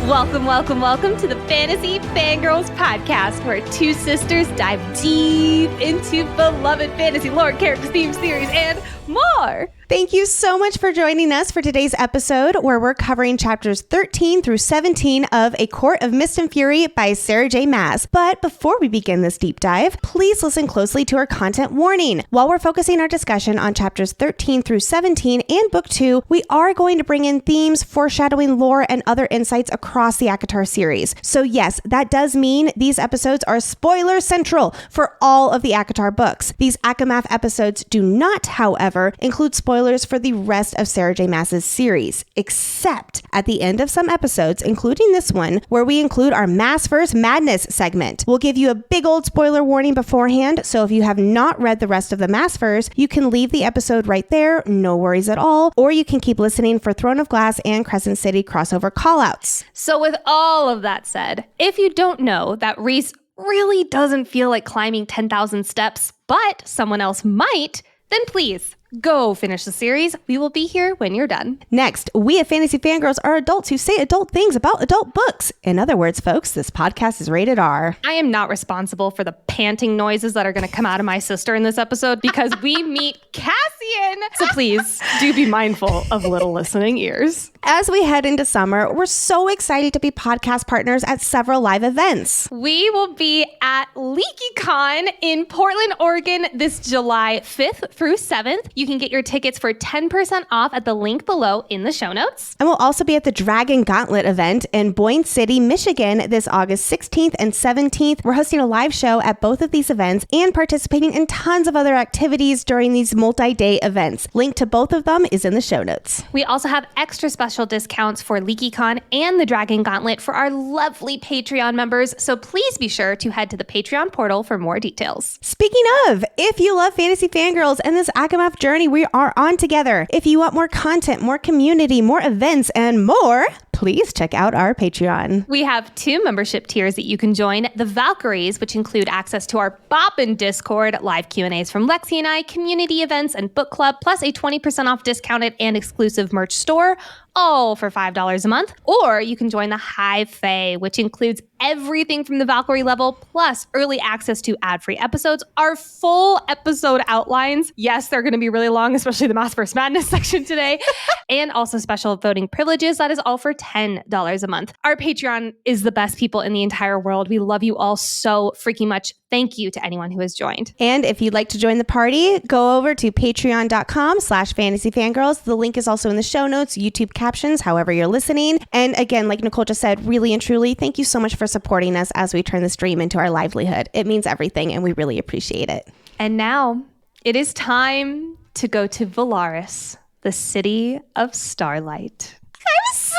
Welcome to the Fantasy Fangirls Podcast, where two sisters dive deep into beloved fantasy lore, characters, themes, theories, and more. Thank you so much for joining us for today's episode, where we're covering chapters 13 through 17 of A Court of Mist and Fury by Sarah J. Maas. But before we begin this deep dive, please listen closely to our content warning. While we're focusing our discussion on chapters 13 through 17 and book 2, we are going to bring in themes, foreshadowing, lore, and other insights across the ACOTAR series. So yes, that does mean these episodes are spoiler central for all of the ACOTAR books. These ACOMAF episodes do not, however, include spoilers for the rest of Sarah J. Maas's series, except at the end of some episodes, including this one, where we include our Maasverse Madness segment. We'll give you a big old spoiler warning beforehand, so if you have not read the rest of the Maasverse, you can leave the episode right there, no worries at all, or you can keep listening for Throne of Glass and Crescent City crossover callouts. So with all of that said, if you don't know that Rhys really doesn't feel like climbing 10,000 steps, but someone else might, then please go finish the series. We will be here when you're done. Next, we at Fantasy Fangirls are adults who say adult things about adult books. In other words, folks, this podcast is rated R. I am not responsible for the panting noises that are going to come out of my sister in this episode because we meet Cassian. So please do be mindful of little listening ears. As we head into summer, we're so excited to be podcast partners at several live events. We will be at LeakyCon in Portland, Oregon this July 5th through 7th. You can get your tickets for 10% off at the link below in the show notes. And we'll also be at the Dragon Gauntlet event in Boyne City, Michigan this August 16th and 17th. We're hosting a live show at both of these events and participating in tons of other activities during these multi-day events. Link to both of them is in the show notes. We also have extra special discounts for LeakyCon and the Dragon Gauntlet for our lovely Patreon members, so please be sure to head to the Patreon portal for more details. Speaking of, if you love Fantasy Fangirls and this ACOMAF journey we are on together, if you want more content, more community, more events, and more, please check out our Patreon. We have 2 membership tiers that you can join. The Valkyries, which include access to our Boppin' Discord, live Q&As from Lexi and I, community events, and book club, plus a 20% off discounted and exclusive merch store, all for $5 a month. Or you can join the High Fae, which includes everything from the Valkyrie level, plus early access to ad-free episodes, our full episode outlines. Yes, they're going to be really long, especially the Maasverse Madness section today, and also special voting privileges. That is all for $10 a month. Our Patreon is the best people in the entire world. We love you all so freaking much. Thank you to anyone who has joined. And if you'd like to join the party, go over to patreon.com/fantasyfangirls. The link is also in the show notes, YouTube captions, however you're listening. And again, like Nicole just said, really and truly, thank you so much for supporting us as we turn the stream into our livelihood. It means everything, and we really appreciate it. And now it is time to go to Velaris, the city of starlight. I'm so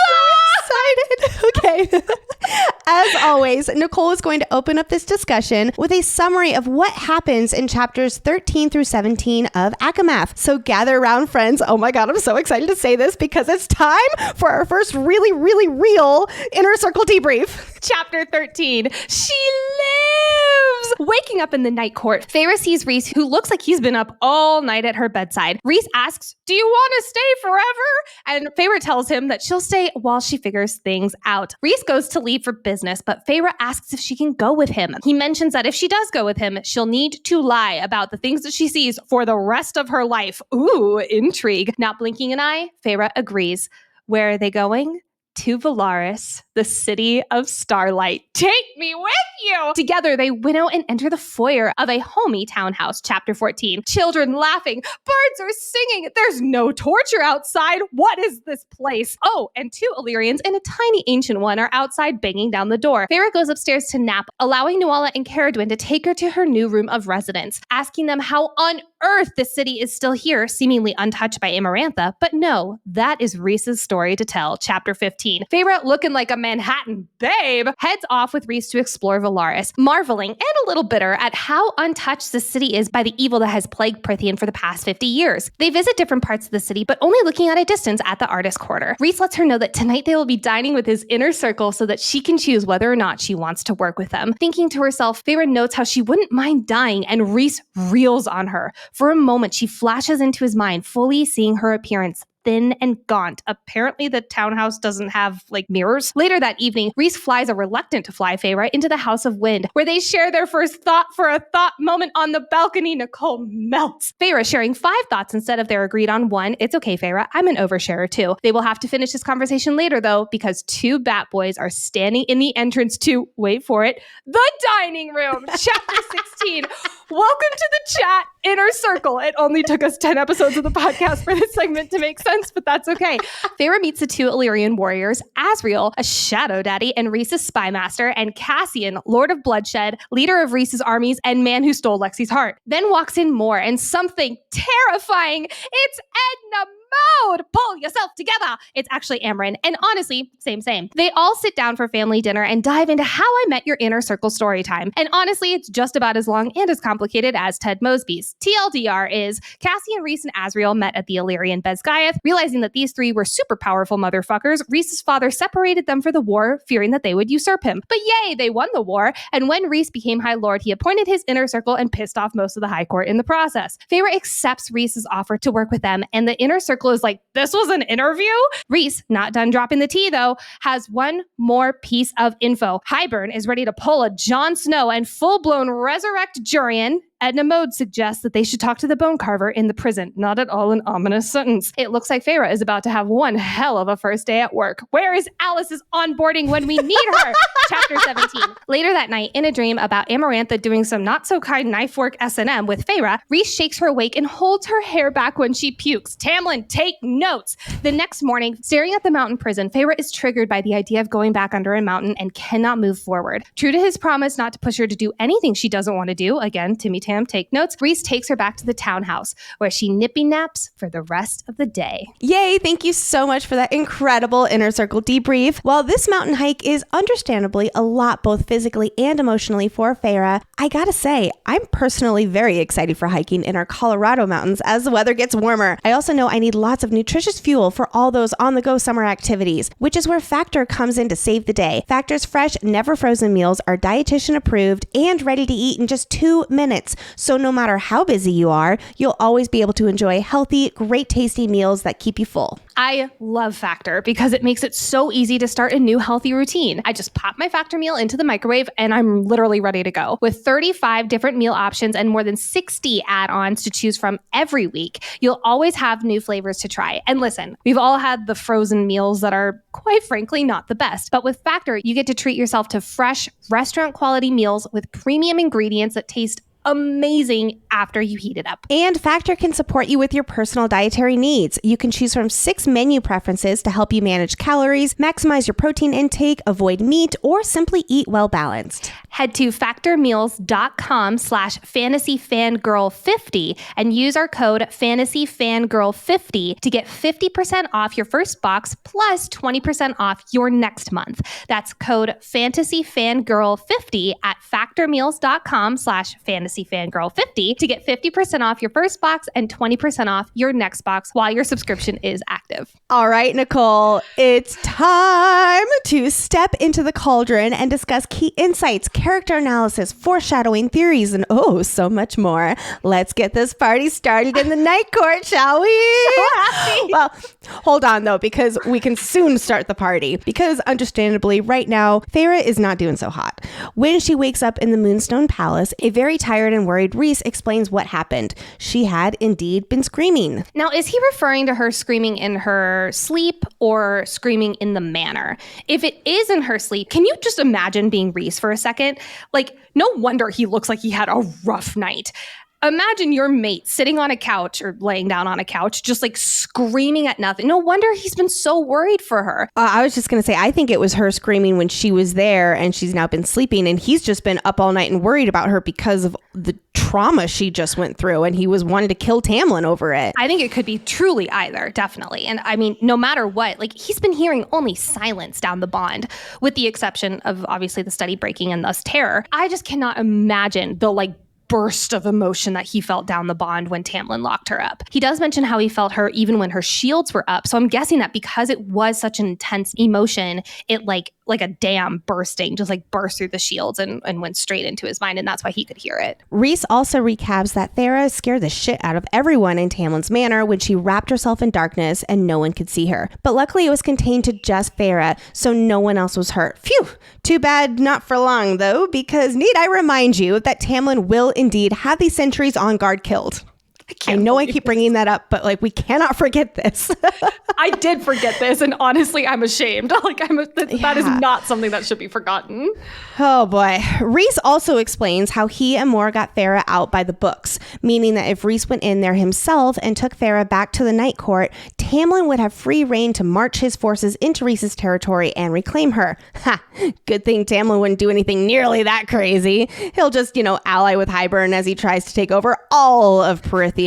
excited. Okay. As always, Nicole is going to open up this discussion with a summary of what happens in chapters 13 through 17 of ACOMAF. So gather around, friends. Oh my God, I'm so excited to say this because it's time for our first really, really real Inner Circle Debrief. Chapter 13. She lives! Waking up in the night court, Feyre sees Rhys, who looks like he's been up all night at her bedside. Rhys asks, "Do you want to stay forever?" And Feyre tells him that she'll stay while she figures things out. Rhys goes to leave for business, but Feyre asks if she can go with him. He mentions that if she does go with him, she'll need to lie about the things that she sees for the rest of her life. Ooh, intrigue. Not blinking an eye, Feyre agrees. Where are they going? To Velaris, the city of starlight. Take me with you! Together, they winnow and enter the foyer of a homey townhouse. Chapter 14. Children laughing. Birds are singing. There's no torture outside. What is this place? Oh, and 2 Illyrians and a tiny ancient one are outside banging down the door. Feyre goes upstairs to nap, allowing Nuala and Caradwyn to take her to her new room of residence, asking them how on earth the city is still here, seemingly untouched by Amarantha. But no, that is Rhys's story to tell. Chapter 15. Feyre, looking like a Manhattan babe, heads off with Rhys to explore Velaris, marveling and a little bitter at how untouched the city is by the evil that has plagued Prythian for the past 50 years. They visit different parts of the city, but only looking at a distance at the artist quarter. Rhys lets her know that tonight they will be dining with his inner circle so that she can choose whether or not she wants to work with them. Thinking to herself, Feyre notes how she wouldn't mind dying, and Rhys reels on her. For a moment, she flashes into his mind, fully seeing her appearance thin and gaunt. Apparently the townhouse doesn't have mirrors. Later that evening, Rhys flies a reluctant to fly Fae-vorite into the House of Wind, where they share their first thought for a thought moment on the balcony. Nicole melts. Feyre sharing 5 thoughts instead of their agreed on 1. It's okay, Feyre. I'm an oversharer too. They will have to finish this conversation later though, because 2 bat boys are standing in the entrance to, wait for it, the dining room. Chapter 16. Welcome to the chat, Inner Circle. It only took us 10 episodes of the podcast for this segment to make sense, but that's okay. Feyre meets the 2 Illyrian warriors, Asriel, a shadow daddy and Rhys's spy master, and Cassian, Lord of Bloodshed, leader of Rhys's armies, and man who stole Lexi's heart. Then walks in Mor and something terrifying. It's Edna Mode! Pull yourself together! It's actually Amren, and honestly, same. They all sit down for family dinner and dive into How I Met Your Inner Circle story time. And honestly, it's just about as long and as complicated as Ted Mosby's. TLDR is, Cassian, Rhys, and Asriel met at the Illyrian Bezgaiath. Realizing that these 3 were super powerful motherfuckers, Rhys's father separated them for the war, fearing that they would usurp him. But yay, they won the war, and when Rhys became High Lord, he appointed his Inner Circle and pissed off most of the High Court in the process. Feyre accepts Rhys's offer to work with them, and the Inner Circle is like, this was an interview? Rhys, not done dropping the tea though, has one more piece of info. Hybern is ready to pull a Jon Snow and full-blown resurrect Jurian. Edna Mode suggests that they should talk to the bone carver in the prison. Not at all an ominous sentence. It looks like Feyre is about to have one hell of a first day at work. Where is Alice's onboarding when we need her? Chapter 17. Later that night, in a dream about Amarantha doing some not-so-kind knife work S&M with Feyre, Rhys shakes her awake and holds her hair back when she pukes. Tamlin, take notes! The next morning, staring at the mountain prison, Feyre is triggered by the idea of going back under a mountain and cannot move forward. True to his promise not to push her to do anything she doesn't want to do, again, Timmy Tam, take notes, Rhys takes her back to the townhouse, where she nippy naps for the rest of the day. Yay, thank you so much for that incredible Inner Circle debrief. While this mountain hike is understandably a lot both physically and emotionally for Feyre, I gotta say, I'm personally very excited for hiking in our Colorado mountains as the weather gets warmer. I also know I need lots of nutritious fuel for all those on-the-go summer activities, which is where Factor comes in to save the day. Factor's fresh, never frozen meals are dietitian approved and ready to eat in just 2 minutes. So no matter how busy you are, you'll always be able to enjoy healthy, great tasty meals that keep you full. I love Factor because it makes it so easy to start a new healthy routine. I just pop my Factor meal into the microwave and I'm literally ready to go. With 35 different meal options and more than 60 add-ons to choose from every week, you'll always have new flavors to try. And listen, we've all had the frozen meals that are, quite frankly, not the best. But with Factor, you get to treat yourself to fresh, restaurant-quality meals with premium ingredients that taste amazing after you heat it up. And Factor can support you with your personal dietary needs. You can choose from 6 menu preferences to help you manage calories, maximize your protein intake, avoid meat, or simply eat well balanced. Head to factormeals.com/fantasyfangirl50 and use our code fantasyfangirl50 to get 50% off your first box plus 20% off your next month. That's code fantasyfangirl50 at factormeals.com/fantasyfangirl50 to get 50% off your first box and 20% off your next box while your subscription is active. All right, Nicole, it's time to step into the cauldron and discuss key insights, character analysis, foreshadowing, theories, and oh, so much more. Let's get this party started in the night court, shall we? So happy. Well, hold on though, because we can soon start the party. Because understandably, right now, Feyre is not doing so hot. When she wakes up in the Moonstone Palace, a very tired and worried Rhys explains what happened. She had indeed been screaming. Now, is he referring to her screaming in her sleep or screaming in the manor? If it is in her sleep, can you just imagine being Rhys for a second? Like, no wonder he looks like he had a rough night. Imagine your mate sitting on a couch or laying down on a couch, just like screaming at nothing. No wonder he's been so worried for her. I was just going to say, I think it was her screaming when she was there and she's now been sleeping and he's just been up all night and worried about her because of the trauma she just went through and he was wanting to kill Tamlin over it. I think it could be truly either, definitely. And I mean, no matter what, like he's been hearing only silence down the bond, with the exception of obviously the steady breaking and thus terror. I just cannot imagine the burst of emotion that he felt down the bond when Tamlin locked her up. He does mention how he felt her even when her shields were up. So I'm guessing that because it was such an intense emotion, it like a dam bursting, just like burst through the shields and went straight into his mind. And that's why he could hear it. Rhys also recaps that Thera scared the shit out of everyone in Tamlin's manor when she wrapped herself in darkness and no one could see her. But luckily it was contained to just Thera, so no one else was hurt. Phew! Too bad not for long though, because need I remind you that Tamlin will indeed have the sentries on guard killed. I know I keep bringing that up, but like we cannot forget this. I did forget this, and honestly, I'm ashamed. That is not something that should be forgotten. Oh boy. Rhys also explains how he and Mor got Thera out by the books, meaning that if Rhys went in there himself and took Thera back to the Night Court, Tamlin would have free reign to march his forces into Rhys's territory and reclaim her. Ha! Good thing Tamlin wouldn't do anything nearly that crazy. He'll just, ally with Hybern as he tries to take over all of Prythian.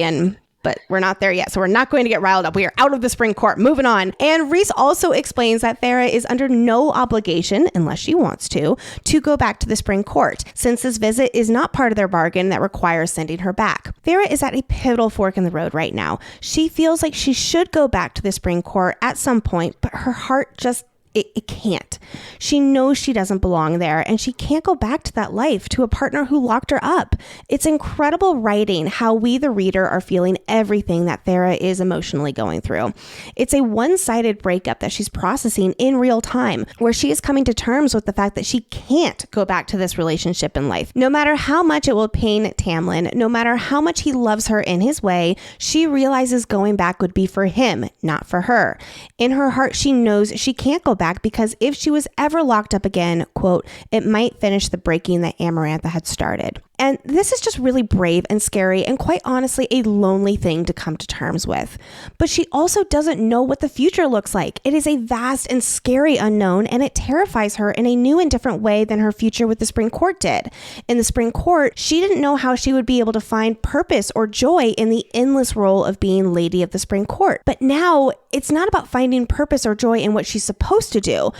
But we're not there yet, so we're not going to get riled up. We are out of the Spring Court. Moving on. And Rhys also explains that Thera is under no obligation, unless she wants to go back to the Spring Court, since this visit is not part of their bargain that requires sending her back. Thera is at a pivotal fork in the road right now. She feels like she should go back to the Spring Court at some point, but her heart just It can't. She knows she doesn't belong there, and she can't go back to that life, to a partner who locked her up. It's incredible writing how we, the reader, are feeling everything that Thera is emotionally going through. It's a one-sided breakup that she's processing in real time, where she is coming to terms with the fact that she can't go back to this relationship in life. No matter how much it will pain Tamlin, no matter how much he loves her in his way, she realizes going back would be for him, not for her. In her heart, she knows she can't go back because if she was ever locked up again, quote, it might finish the breaking that Amarantha had started. And this is just really brave and scary and quite honestly a lonely thing to come to terms with. But she also doesn't know what the future looks like. It is a vast and scary unknown, and it terrifies her in a new and different way than her future with the Spring Court did. In the Spring Court, she didn't know how she would be able to find purpose or joy in the endless role of being Lady of the Spring Court. But now it's not about finding purpose or joy in what she's supposed to do.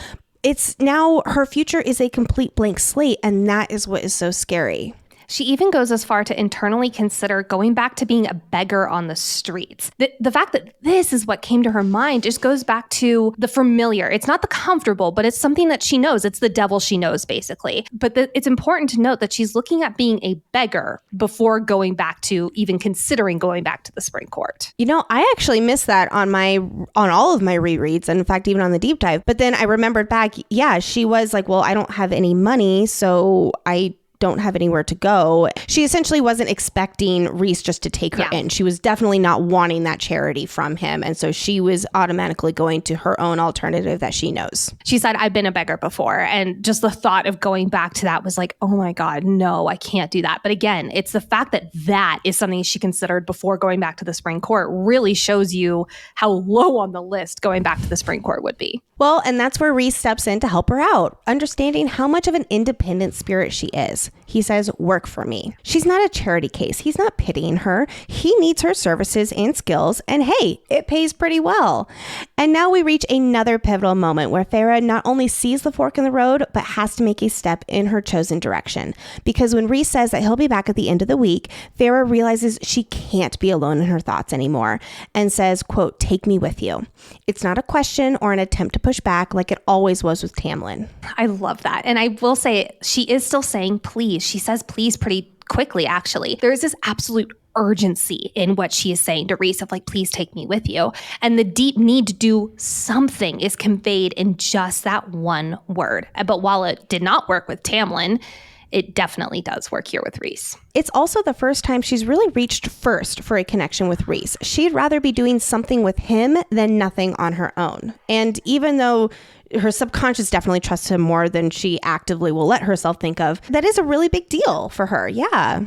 It's now her future is a complete blank slate, and that is what is so scary. She even goes as far to internally consider going back to being a beggar on the streets. The fact that this is what came to her mind just goes back to the familiar. It's not the comfortable, but it's something that she knows. It's the devil she knows, basically. But it's important to note that she's looking at being a beggar before going back to even considering going back to the Spring Court. I actually missed that on all of my rereads, and in fact, even on the deep dive. But then I remembered back, she was like, well, I don't have any money, so I don't have anywhere to go. She essentially wasn't expecting Rhys just to take her in. She was definitely not wanting that charity from him. And so she was automatically going to her own alternative that she knows. She said, I've been a beggar before. And just the thought of going back to that was like, oh my God, no, I can't do that. But again, it's the fact that that is something she considered before going back to the Spring Court really shows you how low on the list going back to the Spring Court would be. Well, and that's where Rhys steps in to help her out, understanding how much of an independent spirit she is. He says, work for me. She's not a charity case. He's not pitying her. He needs her services and skills, and hey, it pays pretty well. And now we reach another pivotal moment where Thera not only sees the fork in the road, but has to make a step in her chosen direction. Because when Rhys says that he'll be back at the end of the week, Thera realizes she can't be alone in her thoughts anymore and says, quote, take me with you. It's not a question or an attempt to push back like it always was with Tamlin. I love that. And I will say she is still saying please. She says please pretty quickly, actually. There is this absolute urgency in what she is saying to Rhys of like, please take me with you. And the deep need to do something is conveyed in just that one word. But while it did not work with Tamlin, it definitely does work here with Rhys. It's also the first time she's really reached first for a connection with Rhys. She'd rather be doing something with him than nothing on her own. And even though her subconscious definitely trusts him more than she actively will let herself think of, that is a really big deal for her. Yeah.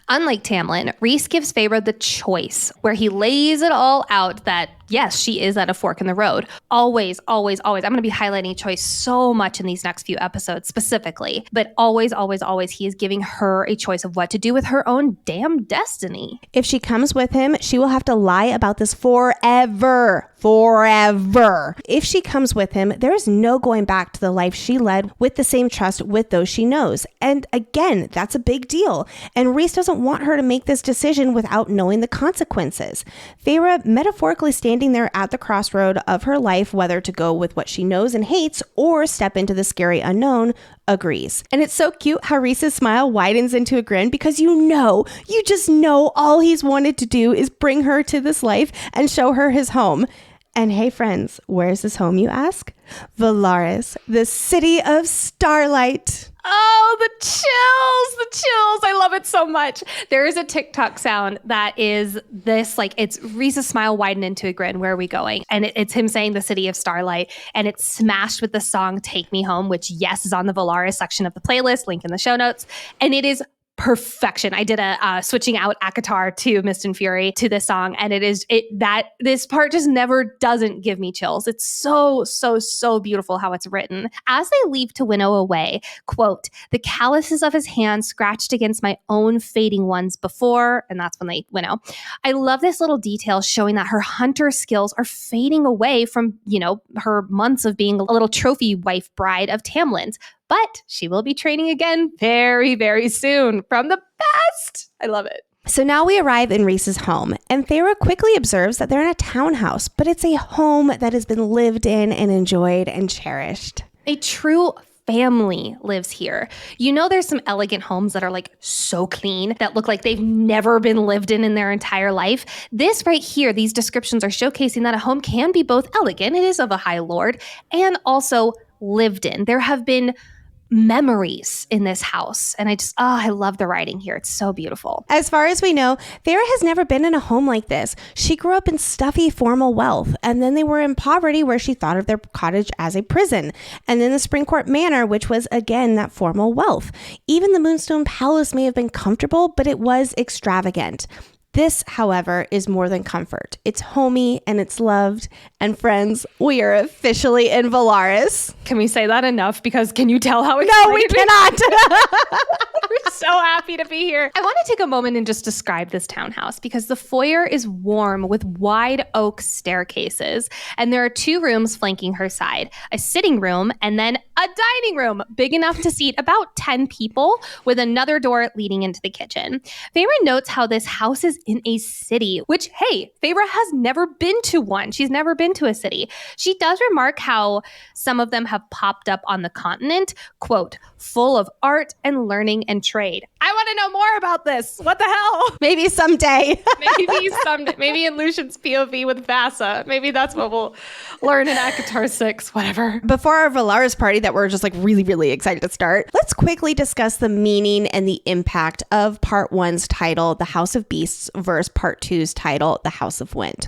Unlike Tamlin, Rhys gives Fae-vorite the choice, where he lays it all out that, yes, she is at a fork in the road. Always, always, always. I'm going to be highlighting choice so much in these next few episodes specifically, but always, always, always, he is giving her a choice of what to do with her own damn destiny. If she comes with him, she will have to lie about this forever. Forever. If she comes with him, there is no going back to the life she led with the same trust with those she knows. And again, that's a big deal. And Rhys doesn't want her to make this decision without knowing the consequences. Fae-vorite metaphorically standing standing there at the crossroad of her life, whether to go with what she knows and hates or step into the scary unknown, agrees. And it's so cute how Rhys's smile widens into a grin because you just know all he's wanted to do is bring her to this life and show her his home. And hey friends, where's his home, you ask? Velaris, the city of starlight. Oh, the chills. I love it so much. There is a TikTok sound that is this, like, it's Rhys's smile widen into a grin. Where are we going? And it's him saying the city of starlight, and it's smashed with the song Take Me Home, which, yes, is on the Velaris section of the playlist, link in the show notes. And it is perfection. I did a switching out ACOTAR to Mist and Fury to this song, and this part just never doesn't give me chills. It's so beautiful how it's written. As they leave to winnow away, quote, "The calluses of his hands scratched against my own fading ones before," and that's when they winnow. I love this little detail showing that her hunter skills are fading away from, her months of being a little trophy wife bride of Tamlin's. But she will be training again very, very soon from the best. I love it. So now we arrive in Rhys's home, and Feyre quickly observes that they're in a townhouse, but it's a home that has been lived in and enjoyed and cherished. A true family lives here. There's some elegant homes that are like so clean that look like they've never been lived in their entire life. This right here, these descriptions are showcasing that a home can be both elegant, it is of a high lord, and also lived in. There have been memories in this house. And I love the writing here. It's so beautiful. As far as we know, Feyre has never been in a home like this. She grew up in stuffy formal wealth, and then they were in poverty where she thought of their cottage as a prison. And then the Springcourt Manor, which was again that formal wealth. Even the Moonstone Palace may have been comfortable, but it was extravagant. This, however, is more than comfort. It's homey and it's loved. And friends, we are officially in Velaris. Can we say that enough? Because can you tell how excited? No, we cannot. We're so happy to be here. I want to take a moment and just describe this townhouse because the foyer is warm with wide oak staircases. And there are 2 rooms flanking her side, a sitting room and then a dining room big enough to seat about 10 people with another door leading into the kitchen. Feyre notes how this house is in a city, which, hey, Feyre has never been to one. She's never been to a city. She does remark how some of them have popped up on the continent, quote, "full of art and learning and trade." I want to know more about this. What the hell? Maybe someday. Maybe in Lucian's POV with Vasa. Maybe that's what we'll learn in ACOTAR 6, whatever. Before our Velaris party that we're just like really, really excited to start, let's quickly discuss the meaning and the impact of Part 1's title, The House of Beasts, versus Part 2's title, The House of Wind.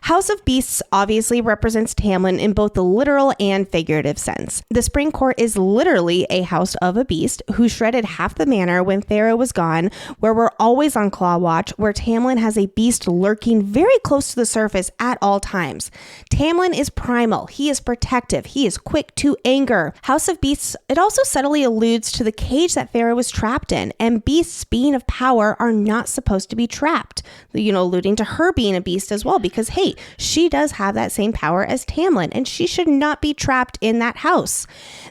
House of Beasts obviously represents Tamlin in both the literal and figurative sense. The Spring Court is literally a house of a beast who shredded half the manor when Feyre was gone, where we're always on claw watch, where Tamlin has a beast lurking very close to the surface at all times. Tamlin is primal, he is protective, he is quick to anger. House of Beasts, it also subtly alludes to the cage that Feyre was trapped in, and beasts being of power are not supposed to be trapped. Alluding to her being a beast as well, because hey, she does have that same power as Tamlin, and she should not be trapped in that house.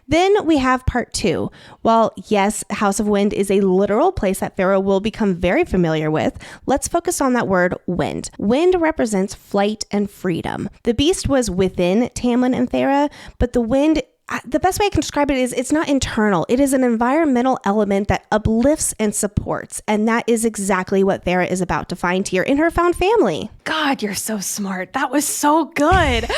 Then we have Part 2. While yes, House of Wind is a literal place that Feyre will become very familiar with, let's focus on that word wind. Wind represents flight and freedom. The beast was within Tamlin and Feyre, but the wind, the best way I can describe it is it's not internal. It is an environmental element that uplifts and supports. And that is exactly what Feyre is about to find here in her found family. God, you're so smart. That was so good.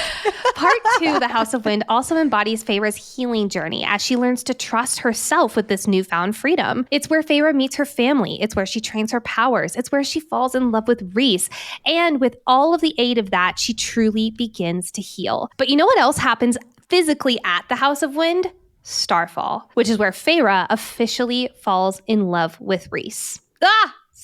Part 2, The House of Wind, also embodies Feyre's healing journey as she learns to trust herself with this newfound freedom. It's where Feyre meets her family. It's where she trains her powers. It's where she falls in love with Rhys. And with all of the aid of that, she truly begins to heal. But you know what else happens physically at the House of Wind? Starfall, which is where Feyre officially falls in love with Rhys.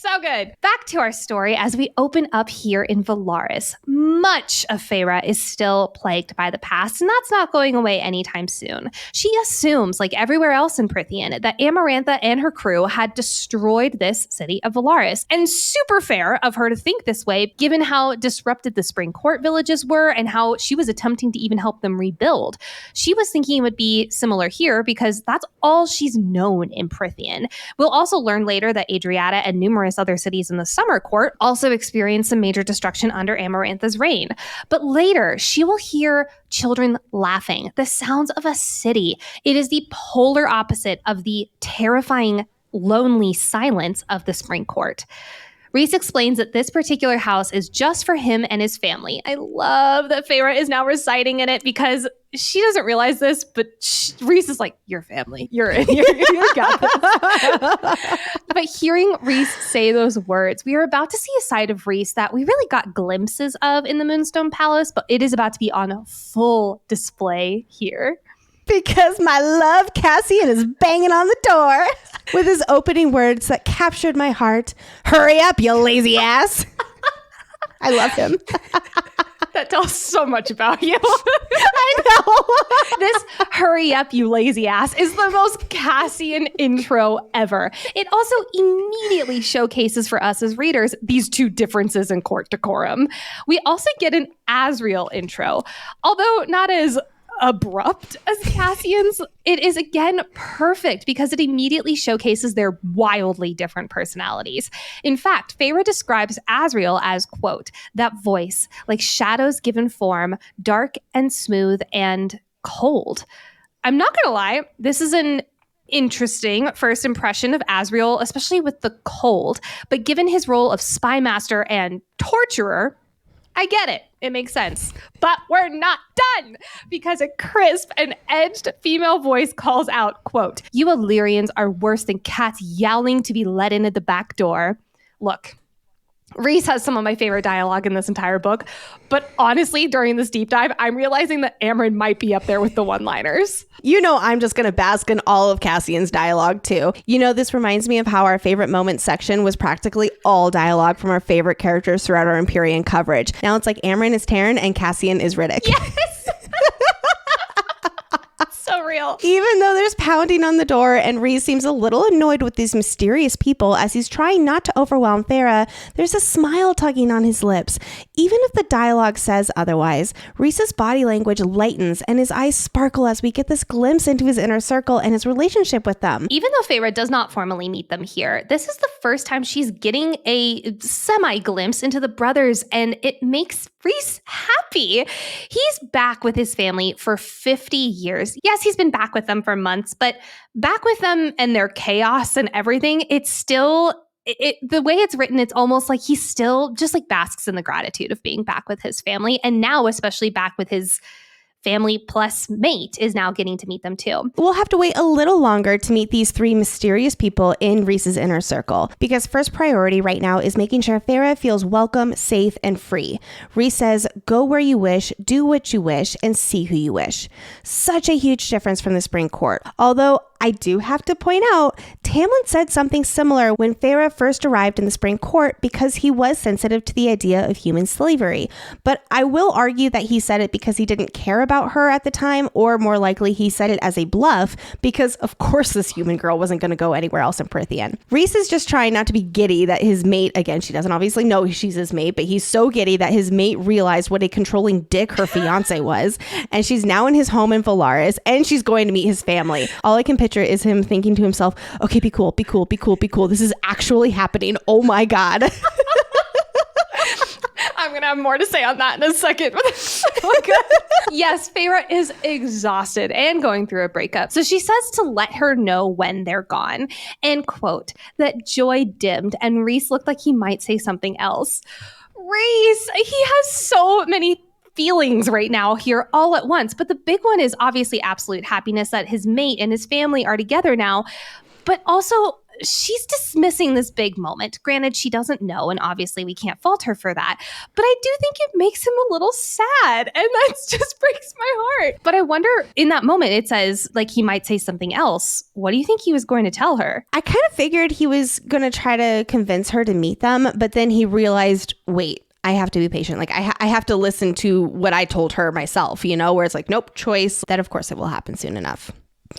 So good. Back to our story as we open up here in Velaris. Much of Feyre is still plagued by the past, and that's not going away anytime soon. She assumes, like everywhere else in Prythian, that Amarantha and her crew had destroyed this city of Velaris. And super fair of her to think this way, given how disrupted the Spring Court villages were and how she was attempting to even help them rebuild. She was thinking it would be similar here because that's all she's known in Prythian. We'll also learn later that Adriata and numerous other other cities in the Summer Court also experienced some major destruction under Amarantha's reign. But later, she will hear children laughing, the sounds of a city. It is the polar opposite of the terrifying, lonely silence of the Spring Court. Rhys explains that this particular house is just for him and his family. I love that Fae-vorite is now reciting in it because she doesn't realize this, but Rhys is like, your family. You got this. But hearing Rhys say those words, we are about to see a side of Rhys that we really got glimpses of in the Moonstone Palace, but it is about to be on full display here. Because my love Cassian is banging on the door with his opening words that captured my heart. Hurry up, you lazy ass. I love him. That tells so much about you. I know. This hurry up, you lazy ass is the most Cassian intro ever. It also immediately showcases for us as readers these two differences in court decorum. We also get an Azriel intro, although not as abrupt as Cassian's. It is again perfect because it immediately showcases their wildly different personalities. In fact, Fae-vorite describes Azriel as, quote, that voice, like shadows given form, dark and smooth and cold. I'm not gonna lie, this is an interesting first impression of Azriel, especially with the cold, but given his role of spy master and torturer, I get it. It makes sense. But we're not done because a crisp and edged female voice calls out, quote, you Illyrians are worse than cats yowling to be let in at the back door. Look, Rhys has some of my favorite dialogue in this entire book, but honestly, during this deep dive, I'm realizing that Amren might be up there with the one-liners. You know, I'm just going to bask in all of Cassian's dialogue too. You know, this reminds me of how our favorite moments section was practically all dialogue from our favorite characters throughout our Empyrean coverage. Now it's like Amren is Taryn and Cassian is Riddick. Yes! So real. Even though there's pounding on the door and Rhys seems a little annoyed with these mysterious people as he's trying not to overwhelm Farah, there's a smile tugging on his lips. Even if the dialogue says otherwise, Rhys's body language lightens and his eyes sparkle as we get this glimpse into his inner circle and his relationship with them. Even though Fae-vorite does not formally meet them here, this is the first time she's getting a semi-glimpse into the brothers, and it makes Rhys happy. He's back with his family for 50 years. Yes, he's been back with them for months, but back with them and their chaos and everything, it's still, the way it's written, it's almost like he still just like basks in the gratitude of being back with his family. And now, especially back with his family plus mate, is now getting to meet them too. We'll have to wait a little longer to meet these three mysterious people in Rhys's inner circle, because first priority right now is making sure Farah feels welcome, safe, and free. Rhys says, go where you wish, do what you wish, and see who you wish. Such a huge difference from the Spring Court. Although I do have to point out, Tamlin said something similar when Farah first arrived in the Spring Court because he was sensitive to the idea of human slavery. But I will argue that he said it because he didn't care about her at the time, or more likely he said it as a bluff because of course this human girl wasn't going to go anywhere else in Prythian. Rhys is just trying not to be giddy that his mate, again, she doesn't obviously know she's his mate, but he's so giddy that his mate realized what a controlling dick her fiance was, and she's now in his home in Velaris, and she's going to meet his family. All I can picture is him thinking to himself, okay, be cool, be cool, be cool, be cool. This is actually happening. Oh my God. I'm going to have more to say on that in a second. So good. Yes, Fae-vorite is exhausted and going through a breakup. So she says to let her know when they're gone. And quote, that joy dimmed and Rhys looked like he might say something else. Rhys, he has so many feelings right now here all at once. But the big one is obviously absolute happiness that his mate and his family are together now. But also, she's dismissing this big moment. Granted, she doesn't know, and obviously we can't fault her for that. But I do think it makes him a little sad, and that just breaks my heart. But I wonder, in that moment, it says, like, he might say something else. What do you think he was going to tell her? I kind of figured he was going to try to convince her to meet them, but then he realized, wait, I have to be patient. Like, I have to listen to what I told her myself, you know, where it's like, nope, choice. That, of course, it will happen soon enough.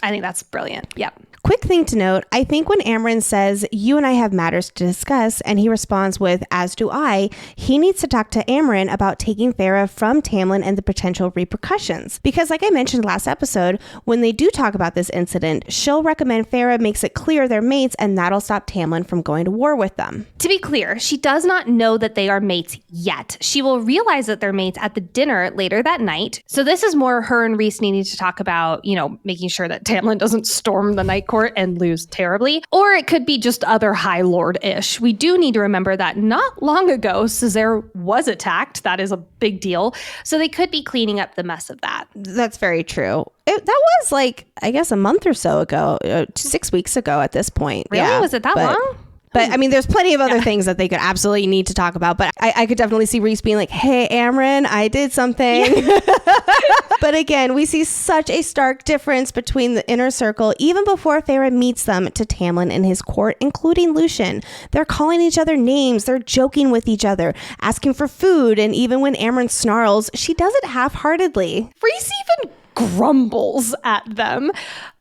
I think that's brilliant. Yep. Quick thing to note, I think when Amren says, you and I have matters to discuss, and he responds with, as do I, he needs to talk to Amren about taking Feyre from Tamlin and the potential repercussions. Because like I mentioned last episode, when they do talk about this incident, she'll recommend Feyre makes it clear they're mates, and that'll stop Tamlin from going to war with them. To be clear, she does not know that they are mates yet. She will realize that they're mates at the dinner later that night. So this is more her and Rhys needing to talk about, making sure that Tamlin doesn't storm the Night Court and lose terribly. Or it could be just other High Lord-ish. We do need to remember that not long ago, Césaire was attacked. That is a big deal. So they could be cleaning up the mess of that. That's very true. That was I guess a month or so ago, 6 weeks ago at this point. Really? Yeah, was it that long? But I mean, there's plenty of other things that they could absolutely need to talk about. But I could definitely see Rhys being like, hey, Amren, I did something. Yeah. But again, we see such a stark difference between the Inner Circle, even before Feyre meets them, to Tamlin and his court, including Lucien. They're calling each other names. They're joking with each other, asking for food. And even when Amren snarls, she does it half-heartedly. Rhys even grumbles at them.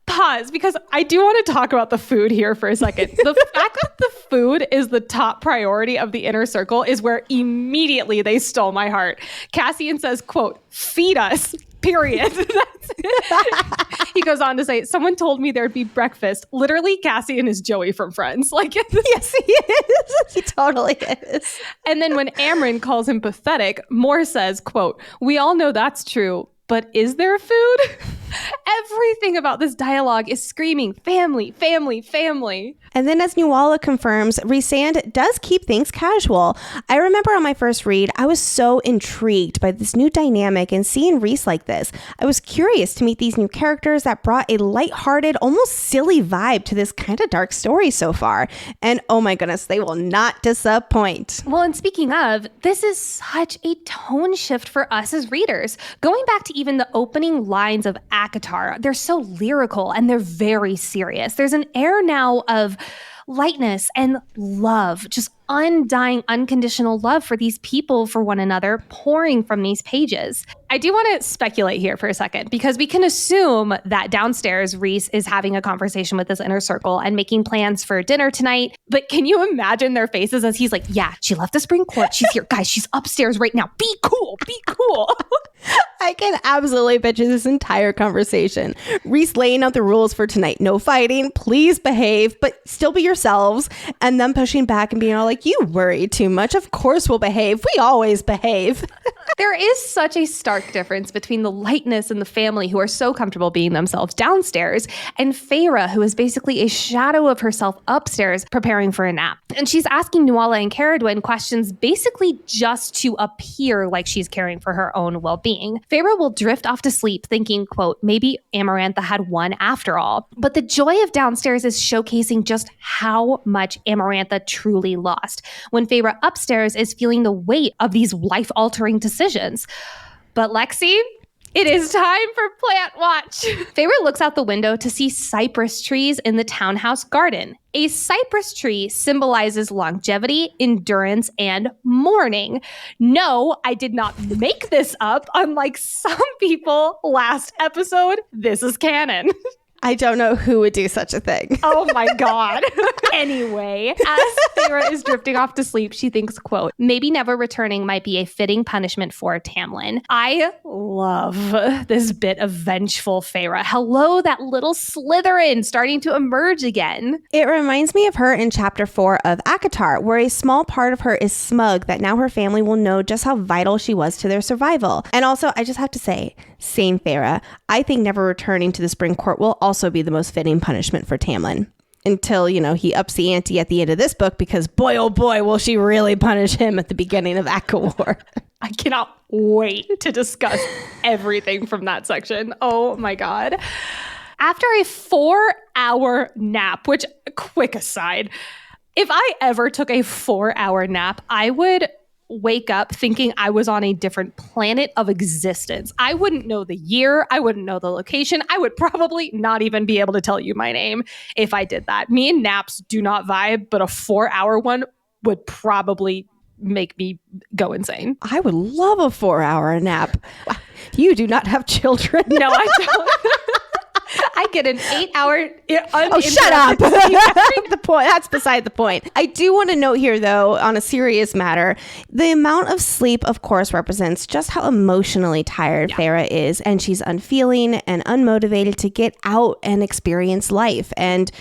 Pause, because I do want to talk about the food here for a second. The fact that the food is the top priority of the Inner Circle is where immediately they stole my heart. Cassian says, quote, feed us, period. He goes on to say, someone told me there'd be breakfast. Literally, Cassian is Joey from Friends. Yes, he is. He totally is. And then when Amren calls him pathetic, Moore says, quote, we all know that's true. But is there food? Everything about this dialogue is screaming family, family, family. And then as Nuala confirms, Rhysand does keep things casual. I remember on my first read, I was so intrigued by this new dynamic and seeing Rhys like this. I was curious to meet these new characters that brought a lighthearted, almost silly vibe to this kind of dark story so far. And oh my goodness, they will not disappoint. Well, and speaking of, this is such a tone shift for us as readers. Going back to even the opening lines of ACOTAR, they're so lyrical and they're very serious. There's an air now of lightness and love, just undying, unconditional love for these people, for one another, pouring from these pages. I do want to speculate here for a second, because we can assume that downstairs Rhys is having a conversation with this Inner Circle and making plans for dinner tonight. But can you imagine their faces as he's like, yeah, she left the spring court. She's here. Guys, she's upstairs right now. Be cool. Be cool. I can absolutely picture this entire conversation. Rhys laying out the rules for tonight. No fighting. Please behave, but still be yourselves. And them pushing back and being all like, you worry too much. Of course we'll behave. We always behave. There is such a stark difference between the lightness and the family who are so comfortable being themselves downstairs, and Feyre, who is basically a shadow of herself upstairs preparing for a nap. And she's asking Nuala and Caradwyn questions basically just to appear like she's caring for her own well-being. Feyre will drift off to sleep thinking, quote, maybe Amarantha had won after all. But the joy of downstairs is showcasing just how much Amarantha truly lost, when Feyre upstairs is feeling the weight of these life-altering decisions. But Lexi, it is time for Plant Watch. Feyre looks out the window to see cypress trees in the townhouse garden. A cypress tree symbolizes longevity, endurance, and mourning. No, I did not make this up. Unlike some people last episode, this is canon. I don't know who would do such a thing. Oh my God. Anyway, as Feyre is drifting off to sleep, she thinks, quote, maybe never returning might be a fitting punishment for Tamlin. I love this bit of vengeful Feyre. Hello, that little Slytherin starting to emerge again. It reminds me of her in chapter 4 of ACOTAR, where a small part of her is smug that now her family will know just how vital she was to their survival. And also, I just have to say, same Feyre, I think never returning to the Spring Court will also be the most fitting punishment for Tamlin. Until, he ups the ante at the end of this book, because boy, oh boy, will she really punish him at the beginning of ACOWAR. I cannot wait to discuss everything from that section. Oh my God. After a 4-hour nap, which, quick aside, if I ever took a 4-hour nap, I would wake up thinking I was on a different planet of existence. I wouldn't know the year. I wouldn't know the location. I would probably not even be able to tell you my name if I did that. Me and naps do not vibe, but a 4-hour one would probably make me go insane. I would love a 4-hour nap. You do not have children. No, I don't. I get an 8-hour Oh, shut up. The point. That's beside the point. I do want to note here, though, on a serious matter, the amount of sleep, of course, represents just how emotionally tired Farah is. And she's unfeeling and unmotivated to get out and experience life. And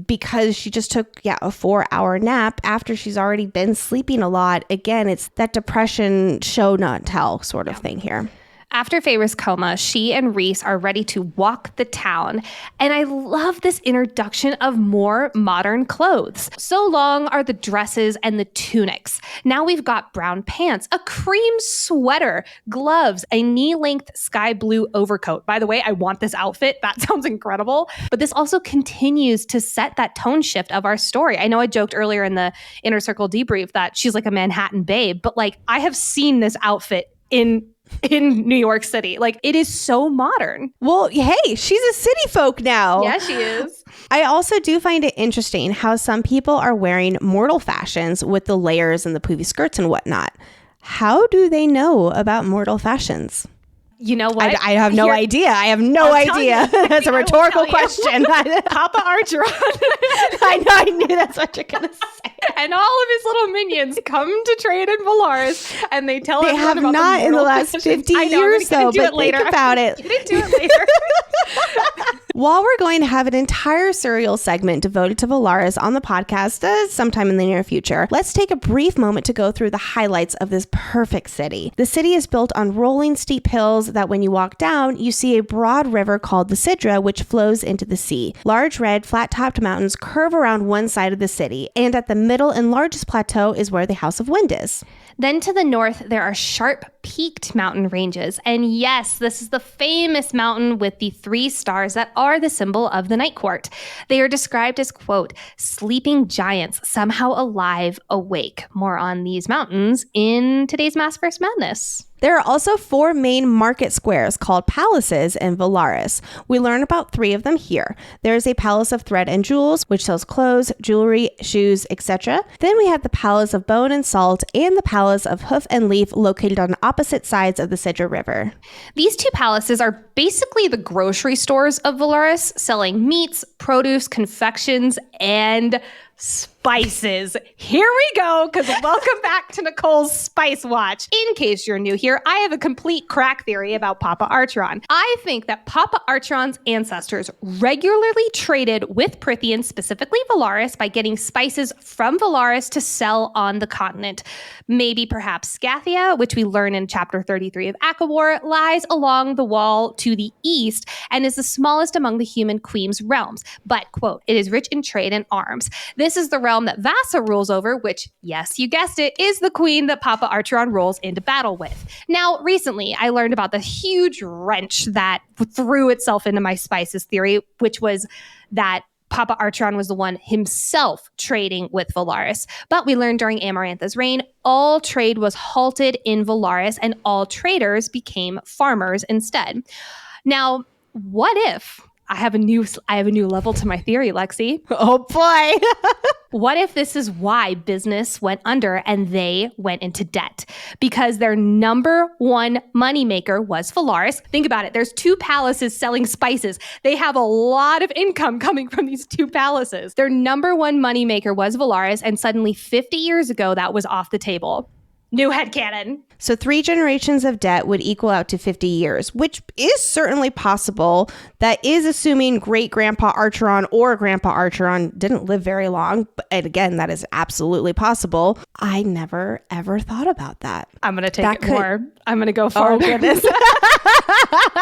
because she just took a 4-hour nap after she's already been sleeping a lot, again, it's that depression show not tell sort of thing here. After Feyre's coma, she and Rhys are ready to walk the town. And I love this introduction of more modern clothes. So long are the dresses and the tunics. Now we've got brown pants, a cream sweater, gloves, a knee-length sky blue overcoat. By the way, I want this outfit. That sounds incredible. But this also continues to set that tone shift of our story. I know I joked earlier in the Inner Circle Debrief that she's like a Manhattan babe, but like I have seen this outfit in New York City. Like, it is so modern. Well, hey, she's a city folk now. Yeah, she is. I also do find it interesting how some people are wearing mortal fashions with the layers and the poofy skirts and whatnot. How do they know about mortal fashions? You know what? I have no idea. I have no idea. That's a rhetorical question. Papa Archeron. I knew that's what you're going to say. And all of his little minions come to trade in Velaris, and they tell They have about not in the last 50 years, though, but think about it. You didn't do it later. While we're going to have an entire Suriel segment devoted to Velaris on the podcast sometime in the near future, let's take a brief moment to go through the highlights of this perfect city. The city is built on rolling steep hills that when you walk down, you see a broad river called the Sidra, which flows into the sea. Large red, flat-topped mountains curve around one side of the city, and at the middle and largest plateau is where the House of Wind is. Then to the north, there are sharp, peaked mountain ranges. And yes, this is the famous mountain with the 3 stars that are the symbol of the Night Court. They are described as, quote, sleeping giants, somehow alive, awake. More on these mountains in today's Maasverse Madness. There are also 4 main market squares called palaces in Velaris. We learn about 3 of them here. There's a Palace of Thread and Jewels, which sells clothes, jewelry, shoes, etc. Then we have the Palace of Bone and Salt and the Palace of Hoof and Leaf, located on opposite sides of the Sidra River. These 2 palaces are basically the grocery stores of Velaris, selling meats, produce, confections, and spices. Here we go, because welcome back to Nicole's Spice Watch. In case you're new here, I have a complete crack theory about Papa Archeron. I think that Papa Archeron's ancestors regularly traded with Prithians, specifically Velaris, by getting spices from Velaris to sell on the continent. Maybe perhaps Scathia, which we learn in chapter 33 of ACOMAF, lies along the wall to the east and is the smallest among the human queen's realms. But, quote, it is rich in trade and arms. This is the realm that Vasa rules over, which, yes, you guessed it, is the queen that Papa Archeron rolls into battle with. Now, recently, I learned about the huge wrench that threw itself into my spices theory, which was that Papa Archeron was the one himself trading with Velaris. But we learned during Amarantha's reign, all trade was halted in Velaris and all traders became farmers instead. Now, what if I have a new level to my theory, Lexi? Oh boy. What if this is why business went under and they went into debt? Because their number one moneymaker was Velaris. Think about it. There's 2 palaces selling spices. They have a lot of income coming from these 2 palaces. Their number one moneymaker was Velaris, and suddenly 50 years ago, that was off the table. New headcanon. So 3 generations of debt would equal out to 50 years, which is certainly possible. That is assuming great-grandpa Archeron or Grandpa Archeron didn't live very long. And again, that is absolutely possible. I never, ever thought about that. I'm going to take more. I'm going to go farther. Oh, goodness.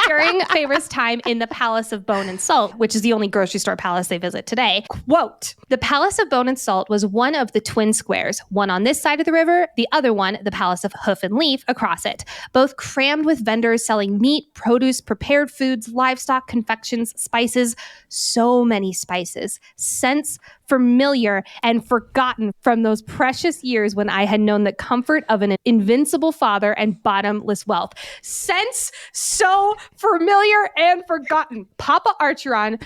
During Feyre's time in the Palace of Bone and Salt, which is the only grocery store palace they visit today, quote, the Palace of Bone and Salt was one of the twin squares, one on this side of the river, the other one, the Palace of Hoof and Leaf, across it, both crammed with vendors selling meat, produce, prepared foods, livestock, confections, spices, so many spices, scents, familiar and forgotten from those precious years when I had known the comfort of an invincible father and bottomless wealth. Since so familiar and forgotten, Papa Archeron,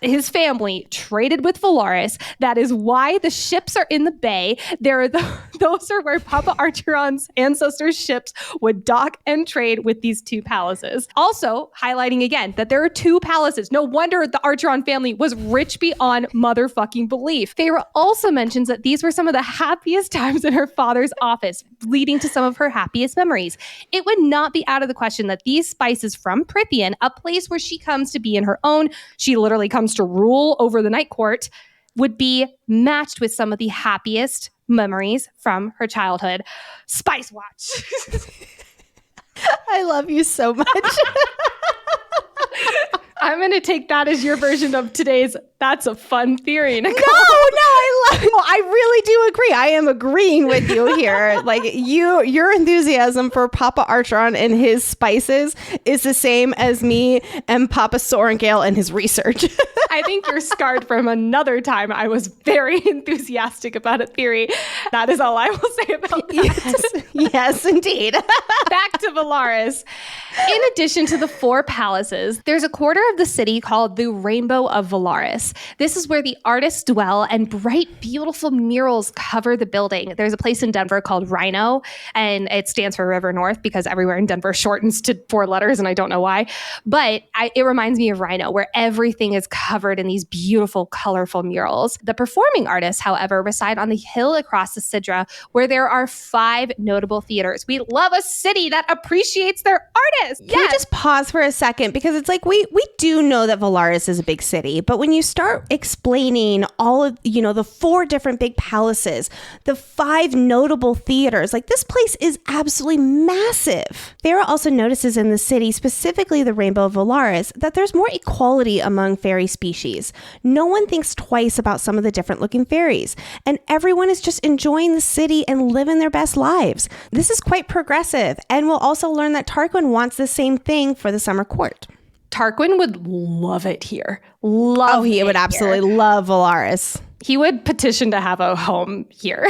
his family traded with Velaris. That is why the ships are in the bay. Those are where Papa Archeron's ancestors' ships would dock and trade with these two palaces. Also, highlighting again that there are two palaces. No wonder the Archeron family was rich beyond motherfucking belief. Feyre also mentions that these were some of the happiest times in her father's office, leading to some of her happiest memories. It would not be out of the question that these spices from Prythian, a place where she comes to be in her own, she literally comes to rule over the Night Court, would be matched with some of the happiest memories from her childhood. Spice Watch. I love you so much. I'm going to take that as your version of today's That's a Fun Theory, Nicole. I really do agree. I am agreeing with you here. Like your enthusiasm for Papa Archeron and his spices is the same as me and Papa Sorengale and his research. I think you're scarred from another time I was very enthusiastic about a theory. That is all I will say about that. Yes, indeed. Back to Velaris. In addition to the 4 palaces, there's a quarter of the city called the Rainbow of Velaris. This is where the artists dwell and bright, beautiful murals cover the building. There's a place in Denver called Rhino, and it stands for River North because everywhere in Denver shortens to 4 letters, and I don't know why. But it reminds me of Rhino, where everything is covered in these beautiful, colorful murals. The performing artists, however, reside on the hill across the Sidra, where there are 5 notable theaters. We love a city that appreciates their artists. Can we just pause for a second? Because it's like we do know that Velaris is a big city, but when you start explaining all of, the 4 different big palaces, the 5 notable theaters, like this place is absolutely massive. Feyre also notices in the city, specifically the Rainbow of Velaris, that there's more equality among fairy species. No one thinks twice about some of the different looking fairies, and everyone is just enjoying the city and living their best lives. This is quite progressive, and we'll also learn that Tarquin wants the same thing for the Summer Court. Tarquin would love it here. He would absolutely love Velaris. He would petition to have a home here.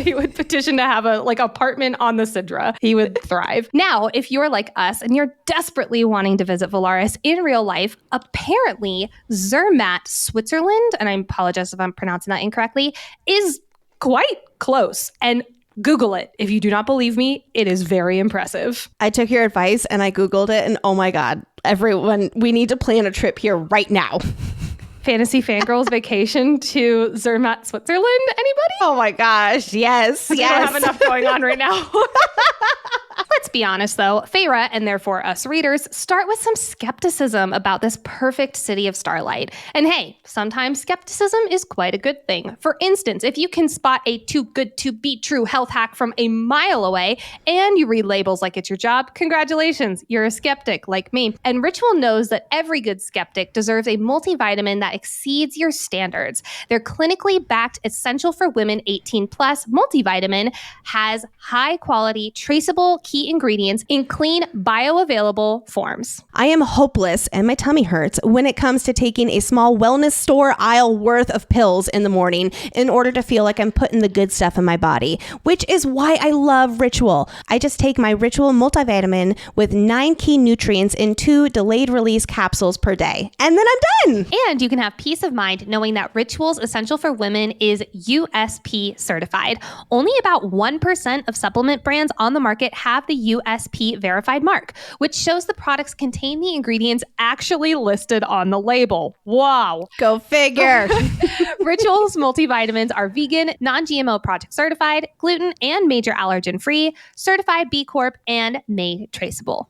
He would petition to have a apartment on the Sidra. He would thrive. Now, if you're like us and you're desperately wanting to visit Velaris in real life, apparently Zermatt, Switzerland, and I apologize if I'm pronouncing that incorrectly, is quite close. And Google it. If you do not believe me, it is very impressive. I took your advice and I Googled it, and oh my God, everyone, we need to plan a trip here right now. Fantasy Fangirls vacation to Zermatt, Switzerland. Anybody? Oh my gosh. Yes. We don't have enough going on right now. Let's be honest, though. Feyre, and therefore us readers, start with some skepticism about this perfect city of starlight. And hey, sometimes skepticism is quite a good thing. For instance, if you can spot a too good to be true health hack from a mile away and you read labels like it's your job, congratulations, you're a skeptic like me. And Ritual knows that every good skeptic deserves a multivitamin that exceeds your standards. Their clinically backed Essential for Women 18 Plus multivitamin has high quality, traceable key ingredients in clean, bioavailable forms. I am hopeless and my tummy hurts when it comes to taking a small wellness store aisle worth of pills in the morning in order to feel like I'm putting the good stuff in my body, which is why I love Ritual. I just take my Ritual multivitamin with 9 key nutrients in 2 delayed release capsules per day, and then I'm done. And you can have peace of mind knowing that Ritual's Essential for Women is USP certified. Only about 1% of supplement brands on the market have the USP verified mark, which shows the products contain the ingredients actually listed on the label. Wow. Go figure. Ritual's multivitamins are vegan, non-GMO project certified, gluten and major allergen free, certified B Corp, and made traceable.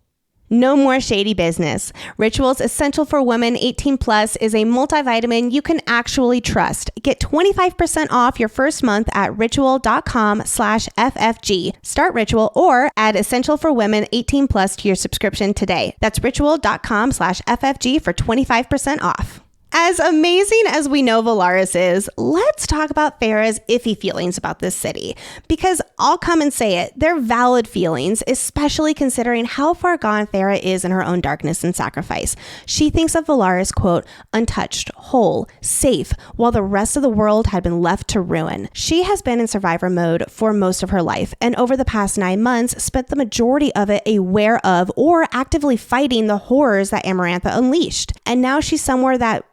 No more shady business. Ritual's Essential for Women 18 Plus is a multivitamin you can actually trust. Get 25% off your first month at ritual.com/FFG. Start Ritual or add Essential for Women 18 Plus to your subscription today. That's ritual.com/FFG for 25% off. As amazing as we know Velaris is, let's talk about Farah's iffy feelings about this city. Because I'll come and say it, they're valid feelings, especially considering how far gone Farah is in her own darkness and sacrifice. She thinks of Velaris, quote, untouched, whole, safe, while the rest of the world had been left to ruin. She has been in survivor mode for most of her life, and over the past 9 months, spent the majority of it aware of or actively fighting the horrors that Amarantha unleashed. And now she's somewhere that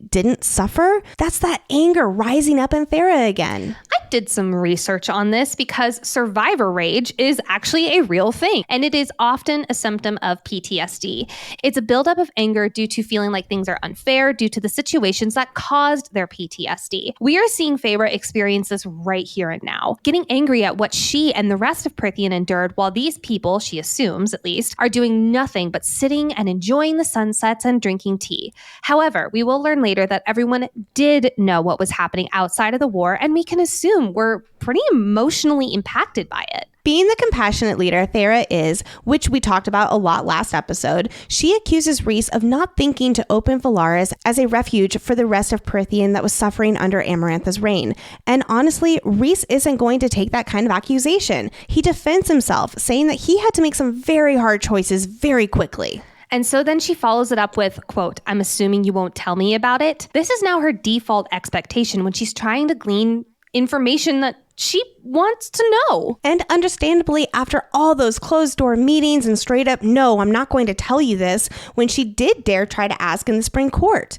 didn't suffer. That's that anger rising up in Farah again. I did some research on this because survivor rage is actually a real thing, and it is often a symptom of PTSD. It's a buildup of anger due to feeling like things are unfair due to the situations that caused their PTSD. We are seeing Fae-vorite experience this right here and now, getting angry at what she and the rest of Prythian endured while these people, she assumes at least, are doing nothing but sitting and enjoying the sunsets and drinking tea. However, we will learn later that everyone did know what was happening outside of the war, and we can assume were pretty emotionally impacted by it. Being the compassionate leader Farah is, which we talked about a lot last episode, she accuses Rhys of not thinking to open Velaris as a refuge for the rest of Prythian that was suffering under Amarantha's reign. And honestly, Rhys isn't going to take that kind of accusation. He defends himself, saying that he had to make some very hard choices very quickly. And so then she follows it up with, quote, I'm assuming you won't tell me about it. This is now her default expectation when she's trying to glean information that she wants to know. And understandably, after all those closed door meetings and straight up, no, I'm not going to tell you this, when she did dare try to ask in the spring court.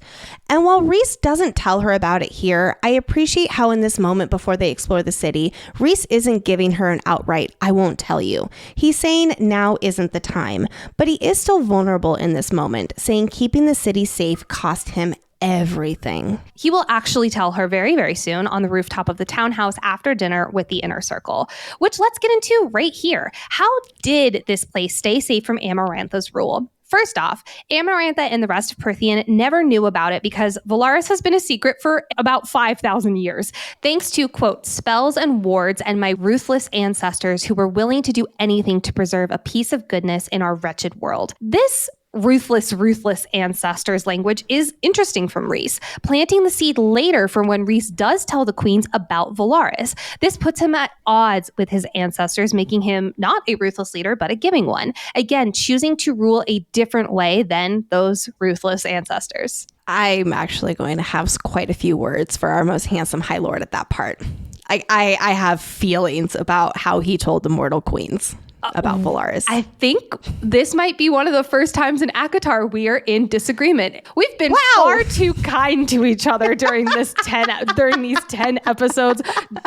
And while Rhys doesn't tell her about it here, I appreciate how in this moment before they explore the city, Rhys isn't giving her an outright, I won't tell you. He's saying now isn't the time, but he is still vulnerable in this moment, saying keeping the city safe cost him everything. He will actually tell her very, very soon on the rooftop of the townhouse after dinner with the Inner Circle, which let's get into right here. How did this place stay safe from Amarantha's rule? First off, Amarantha and the rest of Prythian never knew about it because Velaris has been a secret for about 5,000 years, thanks to, quote, spells and wards and my ruthless ancestors who were willing to do anything to preserve a piece of goodness in our wretched world. This ruthless ancestors language is interesting from Rhys, planting the seed later for when Rhys does tell the queens about Velaris. This puts him at odds with his ancestors, making him not a ruthless leader, but a giving one. Again, choosing to rule a different way than those ruthless ancestors. I'm actually going to have quite a few words for our most handsome High Lord at that part. I have feelings about how he told the mortal queens about Velaris. I think this might be one of the first times in ACOTAR we are in disagreement. We've been far too kind to each other during these 10 episodes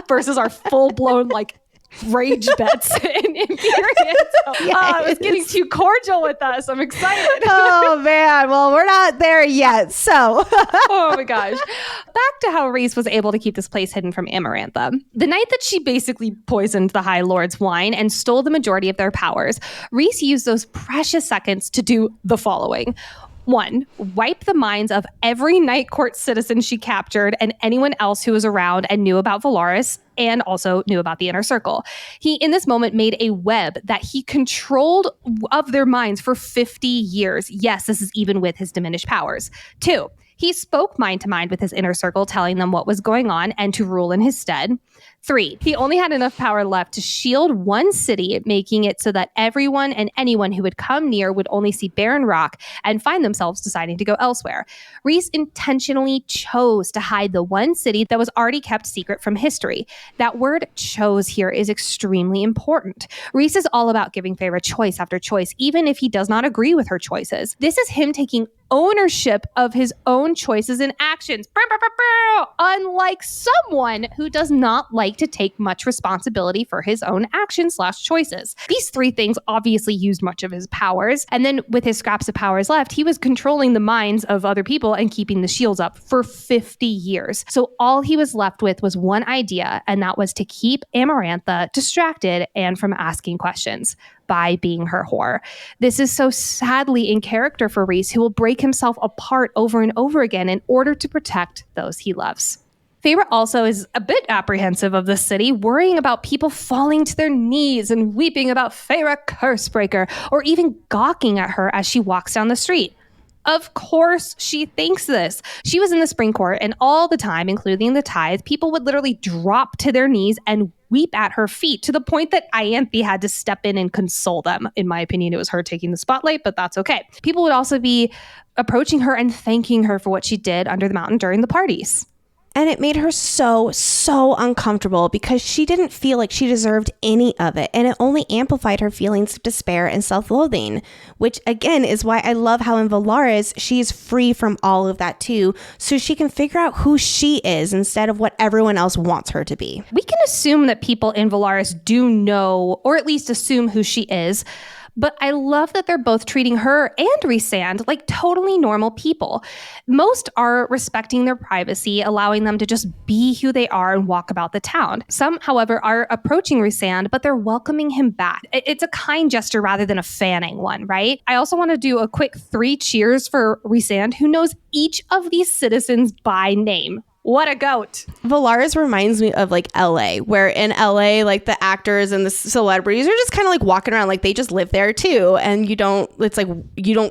versus our full-blown rage bets in Imperium. I was getting too cordial with us. I'm excited. Oh man, well we're not there yet. So oh my gosh. Back to how Rhys was able to keep this place hidden from Amarantha. The night that she basically poisoned the High Lord's wine and stole the majority of their powers, Rhys used those precious seconds to do the following. 1, wipe the minds of every Night Court citizen she captured and anyone else who was around and knew about Velaris and also knew about the Inner Circle. He, in this moment, made a web that he controlled of their minds for 50 years. Yes, this is even with his diminished powers. 2, he spoke mind to mind with his Inner Circle, telling them what was going on and to rule in his stead. 3, he only had enough power left to shield one city, making it so that everyone and anyone who would come near would only see barren rock and find themselves deciding to go elsewhere. Rhys intentionally chose to hide the one city that was already kept secret from history. That word chose here is extremely important. Rhys is all about giving Feyre choice after choice, even if he does not agree with her choices. This is him taking ownership of his own choices and actions. Unlike someone who does not like to take much responsibility for his own actions/choices. These 3 things obviously used much of his powers. And then with his scraps of powers left, he was controlling the minds of other people and keeping the shields up for 50 years. So all he was left with was one idea, and that was to keep Amarantha distracted and from asking questions by being her whore. This is so sadly in character for Rhys, who will break himself apart over and over again in order to protect those he loves. Feyre also is a bit apprehensive of the city, worrying about people falling to their knees and weeping about Feyre Cursebreaker, or even gawking at her as she walks down the street. Of course she thinks this. She was in the spring court, and all the time, including the tithe, people would literally drop to their knees and weep at her feet, to the point that Ianthe had to step in and console them. In my opinion, it was her taking the spotlight, but that's okay. People would also be approaching her and thanking her for what she did under the mountain during the parties. And it made her so uncomfortable because she didn't feel like she deserved any of it. And it only amplified her feelings of despair and self-loathing, which again is why I love how in Velaris, she's free from all of that too. So she can figure out who she is instead of what everyone else wants her to be. We can assume that people in Velaris do know, or at least assume who she is. But I love that they're both treating her and Rhysand like totally normal people. Most are respecting their privacy, allowing them to just be who they are and walk about the town. Some, however, are approaching Rhysand, but they're welcoming him back. It's a kind gesture rather than a fanning one, right? I also want to do a quick 3 cheers for Rhysand, who knows each of these citizens by name. What a goat. Velaris reminds me of like LA, where in LA, like the actors and the celebrities are just kind of like walking around like they just live there too. And you don't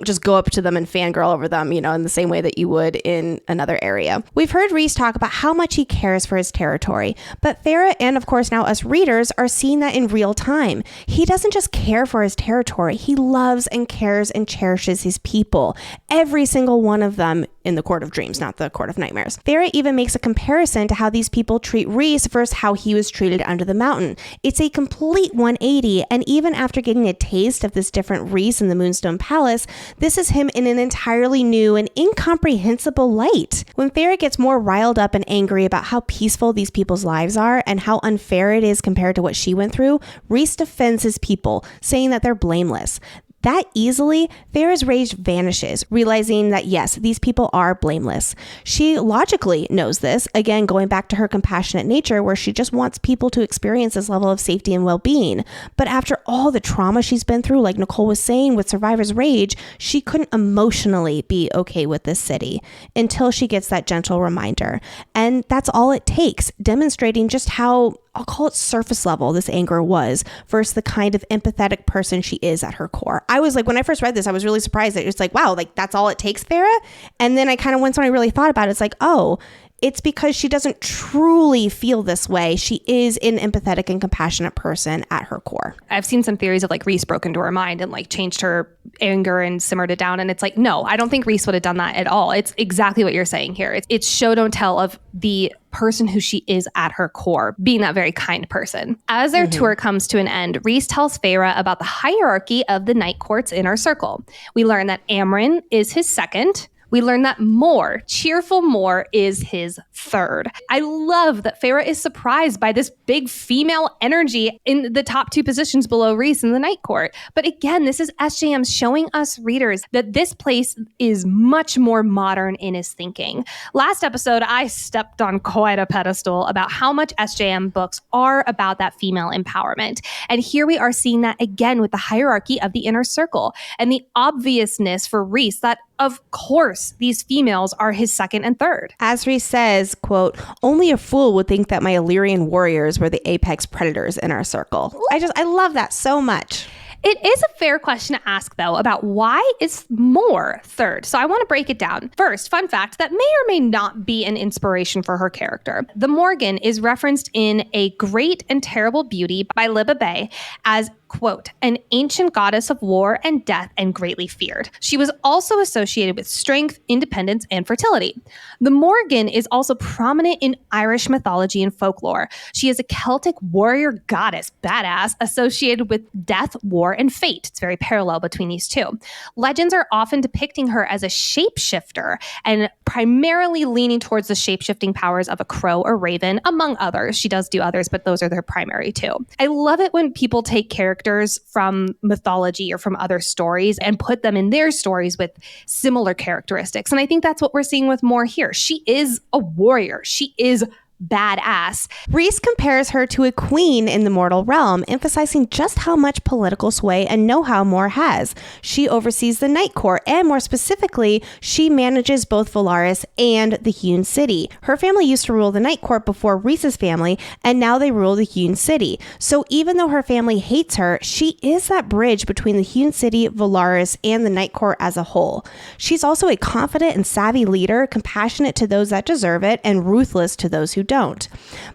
just go up to them and fangirl over them, you know, in the same way that you would in another area. We've heard Rhys talk about how much he cares for his territory, but Farah and of course now us readers are seeing that in real time. He doesn't just care for his territory. He loves and cares and cherishes his people. Every single one of them in the Court of Dreams, not the Court of Nightmares. Farah even makes a comparison to how these people treat Rhys versus how he was treated under the mountain. It's a complete 180, and even after getting a taste of this different Rhys in the Moonstone Palace, this is him in an entirely new and incomprehensible light. When Farah gets more riled up and angry about how peaceful these people's lives are and how unfair it is compared to what she went through, Rhys defends his people, saying that they're blameless. That easily, Farah's rage vanishes, realizing that yes, these people are blameless. She logically knows this, again, going back to her compassionate nature where she just wants people to experience this level of safety and well-being. But after all the trauma she's been through, like Nicole was saying with Survivor's Rage, she couldn't emotionally be okay with this city until she gets that gentle reminder. And that's all it takes, demonstrating just how, I'll call it surface level, this anger was versus the kind of empathetic person she is at her core. I was like, when I first read this, I was really surprised that it's like, wow, like that's all it takes, Farah. And then I kind of, once when I really thought about it, it's like, oh, it's because she doesn't truly feel this way. She is an empathetic and compassionate person at her core. I've seen some theories of like Rhys broke into her mind and like changed her anger and simmered it down. And it's like, no, I don't think Rhys would have done that at all. It's exactly what you're saying here. It's show don't tell of the person who she is at her core, being that very kind person. As their tour comes to an end, Rhys tells Farah about the hierarchy of the Night Court's inner circle. We learn that Amren is his second. We learn that Mor, cheerful Mor, is his third. I love that Farah is surprised by this big female energy in the top 2 positions below Rhys in the Night Court. But again, this is SJM showing us readers that this place is much more modern in his thinking. Last episode, I stepped on quite a pedestal about how much SJM books are about that female empowerment. And here we are seeing that again with the hierarchy of the inner circle and the obviousness for Rhys that, of course, these females are his second and third. As Rhys says, quote, only a fool would think that my Illyrian warriors were the apex predators in our circle. I love that so much. It is a fair question to ask, though, about why is Mor third. So I want to break it down. First, fun fact that may or may not be an inspiration for her character. The Morgan is referenced in A Great and Terrible Beauty by Libba Bay as, quote, an ancient goddess of war and death and greatly feared. She was also associated with strength, independence, and fertility. The Morgan is also prominent in Irish mythology and folklore. She is a Celtic warrior goddess, badass, associated with death, war, and fate. It's very parallel between these two. Legends are often depicting her as a shapeshifter and primarily leaning towards the shapeshifting powers of a crow or raven, among others. She does do others, but those are their primary two. I love it when people take characters from mythology or from other stories and put them in their stories with similar characteristics. And I think that's what we're seeing with Mor here. She is a warrior. She is badass. Rhys compares her to a queen in the mortal realm, emphasizing just how much political sway and know-how Mor has. She oversees the Night Court, and more specifically, she manages both Velaris and the Hewn City. Her family used to rule the Night Court before Rhys's family, and now they rule the Hewn City. So even though her family hates her, she is that bridge between the Hewn City, Velaris, and the Night Court as a whole. She's also a confident and savvy leader, compassionate to those that deserve it, and ruthless to those who don't.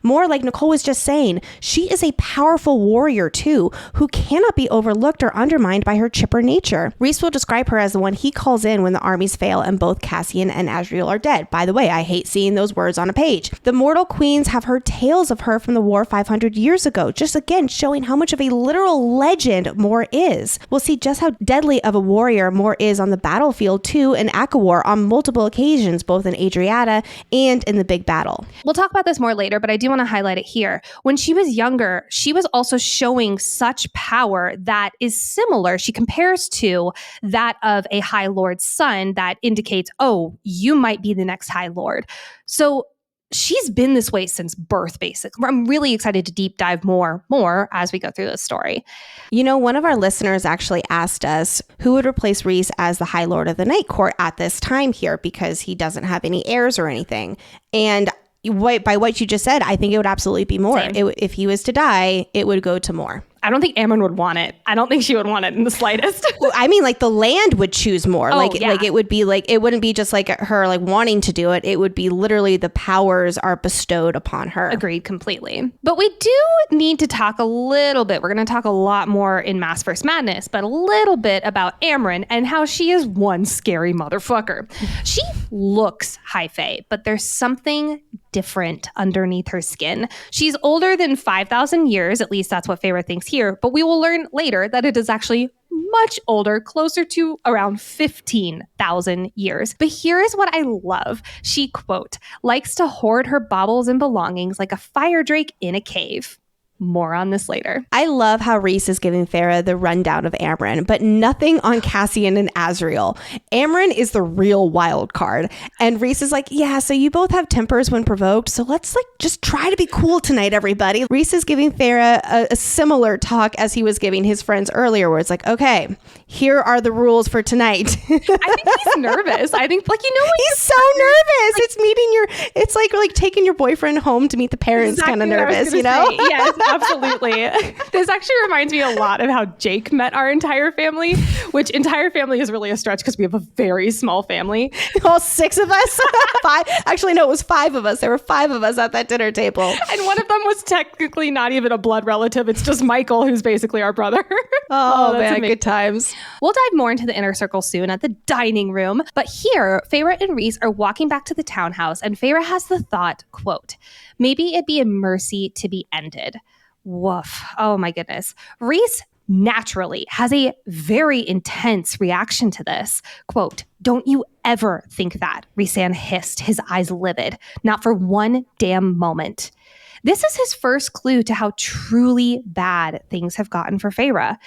More like Nicole was just saying, she is a powerful warrior too, who cannot be overlooked or undermined by her chipper nature. Rhys will describe her as the one he calls in when the armies fail and both Cassian and Azriel are dead. By the way, I hate seeing those words on a page. The mortal queens have heard tales of her from the war 500 years ago, just again showing how much of a literal legend Mor is. We'll see just how deadly of a warrior Mor is on the battlefield too in ACOWAR on multiple occasions, both in Adriata and in the big battle. We'll talk about this more later, but I do want to highlight it here. When she was younger, she was also showing such power that is similar. She compares to that of a High Lord's son that indicates, oh, you might be the next High Lord. So she's been this way since birth, basically. I'm really excited to deep dive more as we go through this story. You know, one of our listeners actually asked us who would replace Rhys as the High Lord of the Night Court at this time here, because he doesn't have any heirs or anything. And by what you just said, I think it would absolutely be Mor. If he was to die, it would go to Mor. I don't think Amren would want it. I don't think she would want it in the slightest. Well, I mean, like the land would choose Mor. Like it would be like, it wouldn't be just like her like wanting to do it. It would be literally the powers are bestowed upon her. Agreed completely. But we do need to talk a little bit. We're going to talk a lot more in Maasverse Madness, but a little bit about Amren and how she is one scary motherfucker. She looks high fae, but there's something different underneath her skin. She's older than 5,000 years, at least that's what Fae-vorite thinks here, but we will learn later that it is actually much older, closer to around 15,000 years. But here is what I love. She, quote, likes to hoard her baubles and belongings like a fire drake in a cave. More on this later. I love how Rhys is giving Farah the rundown of Amren, but nothing on Cassian and Azriel. Amren is the real wild card. And Rhys is like, yeah, so you both have tempers when provoked, so let's like just try to be cool tonight, everybody. Rhys is giving Farah a similar talk as he was giving his friends earlier, where it's like, okay, here are the rules for tonight. I think he's nervous. I think, like, you know, he's so nervous. Like, it's like taking your boyfriend home to meet the parents, exactly kind of nervous, you know? Say. Yes, absolutely. This actually reminds me a lot of how Jake met our entire family, which entire family is really a stretch because we have a very small family. All 6 of us? 5? Actually, no, it was 5 of us. There were 5 of us at that dinner table. And one of them was technically not even a blood relative. It's just Michael, who's basically our brother. Oh man, amazing. Good times. We'll dive more into the inner circle soon at the dining room. But here, Fae-vorite and Rhys are walking back to the townhouse, and Fae-vorite has the thought, quote, maybe it'd be a mercy to be ended. Woof. Oh my goodness. Rhys naturally has a very intense reaction to this. Quote, don't you ever think that, Rhysand hissed, his eyes livid. Not for one damn moment. This is his first clue to how truly bad things have gotten for Fae-vorite.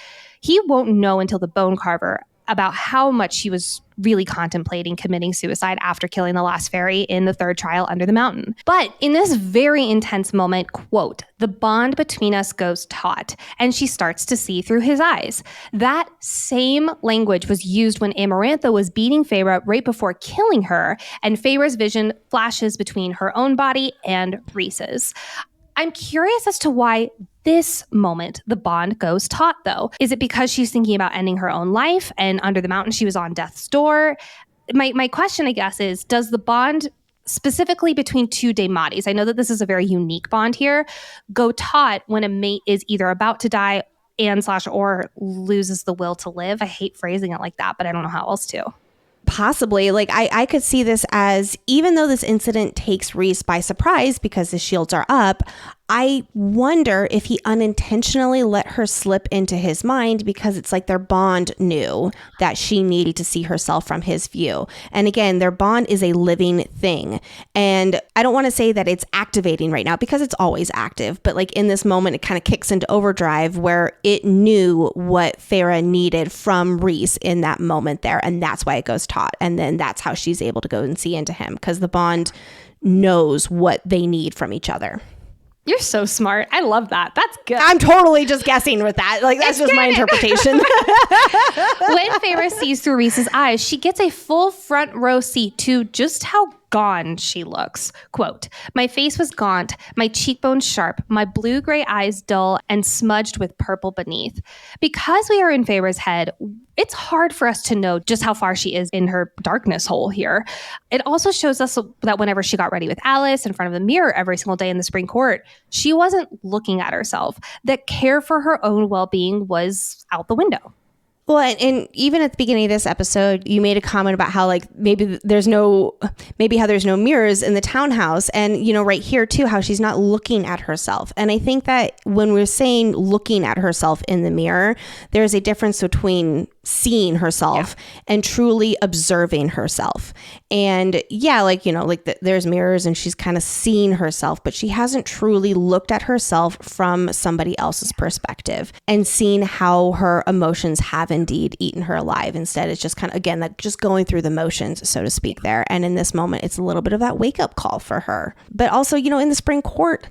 He won't know until the Bone Carver about how much she was really contemplating committing suicide after killing the last fairy in the 3rd trial under the mountain. But in this very intense moment, quote, the bond between us goes taut, and she starts to see through his eyes. That same language was used when Amarantha was beating Fae-vorite right before killing her, and Fae-vorite's vision flashes between her own body and Rhys's. I'm curious as to why this moment the bond goes taut, though. Is it because she's thinking about ending her own life and under the mountain she was on death's door? My question, I guess, is does the bond specifically between 2 Daematis, I know that this is a very unique bond here, go taut when a mate is either about to die and/or loses the will to live? I hate phrasing it like that, but I don't know how else to. Possibly. Like, I could see this as, even though this incident takes Rhys by surprise because the shields are up, I wonder if he unintentionally let her slip into his mind because it's like their bond knew that she needed to see herself from his view. And again, their bond is a living thing. And I don't want to say that it's activating right now because it's always active, but like in this moment, it kind of kicks into overdrive where it knew what Fae-vorite needed from Rhys in that moment there. And that's why it goes taut. And then that's how she's able to go and see into him because the bond knows what they need from each other. You're so smart. I love that. That's good. I'm totally just guessing with that. Like, that's just my interpretation. When Feyre sees through Rhys's eyes, she gets a full front row seat to just how gone she looks. Quote, "My face was gaunt, my cheekbones sharp, my blue-gray eyes dull and smudged with purple beneath." Because we are in Feyre's head, it's hard for us to know just how far she is in her darkness hole here. It also shows us that whenever she got ready with Alice in front of the mirror every single day in the spring court, she wasn't looking at herself. That care for her own well-being was out the window. Well, and even at the beginning of this episode, you made a comment about how like maybe there's no mirrors in the townhouse, and right here too, how she's not looking at herself. And I think that when we're saying looking at herself in the mirror, there's a difference between seeing herself and truly observing herself. And there's mirrors and she's kind of seeing herself, but she hasn't truly looked at herself from somebody else's perspective and seen how her emotions have indeed eaten her alive. Instead, it's just kind of, again, that just going through the motions, so to speak there. And in this moment, it's a little bit of that wake up call for her. But also, in the spring court,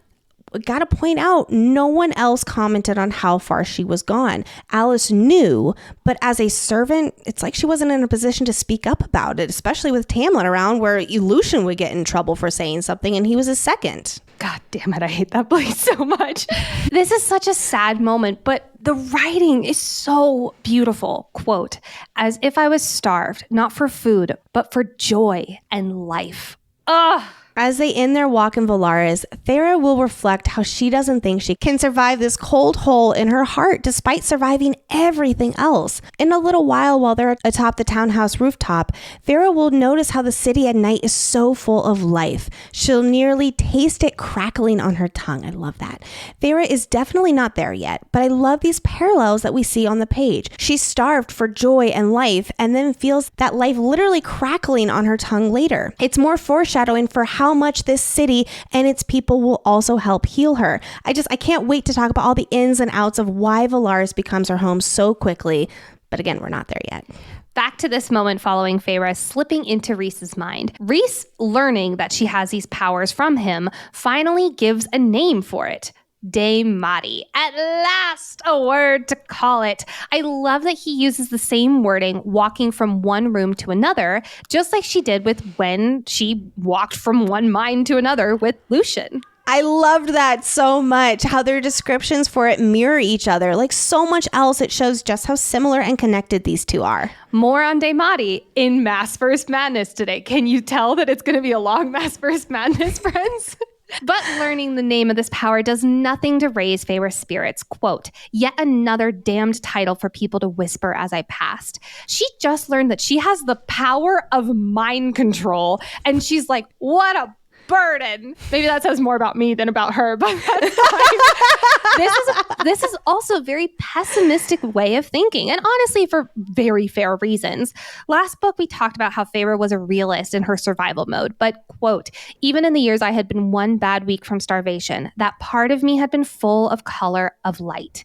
got to point out, no one else commented on how far she was gone. Alice knew, but as a servant, it's like she wasn't in a position to speak up about it, especially with Tamlin around, where Lucian would get in trouble for saying something, and he was his second. God damn it, I hate that place so much. This is such a sad moment, but the writing is so beautiful. Quote, "As if I was starved, not for food, but for joy and life." Ugh. As they end their walk in Velaris, Feyre will reflect how she doesn't think she can survive this cold hole in her heart despite surviving everything else. In a little while they're atop the townhouse rooftop, Feyre will notice how the city at night is so full of life. She'll nearly taste it crackling on her tongue. I love that. Feyre is definitely not there yet, but I love these parallels that we see on the page. She's starved for joy and life, and then feels that life literally crackling on her tongue later. It's more foreshadowing for how much this city and its people will also help heal her. I can't wait to talk about all the ins and outs of why Velaris becomes her home so quickly. But again, we're not there yet. Back to this moment following Feyre slipping into Rhys's mind. Rhys, learning that she has these powers from him, finally gives a name for it. Daemati. At last, a word to call it. I love that he uses the same wording walking from one room to another, just like she did with when she walked from one mind to another with Lucian. I loved that so much, how their descriptions for it mirror each other. Like so much else, it shows just how similar and connected these two are. More on Daemati in Maasverse Madness today. Can you tell that it's going to be a long Maasverse Madness, friends? But learning the name of this power does nothing to raise Feyre's spirits. Quote, "Yet another damned title for people to whisper as I passed." She just learned that she has the power of mind control. And she's like, what a burden. Maybe that says more about me than about her, but that's fine. This is also a very pessimistic way of thinking, and honestly for very fair reasons. Last book we talked about how Feyre was a realist in her survival mode, but quote, "Even in the years I had been one bad week from starvation, that part of me had been full of color, of light."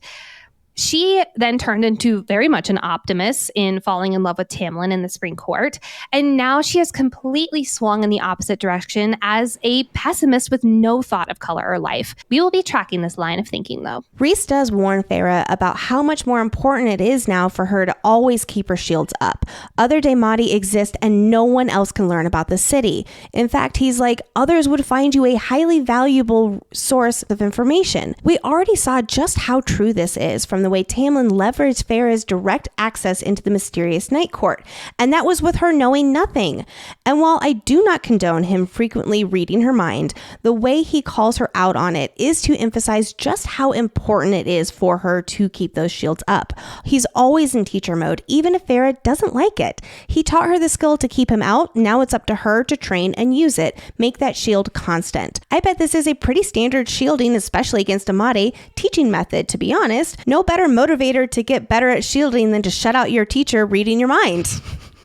She then turned into very much an optimist in falling in love with Tamlin in the spring court. And now she has completely swung in the opposite direction as a pessimist with no thought of color or life. We will be tracking this line of thinking, though. Rhys does warn Feyre about how much more important it is now for her to always keep her shields up. Other Daemati exist and no one else can learn about the city. In fact, he's like, others would find you a highly valuable source of information. We already saw just how true this is from the way Tamlin leveraged Feyre's direct access into the mysterious night court, and that was with her knowing nothing. And while I do not condone him frequently reading her mind, the way he calls her out on it is to emphasize just how important it is for her to keep those shields up. He's always in teacher mode, even if Feyre doesn't like it. He taught her the skill to keep him out. Now it's up to her to train and use it. Make that shield constant. I bet this is a pretty standard shielding, especially against Daemati, teaching method, to be honest. No better motivator to get better at shielding than to shut out your teacher reading your mind.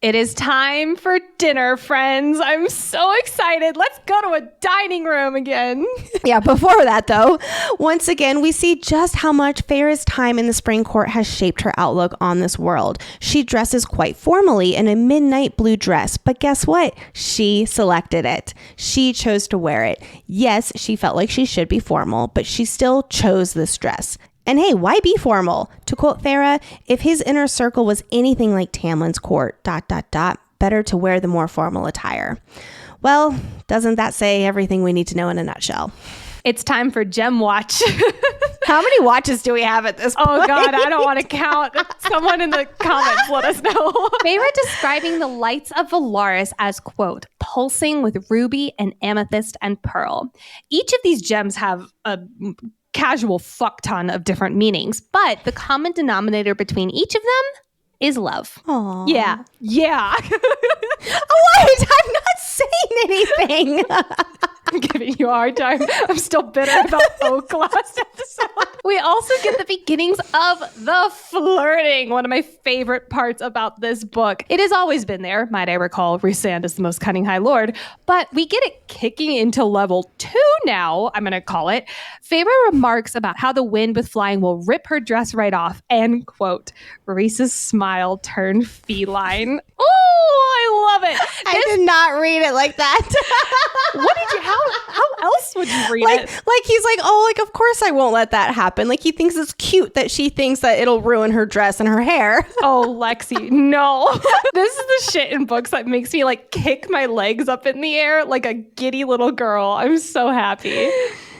It is time for dinner, friends. I'm so excited. Let's go to a dining room again. Yeah, before that, though, once again, we see just how much Feyre's time in the Spring Court has shaped her outlook on this world. She dresses quite formally in a midnight blue dress, but guess what? She selected it. She chose to wear it. Yes, she felt like she should be formal, but she still chose this dress. And hey, why be formal? To quote Feyre, if his inner circle was anything like Tamlin's court, ... better to wear the more formal attire. Well, doesn't that say everything we need to know in a nutshell? It's time for Gem Watch. How many watches do we have at this point? Oh God, I don't want to count. Someone in the comments let us know. Feyre describing the lights of Velaris as, quote, pulsing with ruby and amethyst and pearl. Each of these gems have a casual fuck ton of different meanings, but the common denominator between each of them is love. Aww. Yeah. Wait, I'm not saying anything. I'm giving you a hard time. I'm still bitter about Oak last episode. We also get the beginnings of the flirting, one of my favorite parts about this book. It has always been there, might I recall. Rhysand is the most cunning High Lord, but we get it kicking into level 2 now, I'm going to call it. Feyre remarks about how the wind with flying will rip her dress right off, and, quote, Rhys's smile turned feline. Oh, I love it. I did not read it like that. What did you, how else would you read it? Like he's like, oh, like, of course I won't let that happen. Like he thinks it's cute that she thinks that it'll ruin her dress and her hair. Oh, Lexi, no. This is the shit in books that makes me like kick my legs up in the air like a giddy little girl. I'm so happy.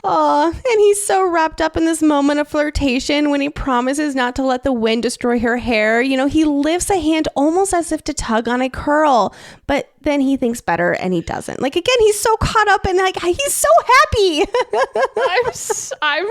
Oh, and he's so wrapped up in this moment of flirtation when he promises not to let the wind destroy her hair. You know, he lifts a hand almost as if to tug on a curl, but then he thinks better and he doesn't. Like, again, he's so caught up and like, he's so happy. I'm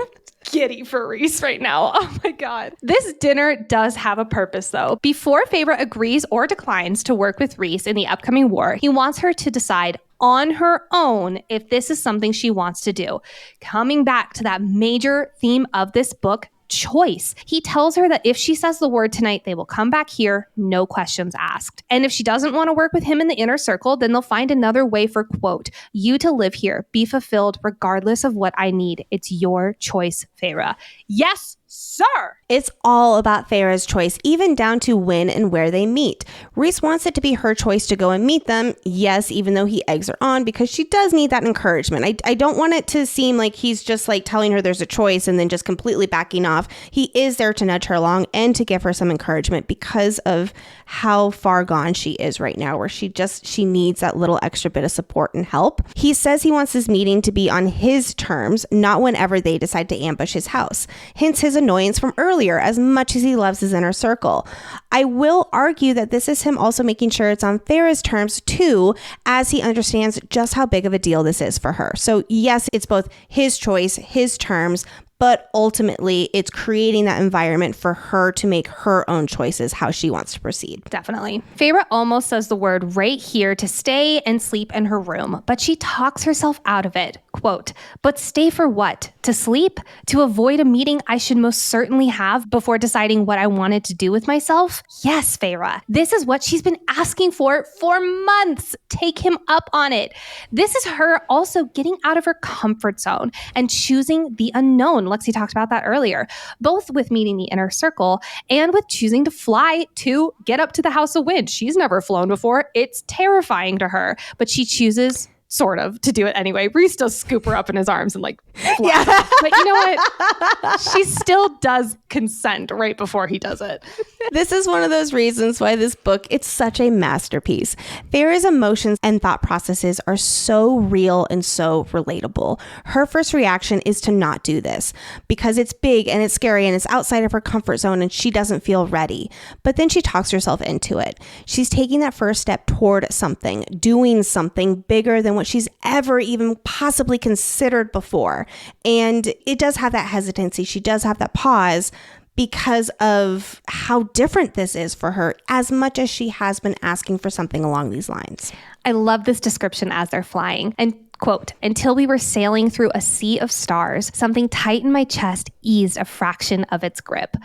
giddy for Rhys right now. Oh my God. This dinner does have a purpose though. Before Feyre agrees or declines to work with Rhys in the upcoming war, he wants her to decide on her own if this is something she wants to do. Coming back to that major theme of this book, choice. He tells her that if she says the word tonight, they will come back here, no questions asked. And if she doesn't want to work with him in the inner circle, then they'll find another way for, quote, you to live here, be fulfilled regardless of what I need. It's your choice, Feyre. Yes, sir. It's all about Feyre's choice, even down to when and where they meet. Rhys wants it to be her choice to go and meet them. Yes, even though he eggs her on because she does need that encouragement. I don't want it to seem like he's just like telling her there's a choice and then just completely backing off. He is there to nudge her along and to give her some encouragement because of how far gone she is right now, where she needs that little extra bit of support and help. He says he wants this meeting to be on his terms, not whenever they decide to ambush his house. Hence his annoyance from earlier, as much as he loves his inner circle. I will argue that this is him also making sure it's on Feyre's terms too, as he understands just how big of a deal this is for her. So yes, it's both his choice, his terms, but ultimately it's creating that environment for her to make her own choices, how she wants to proceed. Definitely. Feyre almost says the word right here to stay and sleep in her room, but she talks herself out of it. Quote, but stay for what? To sleep? To avoid a meeting I should most certainly have before deciding what I wanted to do with myself? Yes, Feyre. This is what she's been asking for months. Take him up on it. This is her also getting out of her comfort zone and choosing the unknown. Lexi talked about that earlier, both with meeting the inner circle and with choosing to fly to get up to the House of Wind. She's never flown before. It's terrifying to her, but she chooses sort of to do it anyway. Rhys does scoop her up in his arms and like fly. Yeah. But you know what? She still does consent right before he does it. This is one of those reasons why this book, it's such a masterpiece. Feyre's emotions and thought processes are so real and so relatable. Her first reaction is to not do this because it's big and it's scary and it's outside of her comfort zone and she doesn't feel ready. But then she talks herself into it. She's taking that first step toward something, doing something bigger than what she's ever even possibly considered before. And it does have that hesitancy. She does have that pause because of how different this is for her, as much as she has been asking for something along these lines. I love this description as they're flying. And Quote, until we were sailing through a sea of stars, something tight in my chest eased a fraction of its grip.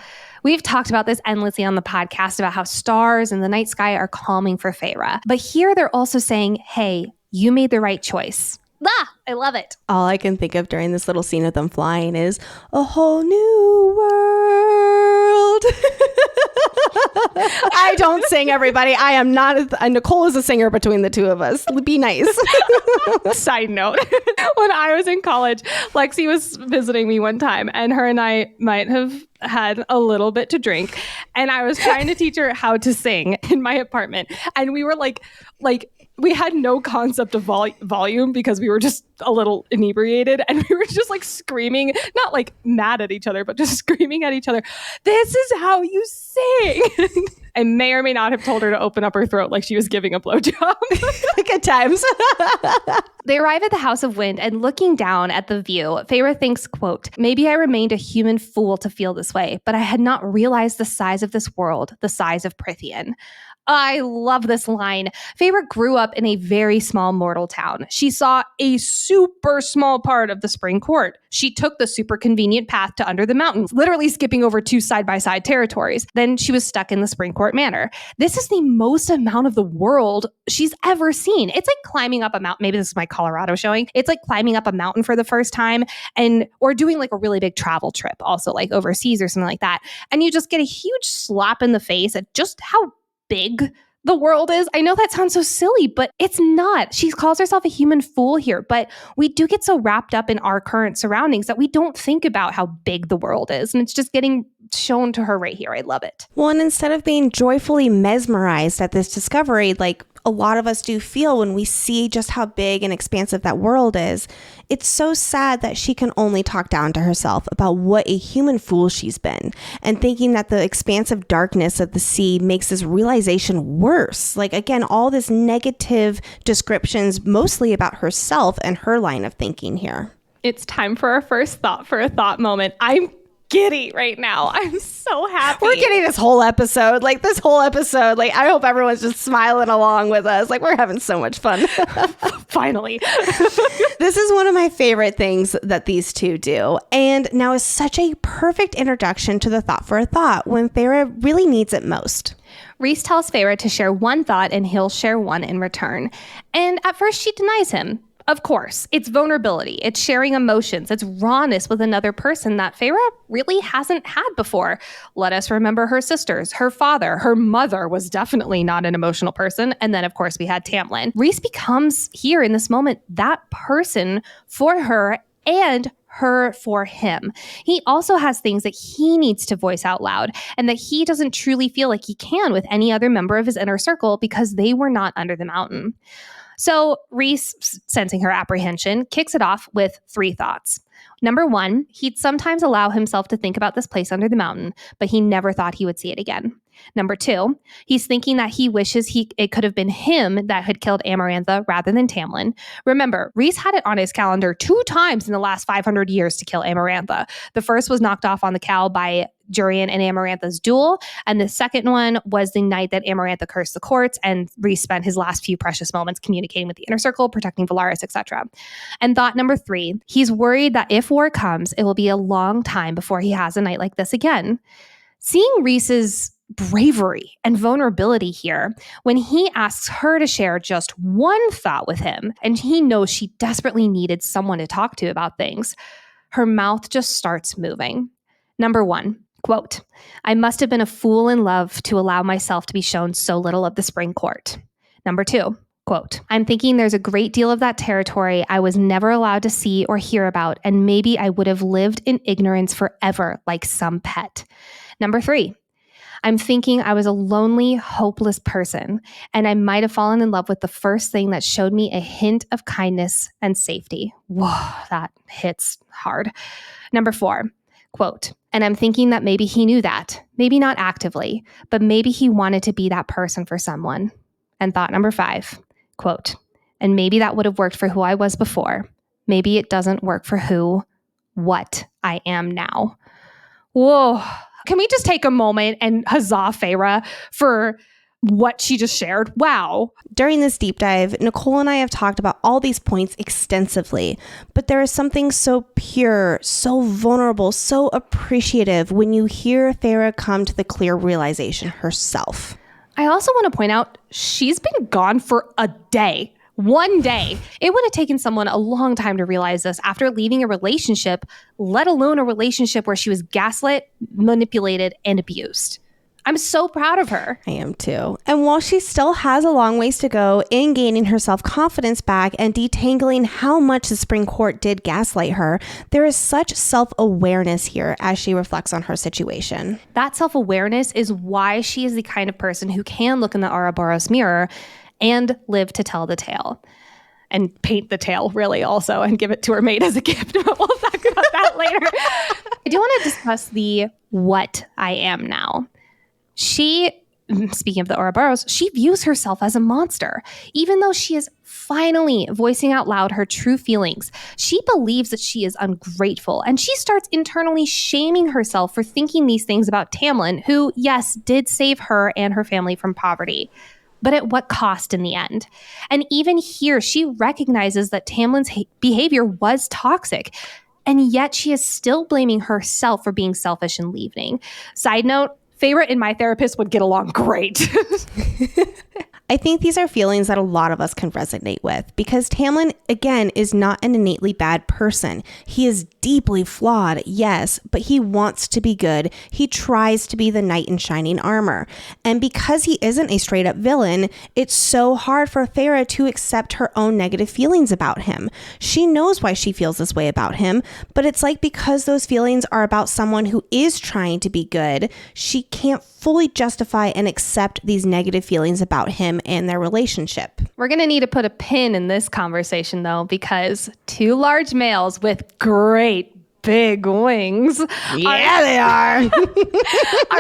We've talked about this endlessly on the podcast about how stars in the night sky are calming for Feyre. But here they're also saying, hey, you made the right choice. I love it. All I can think of during this little scene of them flying is a whole new world. I don't sing, everybody. I am not. Nicole is a singer between the two of us. Be nice. Side note, when I was in college, Lexi was visiting me one time and her and I might have had a little bit to drink. And I was trying to teach her how to sing in my apartment. And we were like, we had no concept of volume because we were just a little inebriated and we were just like screaming, not like mad at each other, but just screaming at each other. This is how you sing. I may or may not have told her to open up her throat like she was giving a blowjob. Good times. They arrive at the House of Wind and looking down at the view, Feyre thinks, quote, maybe I remained a human fool to feel this way, but I had not realized the size of this world, the size of Prythian. I love this line. Feyre grew up in a very small mortal town. She saw a super small part of the Spring Court. She took the super convenient path to Under the Mountains, literally skipping over 2 side-by-side territories. Then she was stuck in the Spring Court Manor. This is the most amount of the world she's ever seen. It's like climbing up a mountain. Maybe this is my Colorado showing. It's like climbing up a mountain for the first time or doing like a really big travel trip, also like overseas or something like that. And you just get a huge slap in the face at just how big the world is. I know that sounds so silly, but it's not. She calls herself a human fool here, but we do get so wrapped up in our current surroundings that we don't think about how big the world is. And it's just getting shown to her right here. I love it. Well, and instead of being joyfully mesmerized at this discovery, like a lot of us do feel when we see just how big and expansive that world is, it's so sad that she can only talk down to herself about what a human fool she's been and thinking that the expansive darkness of the sea makes this realization worse. Like, again, all this negative descriptions mostly about herself and her line of thinking here. It's time for our first thought for a thought moment. I'm giddy right now. I'm so happy. We're getting this whole episode. Like I hope everyone's just smiling along with us. Like, we're having so much fun. Finally. This is one of my favorite things that these two do. And now is such a perfect introduction to the thought for a thought when Feyre really needs it most. Rhys tells Feyre to share one thought and he'll share one in return. And at first she denies him. Of course, it's vulnerability, it's sharing emotions, it's rawness with another person that Feyre really hasn't had before. Let us remember her sisters, her father, her mother was definitely not an emotional person. And then, of course, we had Tamlin. Rhys becomes here in this moment that person for her and her for him. He also has things that he needs to voice out loud and that he doesn't truly feel like he can with any other member of his inner circle because they were not under the mountain. So Rhys, sensing her apprehension, kicks it off with 3 thoughts. Number 1, he'd sometimes allow himself to think about this place under the mountain, but he never thought he would see it again. Number 2, he's thinking that he wishes it could have been him that had killed Amarantha rather than Tamlin. Remember, Rhys had it on his calendar 2 times in the last 500 years to kill Amarantha. The first was knocked off on the cow by Jurian and Amarantha's duel, and the second one was the night that Amarantha cursed the courts, and Rhys spent his last few precious moments communicating with the Inner Circle, protecting Velaris, etc. And thought number 3, he's worried that if war comes, it will be a long time before he has a night like this again. Seeing Rhys's bravery and vulnerability here when he asks her to share just one thought with him, and he knows she desperately needed someone to talk to about things, her mouth just starts moving. Number 1, quote, I must have been a fool in love to allow myself to be shown so little of the Spring Court. Number 2, quote, I'm thinking there's a great deal of that territory I was never allowed to see or hear about, and maybe I would have lived in ignorance forever like some pet. Number 3, I'm thinking I was a lonely, hopeless person, and I might have fallen in love with the first thing that showed me a hint of kindness and safety. Whoa, that hits hard. Number 4, quote, and I'm thinking that maybe he knew that, maybe not actively, but maybe he wanted to be that person for someone. And thought number 5, quote, and maybe that would have worked for who I was before. Maybe it doesn't work for what I am now. Whoa. Can we just take a moment and huzzah Feyre for what she just shared. Wow. During this deep dive, Nicole and I have talked about all these points extensively, but there is something so pure, so vulnerable, so appreciative when you hear Feyre come to the clear realization herself. I also want to point out she's been gone for a day. One day. It would have taken someone a long time to realize this after leaving a relationship, let alone a relationship where she was gaslit, manipulated, and abused. I'm so proud of her. I am too. And while she still has a long ways to go in gaining her self-confidence back and detangling how much the Spring Court did gaslight her, there is such self-awareness here as she reflects on her situation. That self-awareness is why she is the kind of person who can look in the Ouroboros mirror and live to tell the tale. And paint the tale, really, also, and give it to her mate as a gift. But we'll talk about that later. I do want to discuss the what I am now. She, speaking of the Ouroboros, she views herself as a monster. Even though she is finally voicing out loud her true feelings, she believes that she is ungrateful, and she starts internally shaming herself for thinking these things about Tamlin, who, yes, did save her and her family from poverty. But at what cost in the end? And even here, she recognizes that Tamlin's behavior was toxic, and yet she is still blaming herself for being selfish and leaving. Side note, Feyre and my therapist would get along great. I think these are feelings that a lot of us can resonate with because Tamlin, again, is not an innately bad person. He is deeply flawed, yes, but he wants to be good. He tries to be the knight in shining armor. And because he isn't a straight up villain, it's so hard for Feyre to accept her own negative feelings about him. She knows why she feels this way about him, but it's like because those feelings are about someone who is trying to be good, she can't fully justify and accept these negative feelings about him and their relationship. We're going to need to put a pin in this conversation, though, because two large males with great big wings they are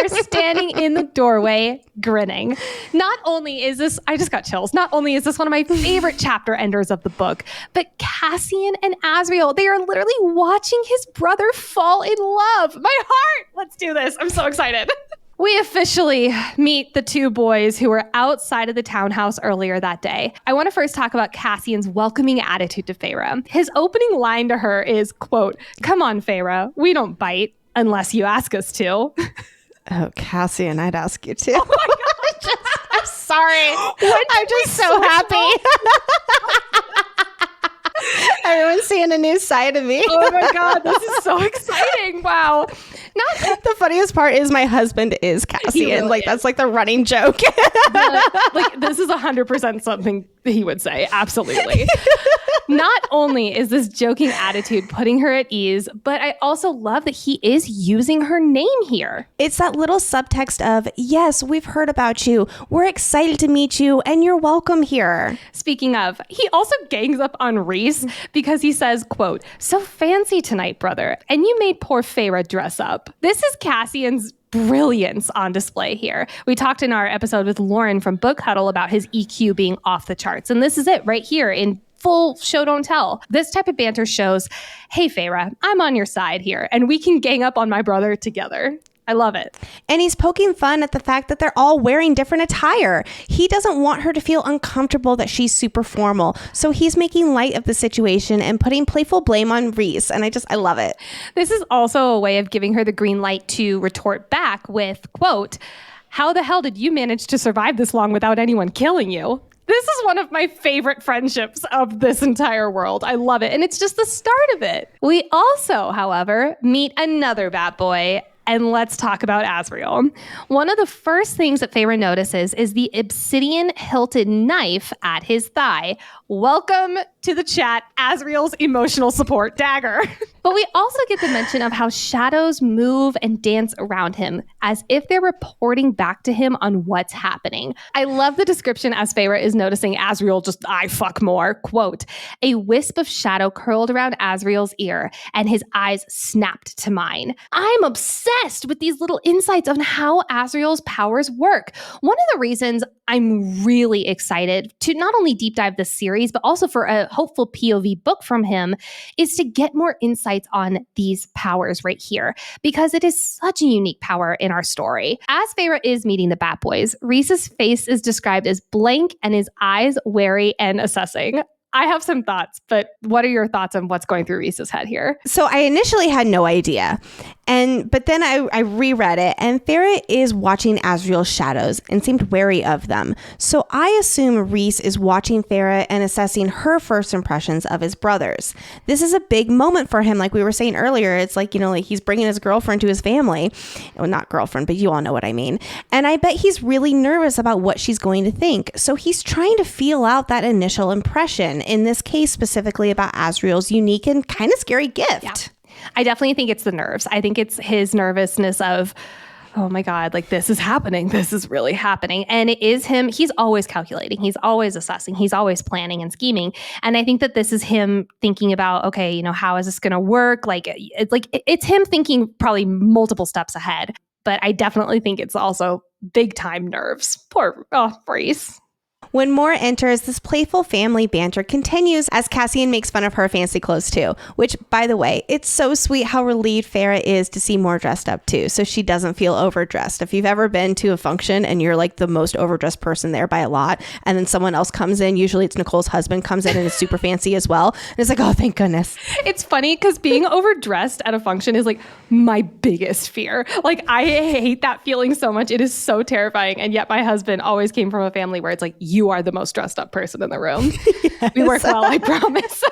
standing in the doorway grinning. Not only is this, I just got chills, not only is this one of my favorite chapter enders of the book, but Cassian and Asriel, they are literally watching his brother fall in love. My heart! Let's do this. I'm so excited. We officially meet the two boys who were outside of the townhouse earlier that day. I want to first talk about Cassian's welcoming attitude to Feyre. His opening line to her is, quote, "Come on, Feyre, we don't bite unless you ask us to." Oh, Cassian, I'd ask you to. Oh my God. I'm sorry. I'm just so happy. Everyone's seeing a new side of me. Oh my God, this is so exciting. Wow. The funniest part is my husband is Cassian. Really like, is. That's like the running joke. Like, this is 100% something he would say. Absolutely. Not only is this joking attitude putting her at ease, but I also love that he is using her name here. It's that little subtext of, yes, we've heard about you. We're excited to meet you and you're welcome here. Speaking of, he also gangs up on Rhys because he says, quote, "So fancy tonight, brother. And you made poor Feyre dress up." This is Cassian's brilliance on display here. We talked in our episode with Lauren from Book Huddle about his EQ being off the charts. And this is it right here in full show don't tell. This type of banter shows, hey, Feyre, I'm on your side here and we can gang up on my brother together. I love it. And he's poking fun at the fact that they're all wearing different attire. He doesn't want her to feel uncomfortable that she's super formal. So he's making light of the situation and putting playful blame on Rhys. And I love it. This is also a way of giving her the green light to retort back with, quote, "How the hell did you manage to survive this long without anyone killing you?" This is one of my favorite friendships of this entire world. I love it. And it's just the start of it. We also, however, meet another bad boy. And let's talk about Asriel. One of the first things that Feyre notices is the obsidian hilted knife at his thigh. Welcome to the chat, Asriel's emotional support dagger. But we also get the mention of how shadows move and dance around him as if they're reporting back to him on what's happening. I love the description as Feyre is noticing Asriel just I fuck more. Quote, "A wisp of shadow curled around Asriel's ear and his eyes snapped to mine." I'm obsessed with these little insights on how Asriel's powers work. One of the reasons I'm really excited to not only deep dive this series, but also for a hopeful POV book from him is to get more insights on these powers right here, because it is such a unique power in our story. As Feyre is meeting the Bat Boys, Rhys's face is described as blank and his eyes wary and assessing. I have some thoughts, but what are your thoughts on what's going through Rhys's head here? So I initially had no idea. But then I reread it, and Feyre is watching Asriel's shadows and seemed wary of them. So I assume Rhys is watching Feyre and assessing her first impressions of his brothers. This is a big moment for him, like we were saying earlier. It's like, like he's bringing his girlfriend to his family. Well, not girlfriend, but you all know what I mean. And I bet he's really nervous about what she's going to think. So he's trying to feel out that initial impression, in this case specifically about Asriel's unique and kind of scary gift. Yeah. I definitely think it's the nerves. I think it's his nervousness of, oh my God, like this is happening. This is really happening. And it is him. He's always calculating. He's always assessing. He's always planning and scheming. And I think that this is him thinking about, okay, how is this going to work? It's him thinking probably multiple steps ahead. But I definitely think it's also big time nerves. Poor Rhys. When Mor enters, this playful family banter continues as Cassian makes fun of her fancy clothes too, which, by the way, it's so sweet how relieved Feyre is to see Mor dressed up too, so she doesn't feel overdressed. If you've ever been to a function and you're like the most overdressed person there by a lot, and then someone else comes in, usually it's Nicole's husband, comes in and is super fancy as well, and it's like, oh, thank goodness. It's funny because being overdressed at a function is like my biggest fear. Like, I hate that feeling so much. It is so terrifying, and yet my husband always came from a family where it's like, you are the most dressed up person in the room. Yes. We work well, I promise.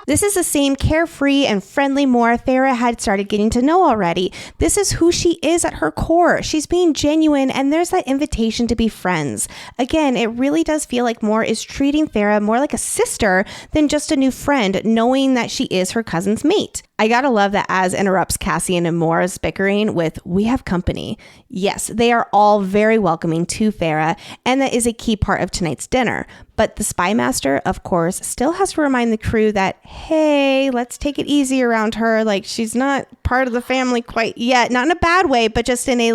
This is the same carefree and friendly Mor Feyre had started getting to know already. This is who she is at her core. She's being genuine, and there's that invitation to be friends. Again, it really does feel like Mor is treating Feyre more like a sister than just a new friend, knowing that she is her cousin's mate. I gotta love that Az interrupts Cassian and Mor's bickering with, we have company. Yes, they are all very welcoming to Feyre, and that is a key part of tonight's dinner. But the spy master, of course, still has to remind the crew that, hey, let's take it easy around her. Like, she's not part of the family quite yet. Not in a bad way, but just in a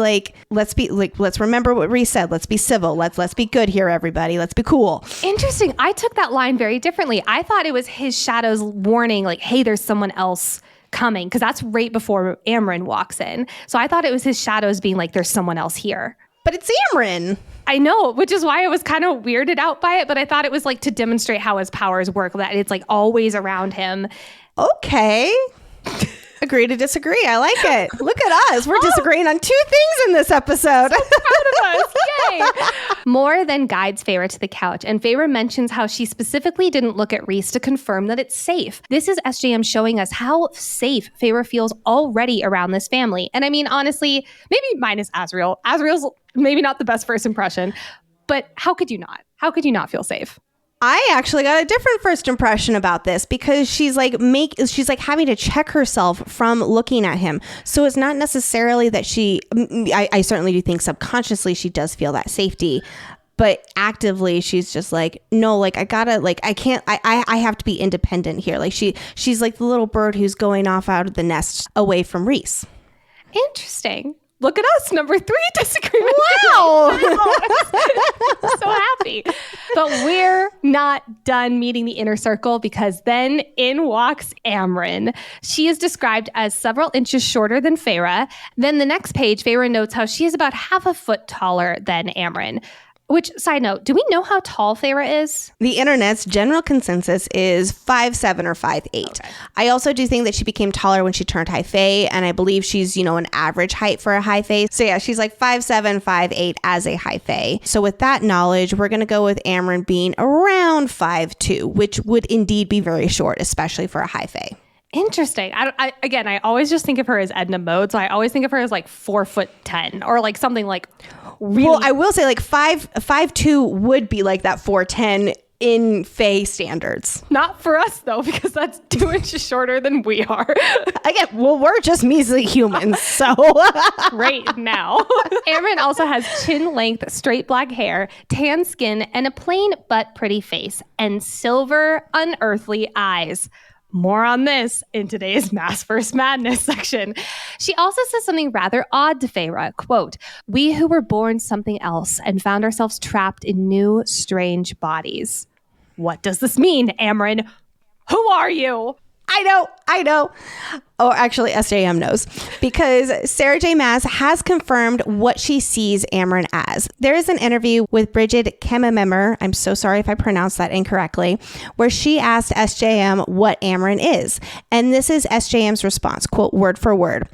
let's remember what Rhys said. Let's be civil. Let's be good here, everybody. Let's be cool. Interesting. I took that line very differently. I thought it was his shadows warning, like, hey, there's someone else coming, because that's right before Amren walks in. So I thought it was his shadows being like, there's someone else here. But it's Amren. I know, which is why I was kind of weirded out by it, but I thought it was like to demonstrate how his powers work, that it's like always around him. Okay. Agree to disagree. I like it. Look at us. We're disagreeing on two things in this episode. So proud of us. Yay. Mor then guides Feyre to the couch, and Feyre mentions how she specifically didn't look at Rhys to confirm that it's safe. This is SJM showing us how safe Feyre feels already around this family. And I mean, honestly, maybe minus Asriel. Asriel's maybe not the best first impression, but how could you not? How could you not feel safe? I actually got a different first impression about this, because she's like having to check herself from looking at him. So it's not necessarily that I certainly do think subconsciously she does feel that safety, but actively she's just like, no, like I gotta, like I can't, I have to be independent here. Like she's like the little bird who's going off out of the nest away from Rhys. Interesting. Look at us, number 3 disagreement. Wow. So happy. But we're not done meeting the inner circle, because then in walks Amren. She is described as several inches shorter than Feyre. Then the next page, Feyre notes how she is about half a foot taller than Amren. Which, side note, do we know how tall Feyre is? The internet's general consensus is 5'7" or 5'8". Okay. I also do think that she became taller when she turned high Fae, and I believe she's, an average height for a high Fae. So yeah, she's like 5'7", 5'8" as a high Fae. So with that knowledge, we're going to go with Amren being around 5'2", which would indeed be very short, especially for a high Fae. Interesting. I always just think of her as Edna Mode, so I always think of her as like 4'10" or like something like really. Well, I will say like 5'2" would be like that 4'10" in Fae standards. Not for us though, because that's 2 inches shorter than we are. Again, well, we're just measly humans, so right now. Amren also has chin length, straight black hair, tan skin, and a plain but pretty face, and silver, unearthly eyes. More on this in today's Maasverse Madness section. She also says something rather odd to Feyre, quote, "We who were born something else and found ourselves trapped in new, strange bodies." What does this mean, Amren? Who are you? I know. Or actually, SJM knows, because Sarah J. Maas has confirmed what she sees Amren as. There is an interview with Bridget Kemamemer, I'm so sorry if I pronounced that incorrectly, where she asked SJM what Amren is. And this is SJM's response, quote, word for word.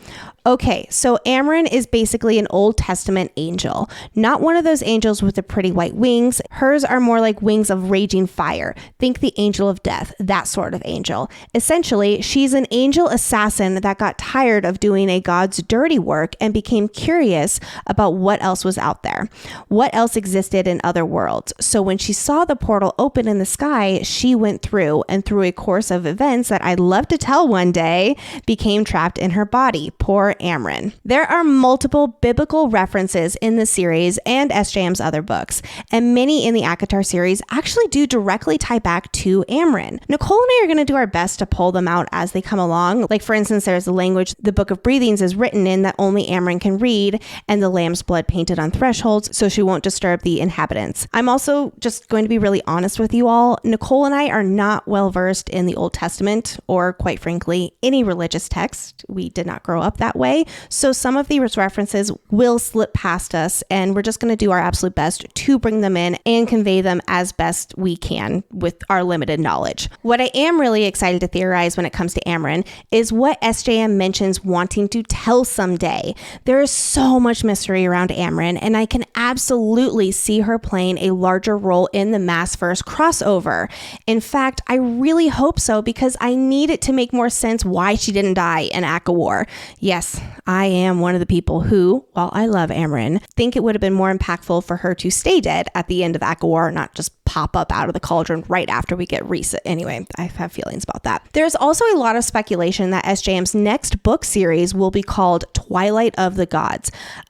Okay, so Amren is basically an Old Testament angel, not one of those angels with the pretty white wings. Hers are more like wings of raging fire. Think the angel of death, that sort of angel. Essentially, she's an angel assassin that got tired of doing a god's dirty work and became curious about what else was out there, what else existed in other worlds. So when she saw the portal open in the sky, she went through, and through a course of events that I'd love to tell one day, became trapped in her body. Poor Amren. There are multiple biblical references in the series and SJM's other books, and many in the ACOTAR series actually do directly tie back to Amren. Nicole and I are going to do our best to pull them out as they come along. Like, for instance, there's the language the Book of Breathings is written in that only Amren can read, and the lamb's blood painted on thresholds so she won't disturb the inhabitants. I'm also just going to be really honest with you all. Nicole and I are not well versed in the Old Testament, or quite frankly, any religious text. We did not grow up that way. So some of these references will slip past us, and we're just going to do our absolute best to bring them in and convey them as best we can with our limited knowledge. What I am really excited to theorize when it comes to Amren is what SJM mentions wanting to tell someday. There is so much mystery around Amren, and I can absolutely see her playing a larger role in the Maasverse crossover. In fact, I really hope so, because I need it to make more sense why she didn't die in ACOWAR. Yes, I am one of the people who, while I love Amren, think it would have been more impactful for her to stay dead at the end of ACOWAR, not just pop up out of the cauldron right after we get reset. Anyway, I have feelings about that. There's also a lot of speculation that SJM's next book series will be called Twilight of the Gods.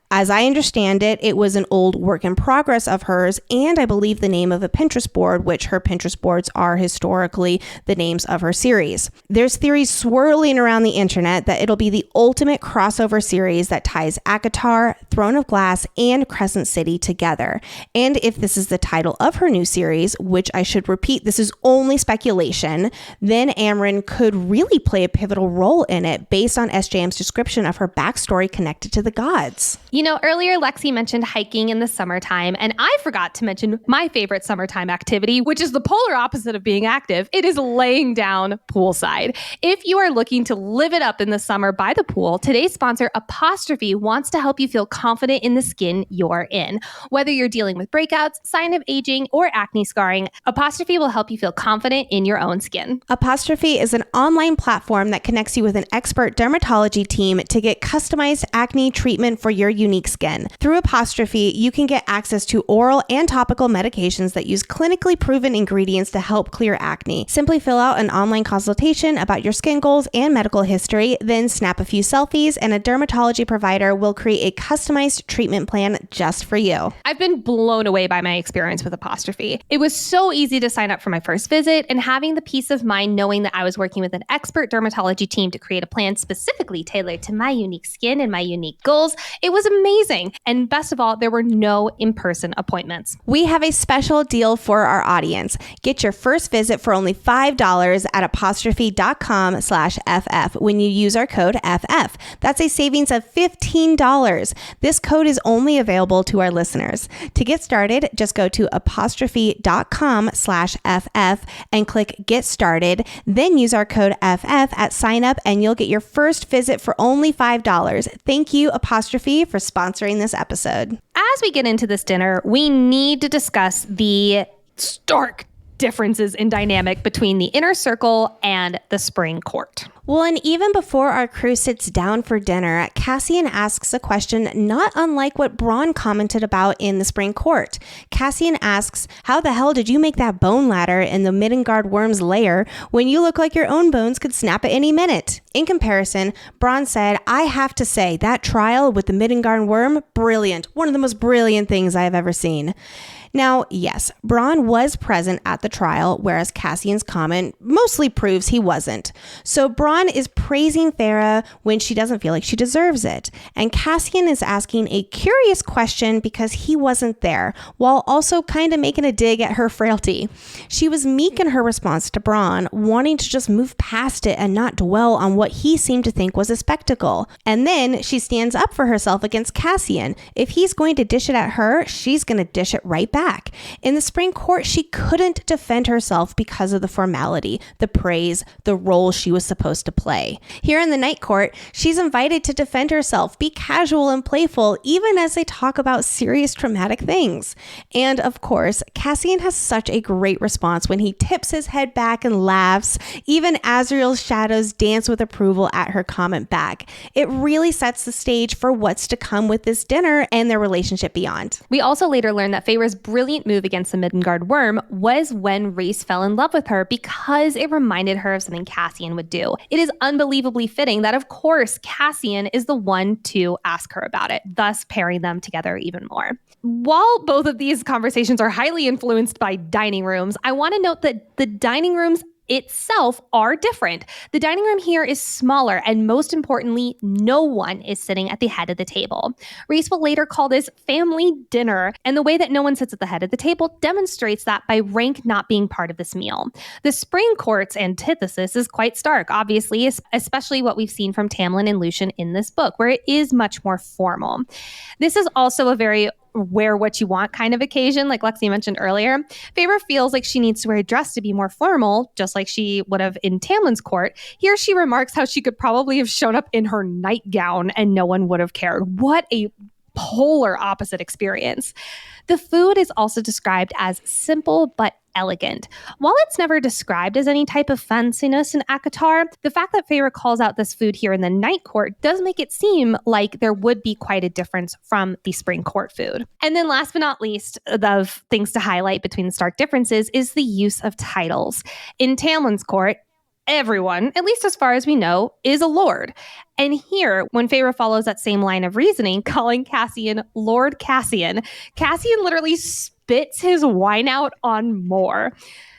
As I understand it, it was an old work in progress of hers, and I believe the name of a Pinterest board, which her Pinterest boards are historically the names of her series. There's theories swirling around the internet that it'll be the ultimate crossover series that ties ACOTAR, Throne of Glass, and Crescent City together. And if this is the title of her new series, which I should repeat, this is only speculation, then Amren could really play a pivotal role in it based on SJM's description of her backstory connected to the gods. You know, earlier Lexi mentioned hiking in the summertime, and I forgot to mention my favorite summertime activity, which is the polar opposite of being active. It is laying down poolside. If you are looking to live it up in the summer by the pool, today's sponsor, Apostrophe, wants to help you feel confident in the skin you're in. Whether you're dealing with breakouts, sign of aging, or acne scarring, Apostrophe will help you feel confident in your own skin. Apostrophe is an online platform that connects you with an expert dermatology team to get customized acne treatment for your unique skin. Through Apostrophe, you can get access to oral and topical medications that use clinically proven ingredients to help clear acne. Simply fill out an online consultation about your skin goals and medical history, then snap a few selfies, and a dermatology provider will create a customized treatment plan just for you. I've been blown away by my experience with Apostrophe. It was so easy to sign up for my first visit, and having the peace of mind knowing that I was working with an expert dermatology team to create a plan specifically tailored to my unique skin and my unique goals, it was amazing. And best of all, there were no in-person appointments. We have a special deal for our audience. Get your first visit for only $5 at apostrophe.com/FF when you use our code FF. That's a savings of $15. This code is only available to our listeners. To get started, just go to apostrophe.com/FF and click Get Started. Then use our code FF at sign up and you'll get your first visit for only $5. Thank you, Apostrophe, for sponsoring this episode. As we get into this dinner, we need to discuss the stark differences in dynamic between the Inner Circle and the Spring Court. Well, and even before our crew sits down for dinner, Cassian asks a question not unlike what Bronn commented about in the Spring Court. Cassian asks, how the hell did you make that bone ladder in the Middengard worm's lair when you look like your own bones could snap at any minute? In comparison, Bronn said, I have to say, that trial with the Middengard worm, brilliant. One of the most brilliant things I have ever seen. Now, yes, Bronn was present at the trial, whereas Cassian's comment mostly proves he wasn't. So Bronn is praising Feyre when she doesn't feel like she deserves it. And Cassian is asking a curious question because he wasn't there, while also kind of making a dig at her frailty. She was meek in her response to Bronn, wanting to just move past it and not dwell on what he seemed to think was a spectacle. And then she stands up for herself against Cassian. If he's going to dish it at her, she's going to dish it right back. In the Spring Court, she couldn't defend herself because of the formality, the praise, the role she was supposed to play. Here in the Night Court, she's invited to defend herself, be casual and playful, even as they talk about serious traumatic things. And of course, Cassian has such a great response when he tips his head back and laughs. Even Azriel's shadows dance with approval at her comment back. It really sets the stage for what's to come with this dinner and their relationship beyond. We also later learned that Feyre's brilliant move against the Midgard worm was when Rhys fell in love with her because it reminded her of something Cassian would do. It is unbelievably fitting that, of course, Cassian is the one to ask her about it, thus pairing them together even more. While both of these conversations are highly influenced by dining rooms, I want to note that the dining rooms itself are different. The dining room here is smaller, and most importantly, no one is sitting at the head of the table. Rhys will later call this family dinner, and the way that no one sits at the head of the table demonstrates that by rank not being part of this meal. The Spring Court's antithesis is quite stark, obviously, especially what we've seen from Tamlin and Lucien in this book, where it is much more formal. This is also a very wear what you want kind of occasion, like Lexi mentioned earlier. Feyre feels like she needs to wear a dress to be more formal, just like she would have in Tamlin's court. Here she remarks how she could probably have shown up in her nightgown and no one would have cared. What a polar opposite experience. The food is also described as simple but elegant. While it's never described as any type of fanciness in ACOTAR, the fact that Feyre calls out this food here in the Night Court does make it seem like there would be quite a difference from the Spring Court food. And then last but not least, of things to highlight between the stark differences is the use of titles. In Tamlin's court, everyone, at least as far as we know, is a lord. And here, when Feyre follows that same line of reasoning, calling Cassian Lord Cassian, Cassian literally spits his wine out on Mor.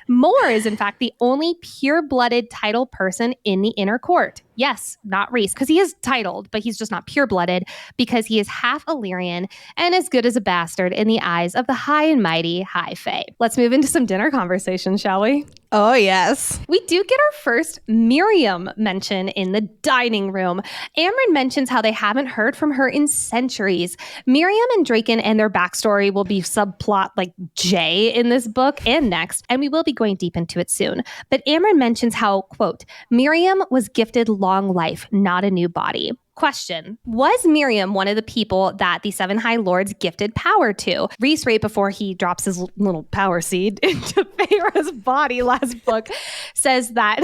Mor is, in fact, the only pure-blooded titled person in the Inner Court. Yes, not Rhys, because he is titled, but he's just not pure-blooded because he is half Illyrian and as good as a bastard in the eyes of the high and mighty High Fae. Let's move into some dinner conversation, shall we? Oh, yes. We do get our first Miriam mention in the dining room. Amren mentions how they haven't heard from her in centuries. Miriam and Draken and their backstory will be subplot like J in this book and next, and we will be going deep into it soon. But Amren mentions how, quote, Miriam was gifted long life, not a new body. Question: was Miriam one of the people that the Seven High Lords gifted power to? Rhys, right before he drops his little power seed into Feyre's body last book, says that...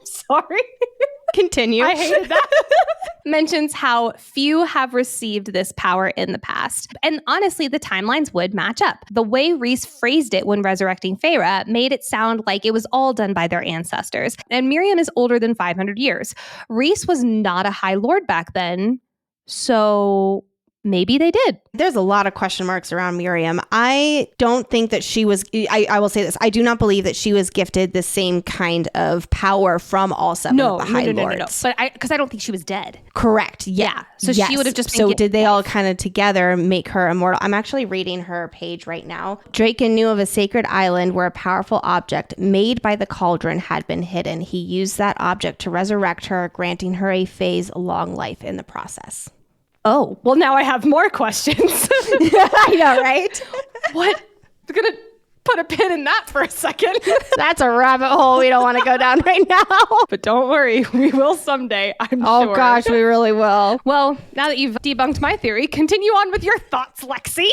Sorry. Continue. I hated that. Mentions how few have received this power in the past. And honestly, the timelines would match up. The way Rhys phrased it when resurrecting Feyre made it sound like it was all done by their ancestors. And Miriam is older than 500 years. Rhys was not a High Lord back then, so maybe they did. There's a lot of question marks around Miriam. I don't think that she was, I will say this, I do not believe that she was gifted the same kind of power from all seven of the High Lords. But because I don't think she was dead. Correct. Yeah. So yes. she would have just been So did they all kind of together make her immortal? I'm actually reading her page right now. Draken knew of a sacred island where a powerful object made by the Cauldron had been hidden. He used that object to resurrect her, granting her a Fae's long life in the process. Oh, well, now I have more questions. I know, right? What? I'm going to put a pin in that for a second. That's a rabbit hole we don't want to go down right now. But don't worry, we will someday, I'm sure. Oh, gosh, we really will. Well, now that you've debunked my theory, continue on with your thoughts, Lexi.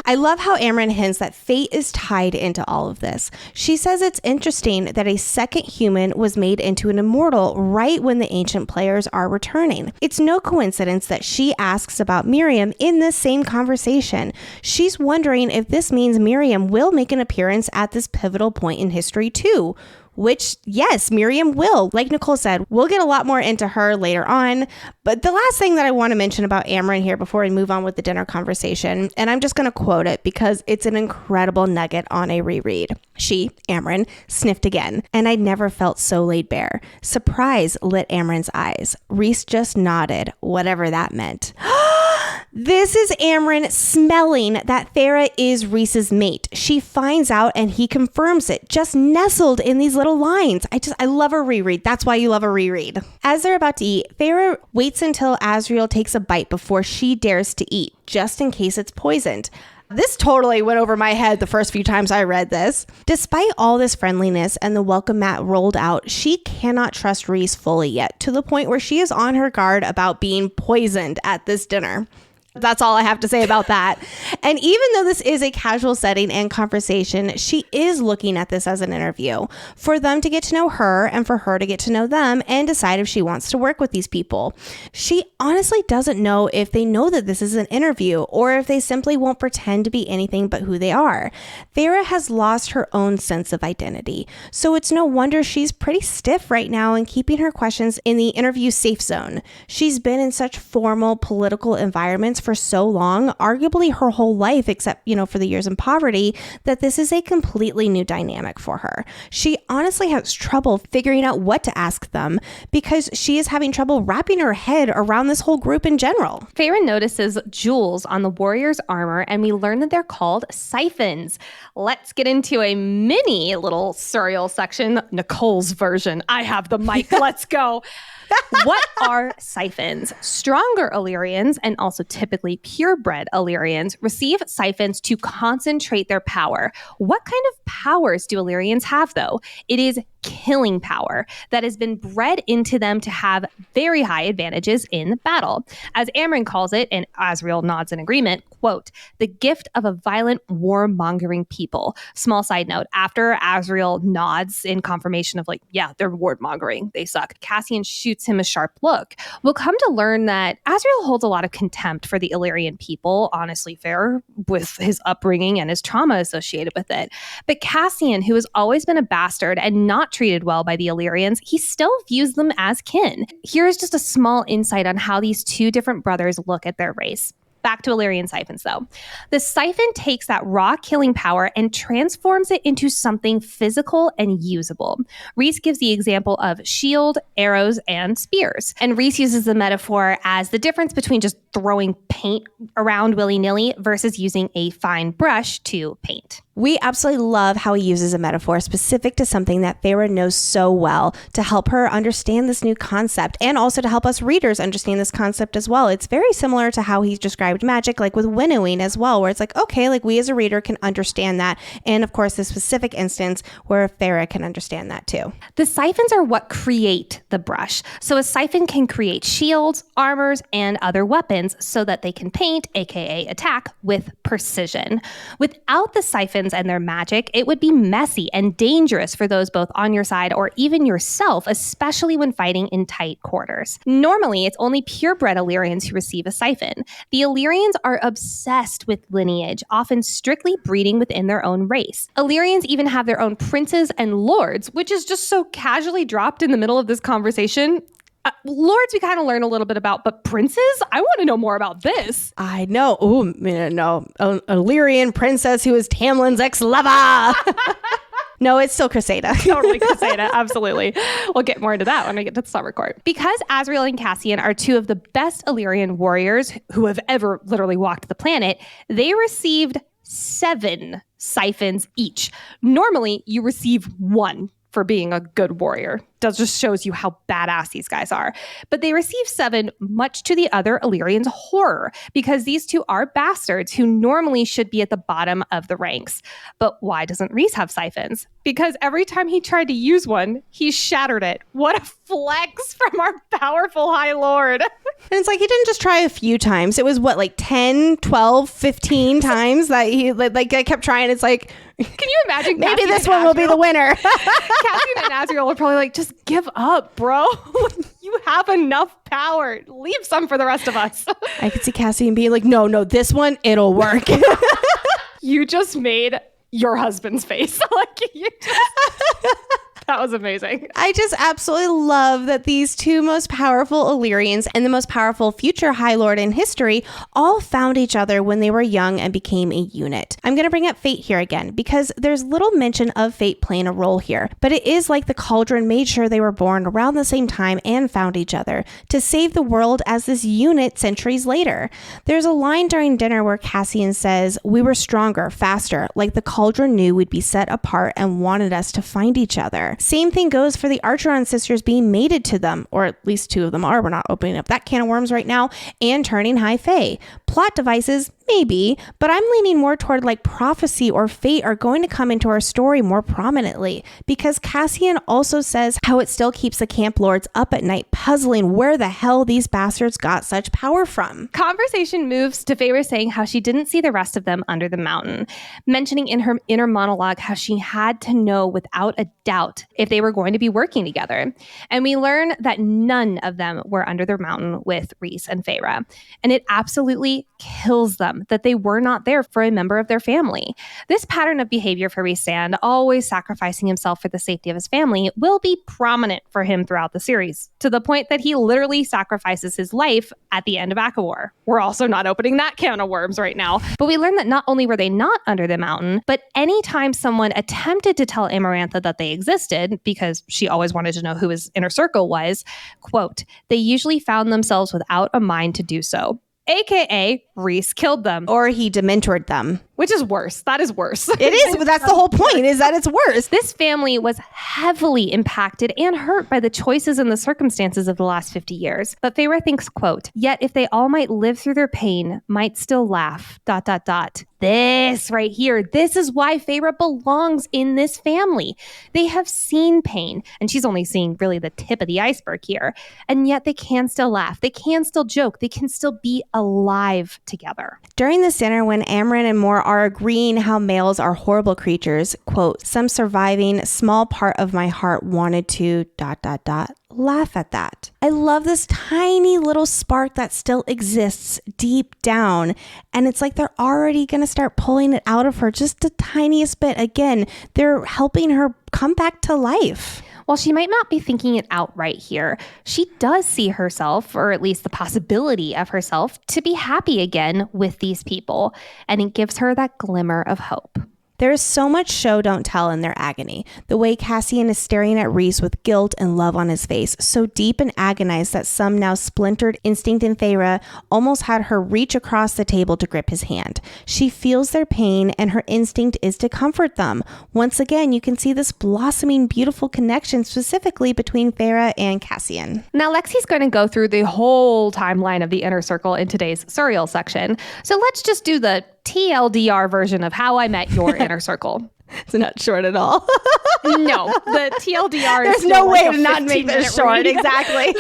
I love how Amren hints that fate is tied into all of this. She says it's interesting that a second human was made into an immortal right when the ancient players are returning. It's no coincidence that she asks about Miriam in this same conversation. She's wondering if this means Miriam will make an appearance at this pivotal point in history too. which, yes, Miriam will. Like Nicole said, we'll get a lot more into her later on. But the last thing that I want to mention about Amren here before we move on with the dinner conversation, and I'm just going to quote it because it's an incredible nugget on a reread. She, Amren, sniffed again, and I'd never felt so laid bare. Surprise lit Amren's eyes. Rhys just nodded, whatever that meant. This is Amren smelling that Farah is Rhys's mate. She finds out and he confirms it, just nestled in these little lines. I love a reread. That's why you love a reread. As they're about to eat, Farah waits until Azriel takes a bite before she dares to eat, just in case it's poisoned. This totally went over my head the first few times I read this. Despite all this friendliness and the welcome mat rolled out, she cannot trust Rhys fully yet, to the point where she is on her guard about being poisoned at this dinner. That's all I have to say about that. And even though this is a casual setting and conversation, she is looking at this as an interview for them to get to know her and for her to get to know them and decide if she wants to work with these people. She honestly doesn't know if they know that this is an interview or if they simply won't pretend to be anything but who they are. Farah has lost her own sense of identity, so it's no wonder she's pretty stiff right now and keeping her questions in the interview safe zone. She's been in such formal political environments for so long, arguably her whole life, except, for the years in poverty, that this is a completely new dynamic for her. She honestly has trouble figuring out what to ask them because she is having trouble wrapping her head around this whole group in general. Farah notices jewels on the warrior's armor, and we learn that they're called siphons. Let's get into a mini little Suriel section, Nicole's version. I have the mic. Let's go. What are siphons? Stronger Illyrians, and also typically purebred Illyrians, receive siphons to concentrate their power. What kind of powers do Illyrians have, though? It is killing power that has been bred into them to have very high advantages in battle. As Amren calls it, and Azriel nods in agreement, quote, the gift of a violent warmongering people. Small side note, after Azriel nods in confirmation of they're warmongering, they suck, Cassian shoots him a sharp look. We'll come to learn that Azriel holds a lot of contempt for the Illyrian people, honestly fair, with his upbringing and his trauma associated with it. But Cassian, who has always been a bastard and not treated well by the Illyrians, he still views them as kin. Here's just a small insight on how these two different brothers look at their race. Back to Illyrian siphons, though. The siphon takes that raw killing power and transforms it into something physical and usable. Rhys gives the example of shield, arrows, and spears. And Rhys uses the metaphor as the difference between just throwing paint around willy-nilly versus using a fine brush to paint. We absolutely love how he uses a metaphor specific to something that Farah knows so well to help her understand this new concept and also to help us readers understand this concept as well. It's very similar to how he's described magic, like with winnowing as well, where it's we as a reader can understand that. And of course, this specific instance where Farah can understand that too. The siphons are what create the brush. So a siphon can create shields, armors, and other weapons so that they can paint, aka attack, with precision. Without the siphons and their magic, it would be messy and dangerous for those both on your side or even yourself, especially when fighting in tight quarters. Normally, it's only purebred Illyrians who receive a siphon. The Illyrians are obsessed with lineage, often strictly breeding within their own race. Illyrians even have their own princes and lords, which is just so casually dropped in the middle of this conversation. Lords we kind of learn a little bit about, but princes? I want to know more about this. I know. Oh, no. An Illyrian princess who is Tamlin's ex-lover. No, it's still Cressida. Totally Cressida. Absolutely. We'll get more into that when we get to the summer court. Because Azriel and Cassian are two of the best Illyrian warriors who have ever literally walked the planet, they received 7 siphons each. Normally, you receive 1 for being a good warrior. That just shows you how badass these guys are. But they receive 7, much to the other Illyrians' horror, because these two are bastards who normally should be at the bottom of the ranks. But why doesn't Rhys have siphons? Because every time he tried to use one, he shattered it. What a flex from our powerful High Lord. And it's he didn't just try a few times. It was 10, 12, 15 times that he I kept trying. It's can you imagine? Maybe Cassian this one will be the winner. Cassian and Azriel were probably just give up, bro. You have enough power. Leave some for the rest of us. I could see Cassian being no, this one, it'll work. You just made your husband's face. That was amazing. I just absolutely love that these two most powerful Illyrians and the most powerful future High Lord in history all found each other when they were young and became a unit. I'm going to bring up fate here again because there's little mention of fate playing a role here, but it is like the Cauldron made sure they were born around the same time and found each other to save the world as this unit centuries later. There's a line during dinner where Cassian says, "We were stronger, faster, like the Cauldron knew we'd be set apart and wanted us to find each other." Same thing goes for the Archeron sisters being mated to them, or at least two of them are. We're not opening up that can of worms right now, and turning high fae. Plot devices, maybe, but I'm leaning more toward like prophecy or fate are going to come into our story more prominently because Cassian also says how it still keeps the camp lords up at night puzzling where the hell these bastards got such power from. Conversation moves to Feyre saying how she didn't see the rest of them under the mountain, mentioning in her inner monologue how she had to know without a doubt if they were going to be working together. And we learn that none of them were under the mountain with Rhys and Feyre. And it absolutely kills them that they were not there for a member of their family. This pattern of behavior for Rhys-Sand, always sacrificing himself for the safety of his family, will be prominent for him throughout the series, to the point that he literally sacrifices his life at the end of ACOMAF. We're also not opening that can of worms right now. But we learn that not only were they not under the mountain, but anytime someone attempted to tell Amarantha that they existed, because she always wanted to know who his inner circle was, quote, they usually found themselves without a mind to do so. AKA Rhys killed them. Or he dementored them. Which is worse. That is worse. It is, but that's the whole point, is that it's worse. This family was heavily impacted and hurt by the choices and the circumstances of the last 50 years. But Feyre thinks, quote, yet if they all might live through their pain, might still laugh, ... This right here, this is why Feyre belongs in this family. They have seen pain, and she's only seeing really the tip of the iceberg here. And yet they can still laugh. They can still joke. They can still be alive together. During this dinner, when Amren and Mor are agreeing how males are horrible creatures, quote, some surviving small part of my heart wanted to ... laugh at that. I love this tiny little spark that still exists deep down. And it's like they're already going to start pulling it out of her just the tiniest bit. Again, they're helping her come back to life. While she might not be thinking it outright here, she does see herself, or at least the possibility of herself, to be happy again with these people. And it gives her that glimmer of hope. There is so much show don't tell in their agony. The way Cassian is staring at Rhys with guilt and love on his face, so deep and agonized that some now splintered instinct in Feyre almost had her reach across the table to grip his hand. She feels their pain and her instinct is to comfort them. Once again, you can see this blossoming, beautiful connection specifically between Feyre and Cassian. Now, Lexi's going to go through the whole timeline of the Inner Circle in today's Suriel section. So let's just do the TLDR version of how I met your inner circle. It's not short at all. No, the TLDR is There's no way like to not make this short. read. Exactly.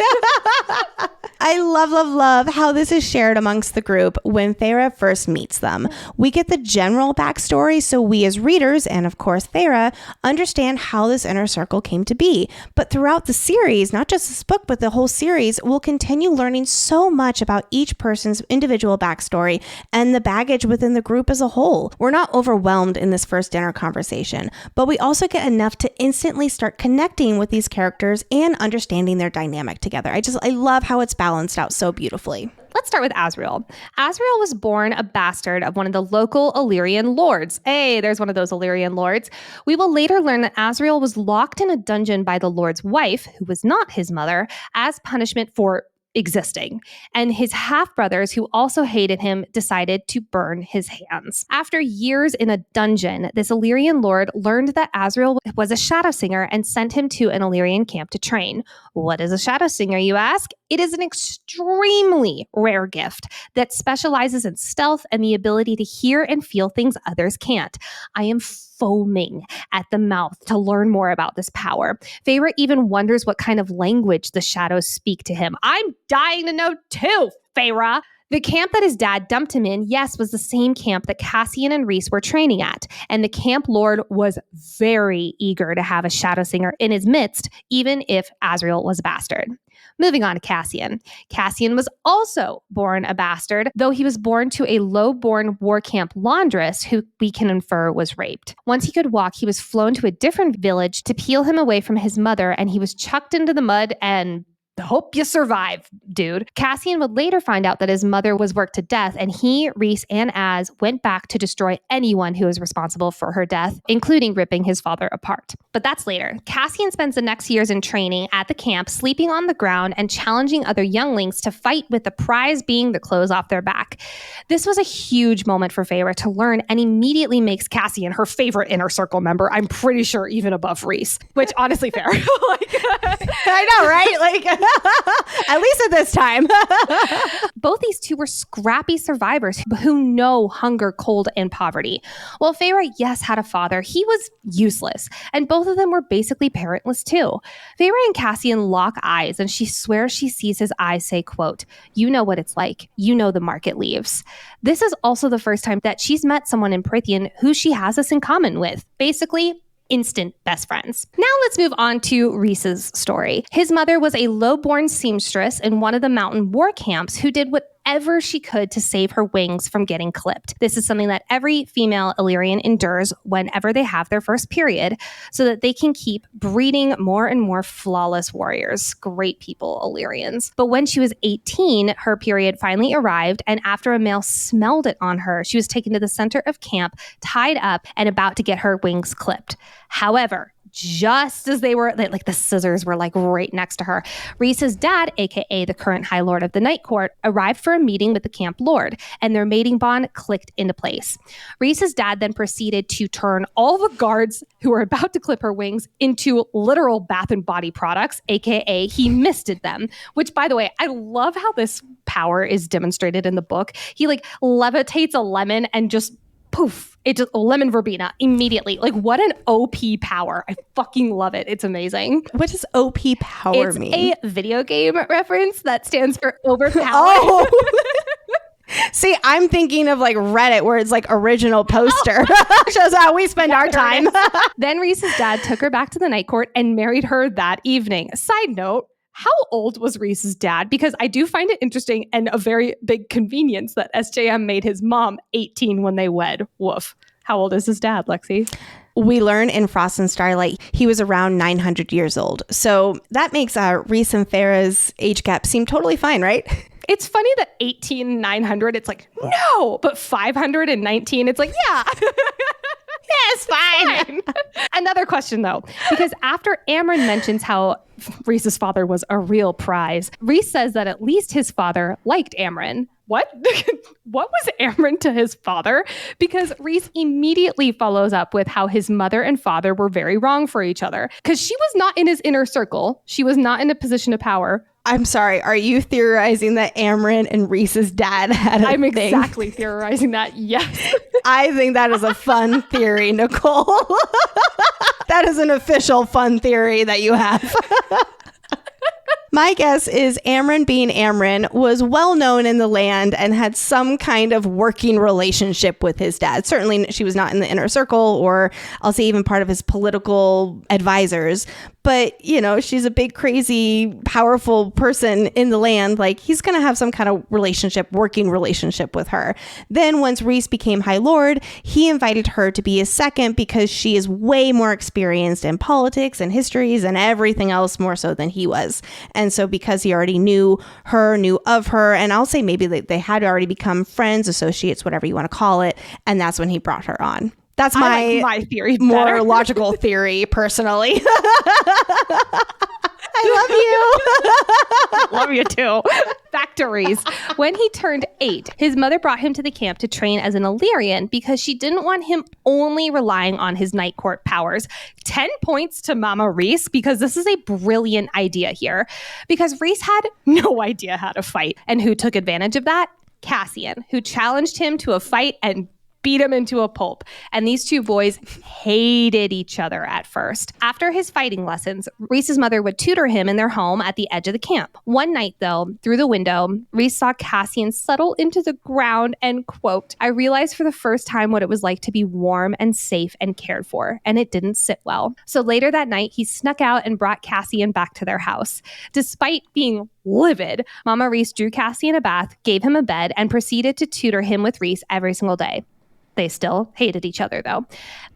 I love how this is shared amongst the group when Feyre first meets them. We get the general backstory, so we as readers, and of course Feyre, understand how this inner circle came to be. But throughout the series, not just this book, but the whole series, we'll continue learning so much about each person's individual backstory and the baggage within the group as a whole. We're not overwhelmed in this first dinner conversation, but we also get enough to instantly start connecting with these characters and understanding their dynamic together. I love how it's balanced out so beautifully. Let's start with Azriel. Azriel was born a bastard of one of the local Illyrian lords. Hey, there's one of those Illyrian lords. We will later learn that Azriel was locked in a dungeon by the lord's wife, who was not his mother, as punishment for existing. And his half-brothers, who also hated him, decided to burn his hands. After years in a dungeon, this Illyrian lord learned that Azriel was a shadow singer and sent him to an Illyrian camp to train. What is a shadow singer, you ask? It is an extremely rare gift that specializes in stealth and the ability to hear and feel things others can't. I am foaming at the mouth to learn more about this power. Feyre even wonders what kind of language the shadows speak to him. I'm dying to know too, Feyre. The camp that his dad dumped him in, yes, was the same camp that Cassian and Rhys were training at. And the camp lord was very eager to have a shadow singer in his midst, even if Azriel was a bastard. Moving on to Cassian. Cassian was also born a bastard, though he was born to a low-born war camp laundress who we can infer was raped. Once he could walk, he was flown to a different village to peel him away from his mother, and he was chucked into the mud and hope you survive, dude. Cassian would later find out that his mother was worked to death, and he, Rhys, and Az went back to destroy anyone who was responsible for her death, including ripping his father apart. But that's later. Cassian spends the next years in training at the camp, sleeping on the ground and challenging other younglings to fight, with the prize being the clothes off their back. This was a huge moment for Fae-vorite to learn, and immediately makes Cassian her favorite Inner Circle member. I'm pretty sure even above Rhys, which honestly fair. I know, right? At least at this time. Both these two were scrappy survivors who know hunger, cold, and poverty. While Fae-vorite, yes, had a father, he was useless. And both of them were basically parentless too. Fae-vorite and Cassian lock eyes, and she swears she sees his eyes say, quote, "You know what it's like. You know the market leaves." This is also the first time that she's met someone in Prythian who she has this in common with. Basically, instant best friends. Now let's move on to Rhys's story. His mother was a low-born seamstress in one of the mountain war camps who did whatever she could to save her wings from getting clipped. This is something that every female Illyrian endures whenever they have their first period, so that they can keep breeding more and more flawless warriors. Great people, Illyrians. But when she was 18, her period finally arrived, and after a male smelled it on her, she was taken to the center of camp, tied up, and about to get her wings clipped. However, just as they were, like the scissors were like right next to her, Rhys's dad, aka the current High Lord of the Night Court, arrived for a meeting with the camp lord, and their mating bond clicked into place. Rhys's dad then proceeded to turn all the guards who were about to clip her wings into literal bath and body products, aka he misted them, which, by the way, I love how this power is demonstrated in the book. He like levitates a lemon and just poof, it just lemon verbena immediately. Like, what an OP power. I fucking love it. It's amazing. What does OP power mean? It's a video game reference that stands for overpowered. Oh. See, I'm thinking of like Reddit, where it's like original poster. Shows how we spend our time. Then Rhys's dad took her back to the Night Court and married her that evening. Side note, how old was Rhys's dad? Because I do find it interesting and a very big convenience that SJM made his mom 18 when they wed. Woof. How old is his dad, Lexi? We learn in Frost and Starlight he was around 900 years old. So that makes Rhys and Farah's age gap seem totally fine, right? It's funny that 18, 900, it's like, no. But 519, it's like, yeah. Yeah, it's fine. Another question, though, because after Amren mentions how Rhys's father was a real prize, Rhys says that at least his father liked Amren. What? What was Amren to his father? Because Rhys immediately follows up with how his mother and father were very wrong for each other. Because she was not in his inner circle. She was not in a position of power. I'm sorry. Are you theorizing that Amren and Rhys's dad had a thing? I'm exactly theorizing that. Yes. I think that is a fun theory, Nicole. That is an official fun theory that you have. My guess is Amren, being Amren, was well known in the land and had some kind of working relationship with his dad. Certainly she was not in the inner circle, or I'll say even part of his political advisors. But, you know, she's a big, crazy, powerful person in the land. Like, he's going to have some kind of relationship, working relationship with her. Then once Rhys became High Lord, he invited her to be his second because she is way more experienced in politics and histories and everything else more so than he was. And so because he already knew her, knew of her, and I'll say maybe they had already become friends, associates, whatever you want to call it. And that's when he brought her on. That's my theory, more logical theory, personally. I love you. Love you too. Back to Rhys. When he turned 8, his mother brought him to the camp to train as an Illyrian because she didn't want him only relying on his Night Court powers. 10 points to Mama Rhys, because this is a brilliant idea here. Because Rhys had no idea how to fight. And who took advantage of that? Cassian, who challenged him to a fight and beat him into a pulp. And these two boys hated each other at first. After his fighting lessons, Rhys's mother would tutor him in their home at the edge of the camp. One night, though, through the window, Rhys saw Cassian settle into the ground and, quote, "I realized for the first time what it was like to be warm and safe and cared for, and it didn't sit well." So later that night, he snuck out and brought Cassian back to their house. Despite being livid, Mama Rhys drew Cassian a bath, gave him a bed, and proceeded to tutor him with Rhys every single day. They still hated each other, though.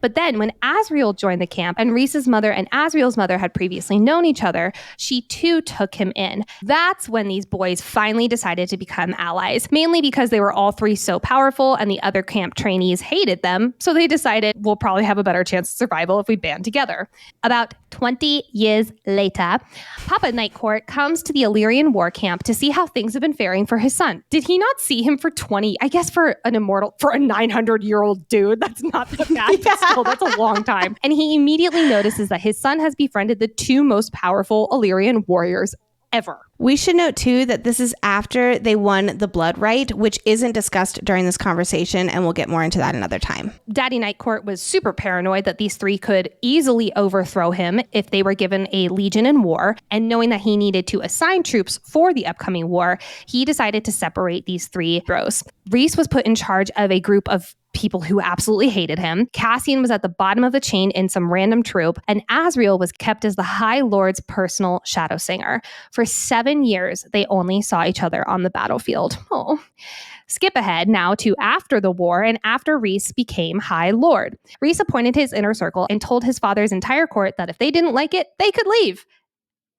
But then when Asriel joined the camp and Rhys's mother and Asriel's mother had previously known each other, she too took him in. That's when these boys finally decided to become allies, mainly because they were all three so powerful and the other camp trainees hated them. So they decided we'll probably have a better chance of survival if we band together. About 20 years later, Papa Nightcourt comes to the Illyrian war camp to see how things have been faring for his son. Did he not see him for 20? I guess for a 900-year-old dude, that's not that bad, but still, that's a long time. And he immediately notices that his son has befriended the two most powerful Illyrian warriors ever. We should note, too, that this is after they won the blood right, which isn't discussed during this conversation, and we'll get more into that another time. Daddy Nightcourt was super paranoid that these three could easily overthrow him if they were given a legion in war, and knowing that he needed to assign troops for the upcoming war, he decided to separate these three bros. Rhys was put in charge of a group of people who absolutely hated him. Cassian was at the bottom of the chain in some random troop, and Asriel was kept as the High Lord's personal shadow singer. For 7 years, they only saw each other on the battlefield. Oh. Skip ahead now to after the war and after Rhys became High Lord. Rhys appointed his inner circle and told his father's entire court that if they didn't like it, they could leave.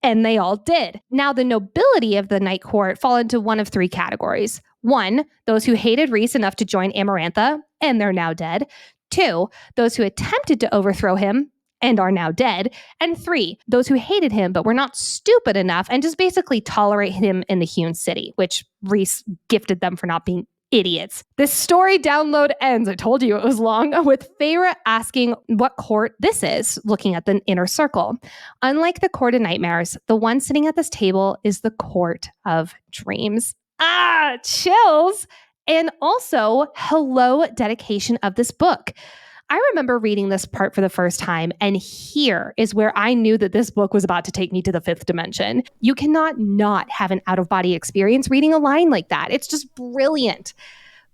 And they all did. Now, the nobility of the Night Court fall into one of three categories. 1, those who hated Rhys enough to join Amarantha, and they're now dead. 2, those who attempted to overthrow him and are now dead. And 3, those who hated him but were not stupid enough and just basically tolerate him in the Hewn City, which Rhys gifted them for not being idiots. This story download ends, I told you it was long, with Feyre asking what court this is, looking at the inner circle. Unlike the court of nightmares, the one sitting at this table is the court of dreams. Ah, chills! And also, hello, dedication of this book. I remember reading this part for the first time, and here is where I knew that this book was about to take me to the 5th dimension. You cannot not have an out-of-body experience reading a line like that. It's just brilliant.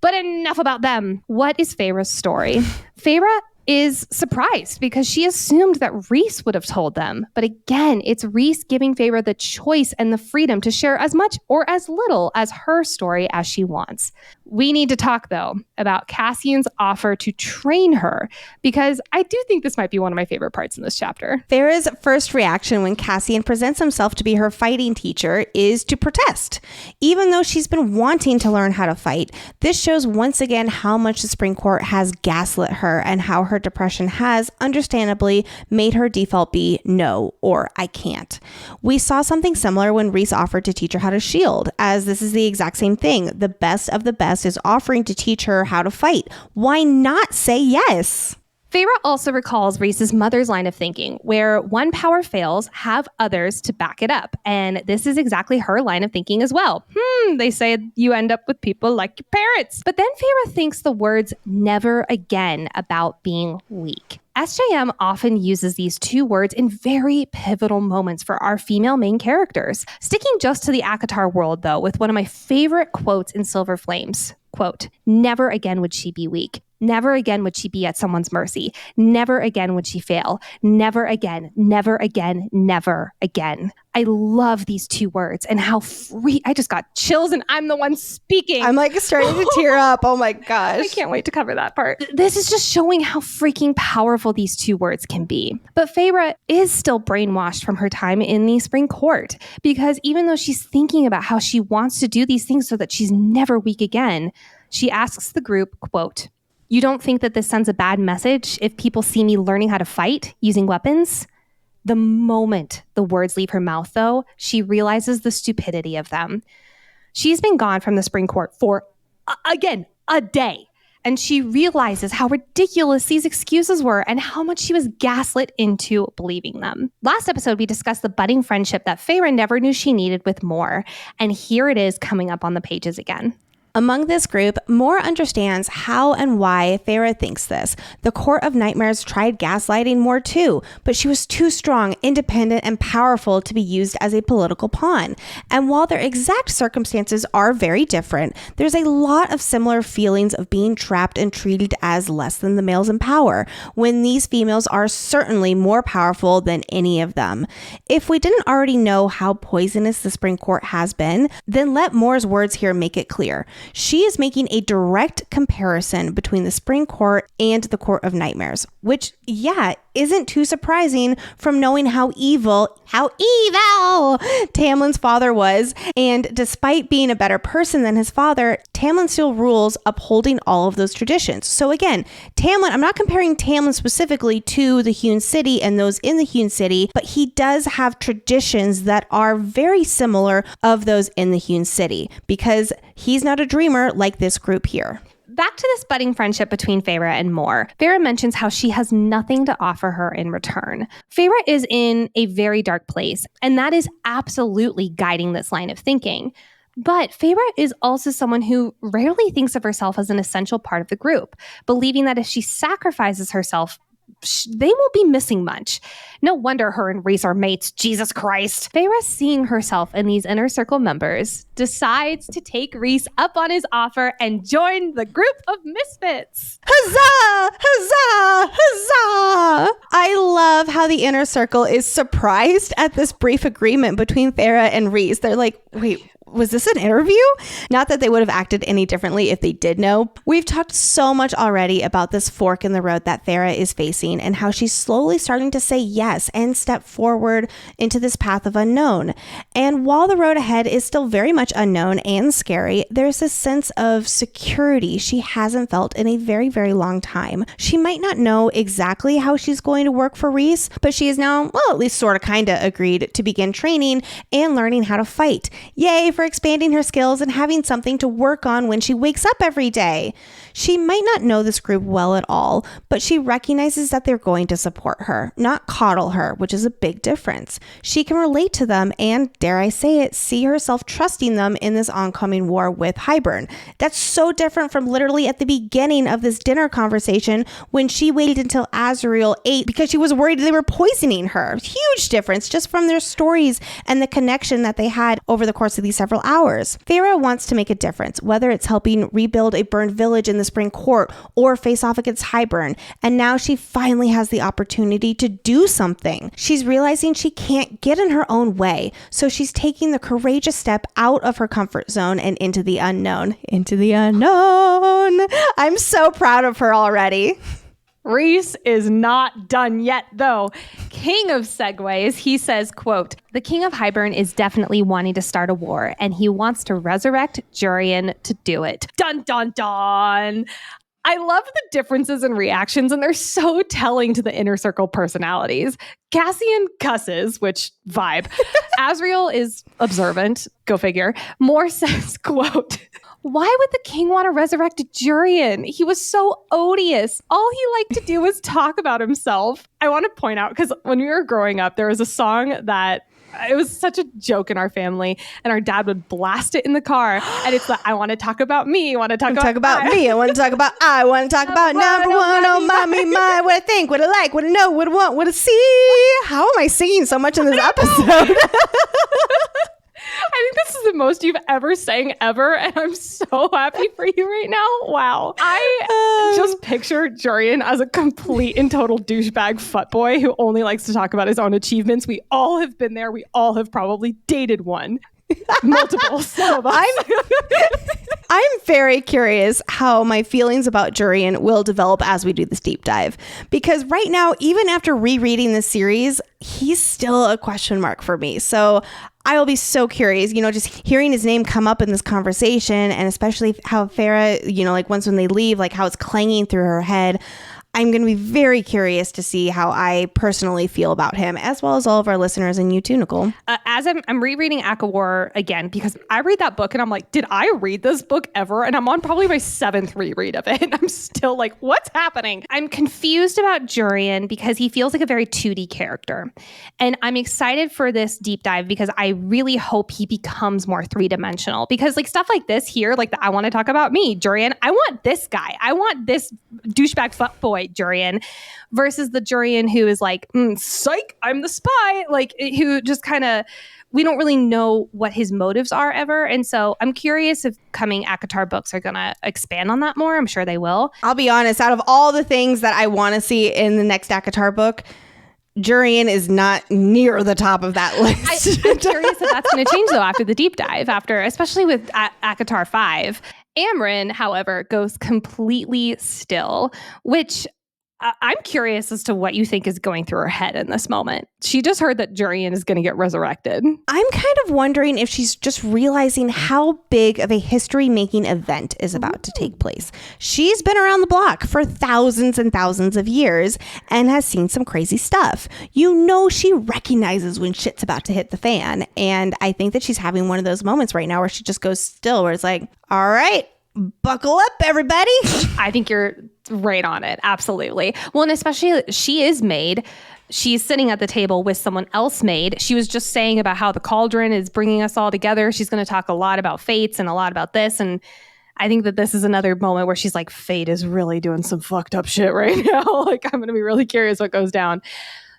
But enough about them. What is Feyre's story? Feyre is surprised because she assumed that Rhys would have told them. But again, it's Rhys giving Feyre the choice and the freedom to share as much or as little as her story as she wants. We need to talk, though, about Cassian's offer to train her, because I do think this might be one of my favorite parts in this chapter. Feyre's first reaction when Cassian presents himself to be her fighting teacher is to protest. Even though she's been wanting to learn how to fight, this shows once again how much the Spring Court has gaslit her and how her depression has, understandably, made her default be no, or I can't. We saw something similar when Rhys offered to teach her how to shield, as this is the exact same thing. The best of the best is offering to teach her how to fight. Why not say yes? Feyre also recalls Rhys's mother's line of thinking, where one power fails, have others to back it up. And this is exactly her line of thinking as well. They say you end up with people like your parents. But then Feyre thinks the words never again about being weak. SJM often uses these two words in very pivotal moments for our female main characters. Sticking just to the ACOTAR world, though, with one of my favorite quotes in Silver Flames. Quote, "Never again would she be weak. Never again would she be at someone's mercy. Never again would she fail. Never again, never again, never again." I love these two words and how free. I just got chills and I'm the one speaking. I'm like starting to tear up. Oh my gosh. I can't wait to cover that part. This is just showing how freaking powerful these two words can be. But Feyre is still brainwashed from her time in the Spring Court, because even though she's thinking about how she wants to do these things so that she's never weak again, she asks the group, quote, "You don't think that this sends a bad message if people see me learning how to fight using weapons?" The moment the words leave her mouth, though, she realizes the stupidity of them. She's been gone from the Spring Court for, again, a day. And she realizes how ridiculous these excuses were and how much she was gaslit into believing them. Last episode, we discussed the budding friendship that Feyre never knew she needed with Mor. And here it is coming up on the pages again. Among this group, Moore understands how and why Fae-vorite thinks this. The Court of Nightmares tried gaslighting Moore too, but she was too strong, independent, and powerful to be used as a political pawn. And while their exact circumstances are very different, there's a lot of similar feelings of being trapped and treated as less than the males in power, when these females are certainly more powerful than any of them. If we didn't already know how poisonous the Spring Court has been, then let Moore's words here make it clear. She is making a direct comparison between the Spring Court and the Court of Nightmares, which, isn't too surprising from knowing how evil Tamlin's father was. And despite being a better person than his father, Tamlin still rules upholding all of those traditions. So again, Tamlin, I'm not comparing Tamlin specifically to the Hewn City and those in the Hewn City, but he does have traditions that are very similar of those in the Hewn City, because he's not a dreamer like this group here. Back to this budding friendship between Fae-vorite and Moore. Fae-vorite mentions how she has nothing to offer her in return. Fae-vorite is in a very dark place, and that is absolutely guiding this line of thinking. But Fae-vorite is also someone who rarely thinks of herself as an essential part of the group, believing that if she sacrifices herself, they won't be missing much. No wonder her and Rhys are mates, Jesus Christ. Fae-vorite, seeing herself in these Inner Circle members, decides to take Rhys up on his offer and join the group of misfits. Huzzah! Huzzah! Huzzah! I love how the Inner Circle is surprised at this brief agreement between Fae-vorite and Rhys. They're like, wait, was this an interview? Not that they would have acted any differently if they did know. We've talked so much already about this fork in the road that Fae-vorite is facing and how she's slowly starting to say yes and step forward into this path of unknown. And while the road ahead is still very much unknown and scary, there's a sense of security she hasn't felt in a very, very long time. She might not know exactly how she's going to work for Rhys, but she is now, well, at least sort of kind of agreed to begin training and learning how to fight. Yay for expanding her skills and having something to work on when she wakes up every day. She might not know this group well at all, but she recognizes that they're going to support her, not coddle her, which is a big difference. She can relate to them and, dare I say it, see herself trusting them in this oncoming war with Hybern. That's so different from literally at the beginning of this dinner conversation when she waited until Azrael ate because she was worried they were poisoning her. Huge difference just from their stories and the connection that they had over the course of these several hours. Fae-vorite wants to make a difference, whether it's helping rebuild a burned village in the Spring Court or face off against Hybern. And now she finally has the opportunity to do something. She's realizing she can't get in her own way, so she's taking the courageous step out of her comfort zone and into the unknown. Into the unknown. I'm so proud of her already. Rhys is not done yet, though. King of segues, he says, quote, "The king of Hybern is definitely wanting to start a war, and he wants to resurrect Jurian to do it." Dun, dun, dun. I love the differences in reactions, and they're so telling to the Inner Circle personalities. Cassian cusses, which vibe. Azrael is observant, go figure. Moore says, quote, "Why would the king want to resurrect Jurian? He was so odious. All he liked to do was talk about himself." I want to point out, because when we were growing up, there was a song that it was such a joke in our family, and our dad would blast it in the car, and it's like, "I want to talk about me. I want to talk about me. I want to talk about I want to talk about number one. Oh, mommy, my, what I think, what I like, what I know, what I want, what I see." How am I singing so much in this episode? I think this is the most you've ever sang ever, and I'm so happy for you right now. Wow. I just picture Jurian as a complete and total douchebag fuckboy who only likes to talk about his own achievements. We all have been there. We all have probably dated one. Multiple, some of us. I'm very curious how my feelings about Jurian will develop as we do this deep dive. Because right now, even after rereading this series, he's still a question mark for me. So I will be so curious, just hearing his name come up in this conversation, and especially how Farah, like once when they leave, like how it's clanging through her head. I'm going to be very curious to see how I personally feel about him, as well as all of our listeners and you too, Nicole. As I'm rereading ACOWAR again, because I read that book and I'm like, did I read this book ever? And I'm on probably my 7th reread of it. And I'm still like, what's happening? I'm confused about Jurian because he feels like a very 2D character. And I'm excited for this deep dive because I really hope he becomes more 3-dimensional. Because like stuff like this here, like I want to talk about me, Jurian. I want this guy. I want this douchebag fuckboy Jurian versus the Jurian who is like, psych, I'm the spy. Like who just kind of, we don't really know what his motives are ever. And so I'm curious if coming ACOTAR books are going to expand on that more. I'm sure they will. I'll be honest, out of all the things that I want to see in the next ACOTAR book, Jurian is not near the top of that list. I'm curious if that's going to change though after the deep dive, especially with ACOTAR 5. Amren, however, goes completely still, which I'm curious as to what you think is going through her head in this moment. She just heard that Jurian is going to get resurrected. I'm kind of wondering if she's just realizing how big of a history-making event is about to take place. She's been around the block for thousands and thousands of years and has seen some crazy stuff. You know she recognizes when shit's about to hit the fan. And I think that she's having one of those moments right now where she just goes still, where it's like, all right, buckle up, everybody. I think you're right on it. Absolutely. Well, and especially she is Maid. She's sitting at the table with someone else Maid. She was just saying about how the Cauldron is bringing us all together. She's going to talk a lot about fates and a lot about this. And I think that this is another moment where she's like, fate is really doing some fucked up shit right now. Like, I'm going to be really curious what goes down.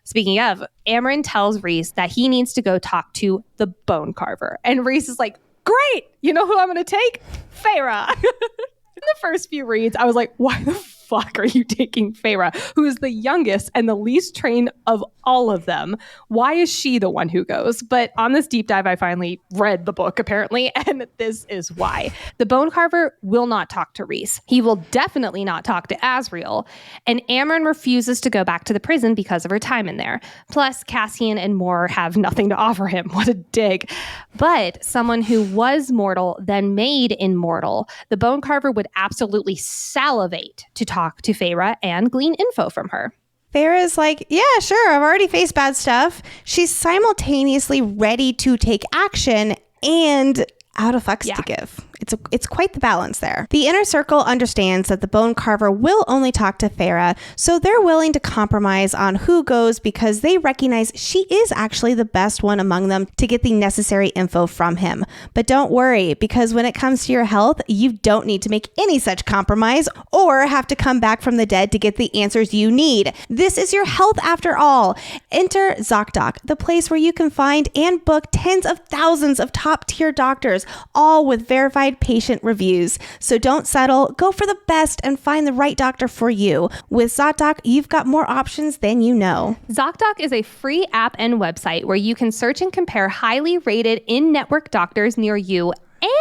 Speaking of, Amren tells Rhys that he needs to go talk to the Bone Carver. And Rhys is like, great. You know who I'm going to take? Feyre. In the first few reads, I was like, why the fuck are you taking Feyre, who is the youngest and the least trained of all of them? Why is she the one who goes? But on this deep dive, I finally read the book, apparently, and this is why. The Bone Carver will not talk to Rhys. He will definitely not talk to Azriel. And Amren refuses to go back to the prison because of her time in there. Plus, Cassian and Moore have nothing to offer him. What a dig. But someone who was mortal, then made immortal, the Bone Carver would absolutely salivate to talk to Feyre and glean info from her. Feyre's like, yeah, sure, I've already faced bad stuff. She's simultaneously ready to take action and out of fucks to give. It's quite the balance there. The Inner Circle understands that the Bone Carver will only talk to Feyre, so they're willing to compromise on who goes because they recognize she is actually the best one among them to get the necessary info from him. But don't worry, because when it comes to your health, you don't need to make any such compromise or have to come back from the dead to get the answers you need. This is your health after all. Enter ZocDoc, the place where you can find and book tens of thousands of top-tier doctors, all with verified patient reviews. So don't settle, go for the best and find the right doctor for you. With ZocDoc, you've got more options than you know. ZocDoc is a free app and website where you can search and compare highly rated in-network doctors near you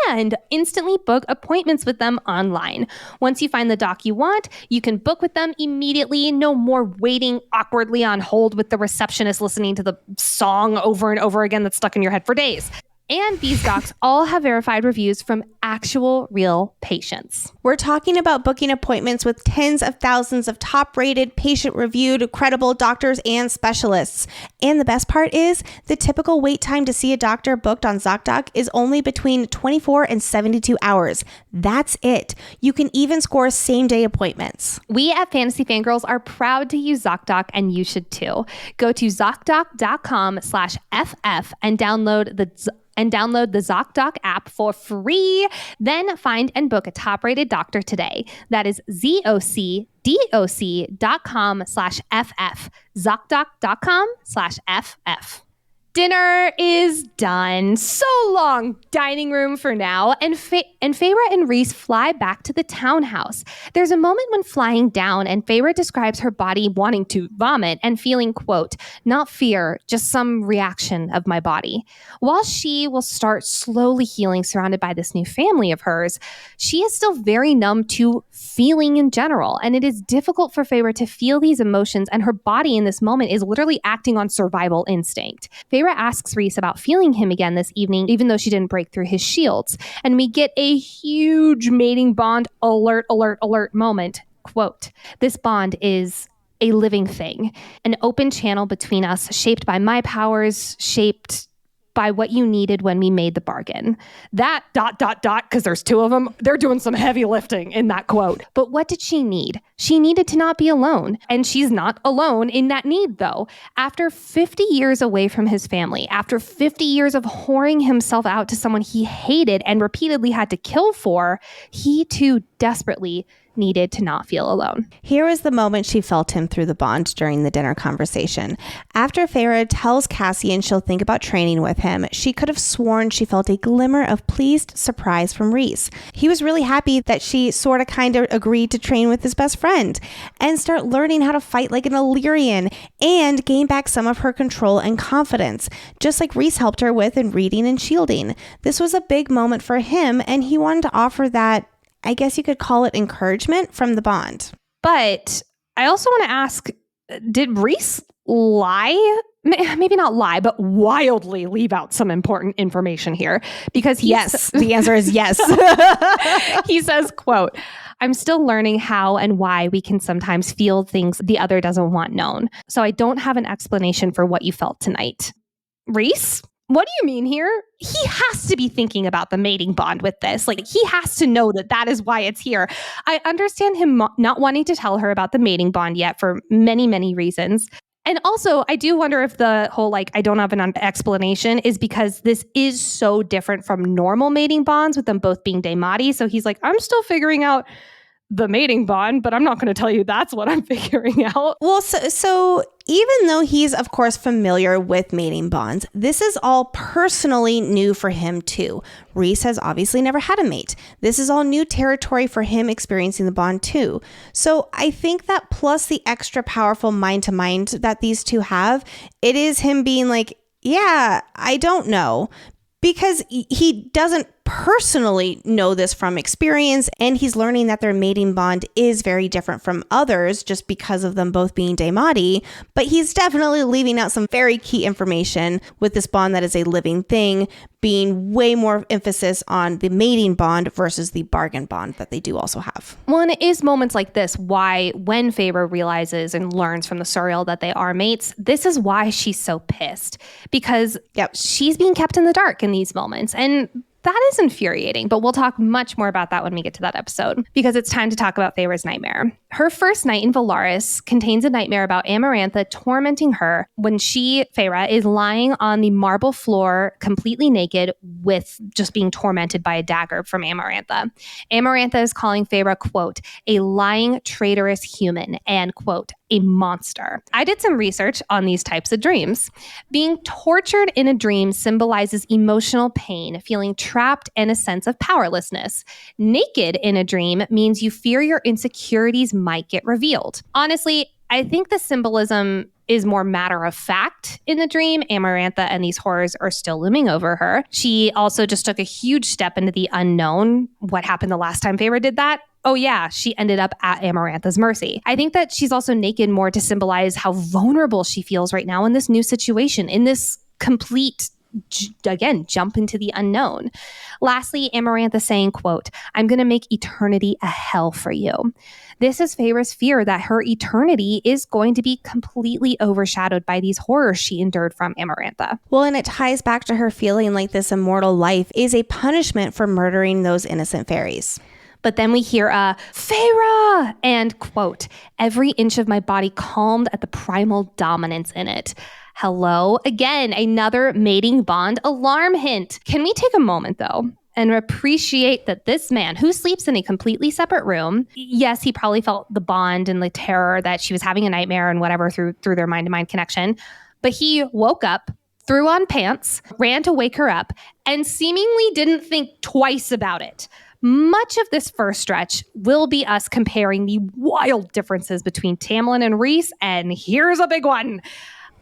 and instantly book appointments with them online. Once you find the doc you want, you can book with them immediately. No more waiting awkwardly on hold with the receptionist listening to the song over and over again that's stuck in your head for days. And these docs all have verified reviews from actual real patients. We're talking about booking appointments with tens of thousands of top-rated, patient-reviewed, credible doctors and specialists. And the best part is, the typical wait time to see a doctor booked on ZocDoc is only between 24 and 72 hours. That's it. You can even score same-day appointments. We at Fantasy Fangirls are proud to use ZocDoc, and you should too. Go to ZocDoc.com/FF and download the ZocDoc app for free. Then find and book a top-rated doctor today. That is ZocDoc.com/FF. ZocDoc.com/FF. Dinner is done. So long, dining room for now. And Feyre and Rhys fly back to the townhouse. There's a moment when flying down and Feyre describes her body wanting to vomit and feeling, quote, not fear, just some reaction of my body. While she will start slowly healing surrounded by this new family of hers, she is still very numb to feeling in general. And it is difficult for Feyre to feel these emotions, and her body in this moment is literally acting on survival instinct. Feyre asks Rhys about feeling him again this evening, even though she didn't break through his shields. And we get a huge mating bond alert moment. quote, "This bond is a living thing, an open channel between us, shaped by my powers, shaped by what you needed when we made the bargain." That ... because there's two of them, they're doing some heavy lifting in that quote. But what did she need? She needed to not be alone. And she's not alone in that need, though. After 50 years away from his family, after 50 years of whoring himself out to someone he hated and repeatedly had to kill for, he too desperately needed to not feel alone. Here was the moment she felt him through the bond during the dinner conversation. After Feyre tells Cassian she'll think about training with him, she could have sworn she felt a glimmer of pleased surprise from Rhys. He was really happy that she sort of kind of agreed to train with his best friend and start learning how to fight like an Illyrian and gain back some of her control and confidence, just like Rhys helped her with in reading and shielding. This was a big moment for him, and he wanted to offer that, I guess you could call it, encouragement from the bond. But I also want to ask, did Rhys lie? Maybe not lie, but wildly leave out some important information here. Because yes, the answer is yes. He says, quote, "I'm still learning how and why we can sometimes feel things the other doesn't want known. So I don't have an explanation for what you felt tonight." Rhys? What do you mean here? He has to be thinking about the mating bond with this. Like, he has to know that that is why it's here. I understand him not wanting to tell her about the mating bond yet for many, many reasons. And also, I do wonder if the whole, like, I don't have an explanation is because this is so different from normal mating bonds with them both being Daemati. So he's like, I'm still figuring out the mating bond, but I'm not going to tell you that's what I'm figuring out. Well, so even though he's, of course, familiar with mating bonds, this is all personally new for him, too. Rhys has obviously never had a mate. This is all new territory for him experiencing the bond, too. So I think that plus the extra powerful mind-to-mind that these two have, it is him being like, yeah, I don't know. Because he doesn't personally know this from experience, and he's learning that their mating bond is very different from others just because of them both being Daemati, but he's definitely leaving out some very key information with this bond that is a living thing, being way more emphasis on the mating bond versus the bargain bond that they do also have. Well, and it is moments like this why when Feyre realizes and learns from the Suriel that they are mates, this is why she's so pissed, because she's being kept in the dark in these moments. And that is infuriating, but we'll talk much more about that when we get to that episode, because it's time to talk about Feyre's nightmare. Her first night in Velaris contains a nightmare about Amarantha tormenting her when she, Feyre, is lying on the marble floor completely naked with just being tormented by a dagger from Amarantha. Amarantha is calling Feyre, quote, a lying, traitorous human, and, quote, a monster. I did some research on these types of dreams. Being tortured in a dream symbolizes emotional pain, feeling trapped, and a sense of powerlessness. Naked in a dream means you fear your insecurities might get revealed. Honestly, I think the symbolism is more matter of fact in the dream. Amarantha and these horrors are still looming over her. She also just took a huge step into the unknown. What happened the last time Feyre did that? Oh yeah, she ended up at Amarantha's mercy. I think that she's also naked more to symbolize how vulnerable she feels right now in this new situation, in this complete, again, jump into the unknown. Lastly, Amarantha saying, quote, I'm going to make eternity a hell for you. This is Feyre's fear that her eternity is going to be completely overshadowed by these horrors she endured from Amarantha. Well, and it ties back to her feeling like this immortal life is a punishment for murdering those innocent fairies. But then we hear a Feyre and, quote, every inch of my body calmed at the primal dominance in it. Hello, again, another mating bond alarm hint. Can we take a moment, though, and appreciate that this man who sleeps in a completely separate room, yes, he probably felt the bond and the terror that she was having a nightmare and whatever through their mind-to-mind connection, but he woke up, threw on pants, ran to wake her up, and seemingly didn't think twice about it. Much of this first stretch will be us comparing the wild differences between Tamlin and Rhys, and here's a big one.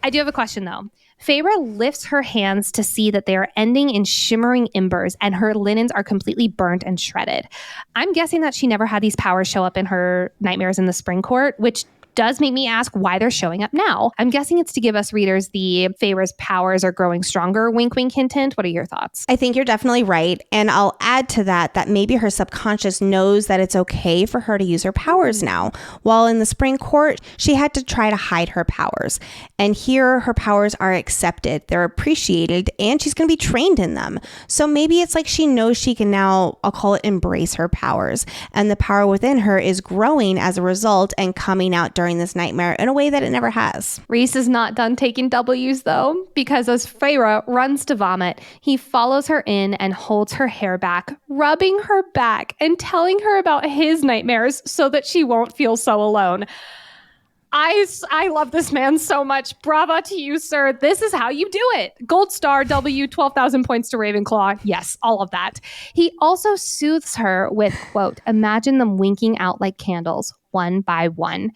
I do have a question, though. Feyre lifts her hands to see that they are ending in shimmering embers, and her linens are completely burnt and shredded. I'm guessing that she never had these powers show up in her nightmares in the Spring Court, which does make me ask why they're showing up now. I'm guessing it's to give us readers the Feyre's powers are growing stronger, wink, wink, hint, hint. What are your thoughts? I think you're definitely right. And I'll add to that maybe her subconscious knows that it's okay for her to use her powers now. While in the spring court, she had to try to hide her powers. And here her powers are accepted. They're appreciated and she's going to be trained in them. So maybe it's like she knows she can now, I'll call it, embrace her powers. And the power within her is growing as a result and coming out during this nightmare in a way that it never has. Rhys is not done taking W's though, because as Feyre runs to vomit, he follows her in and holds her hair back, rubbing her back and telling her about his nightmares so that she won't feel so alone. I love this man so much. Brava to you, sir. This is how you do it. Gold star, W, 12,000 points to Ravenclaw. Yes, all of that. He also soothes her with, quote, imagine them winking out like candles, one by one.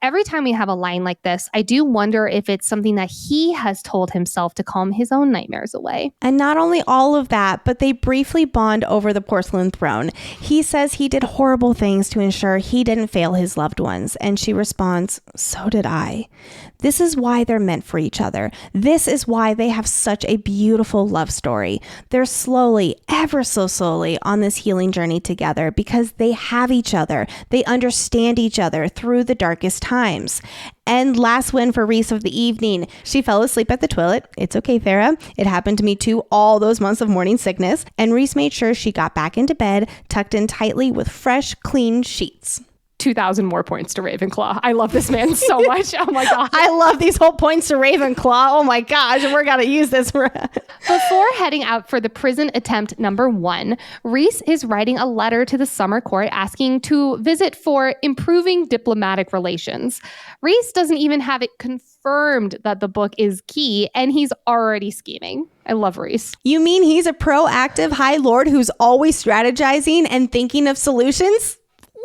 Every time we have a line like this, I do wonder if it's something that he has told himself to calm his own nightmares away. And not only all of that, but they briefly bond over the porcelain throne. He says he did horrible things to ensure he didn't fail his loved ones. And she responds, so did I. This is why they're meant for each other. This is why they have such a beautiful love story. They're slowly, ever so slowly, on this healing journey together because they have each other. They understand each other through the darkest times. And last win for Rhys of the evening. She fell asleep at the toilet. It's okay, Farah. It happened to me too all those months of morning sickness. And Rhys made sure she got back into bed, tucked in tightly with fresh, clean sheets. 2,000 more points to Ravenclaw. I love this man so much. Oh my God. I love these whole points to Ravenclaw. Oh my gosh. We're going to use this. Before heading out for the prison attempt number 1, Rhys is writing a letter to the summer court asking to visit for improving diplomatic relations. Rhys doesn't even have it confirmed that the book is key, and he's already scheming. I love Rhys. You mean he's a proactive High Lord who's always strategizing and thinking of solutions?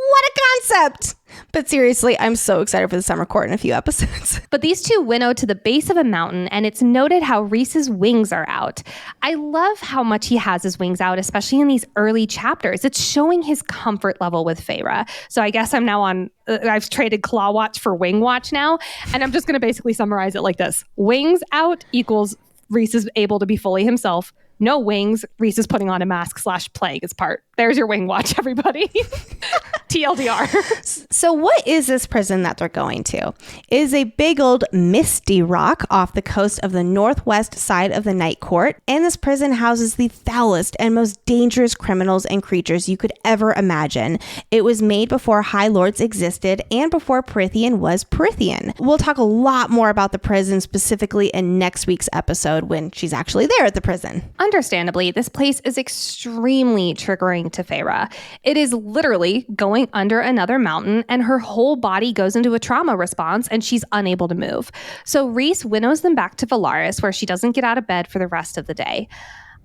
What a concept! But seriously, I'm so excited for the summer court in a few episodes. But these two winnow to the base of a mountain, and it's noted how Rhys's wings are out. I love how much he has his wings out, especially in these early chapters. It's showing his comfort level with Feyre. So I guess I'm now on, I've traded Claw Watch for Wing Watch now, and I'm just going to basically summarize it like this. Wings out equals Rhys is able to be fully himself. No wings, Rhys is putting on a mask / playing his part. There's your wing watch, everybody. TLDR. So what is this prison that they're going to? It is a big old misty rock off the coast of the northwest side of the Night Court. And this prison houses the foulest and most dangerous criminals and creatures you could ever imagine. It was made before High Lords existed and before Prythian was Prythian. We'll talk a lot more about the prison specifically in next week's episode when she's actually there at the prison. Understandably, this place is extremely triggering to Feyre. It is literally going under another mountain and her whole body goes into a trauma response and she's unable to move. So Rhys winnows them back to Velaris where she doesn't get out of bed for the rest of the day.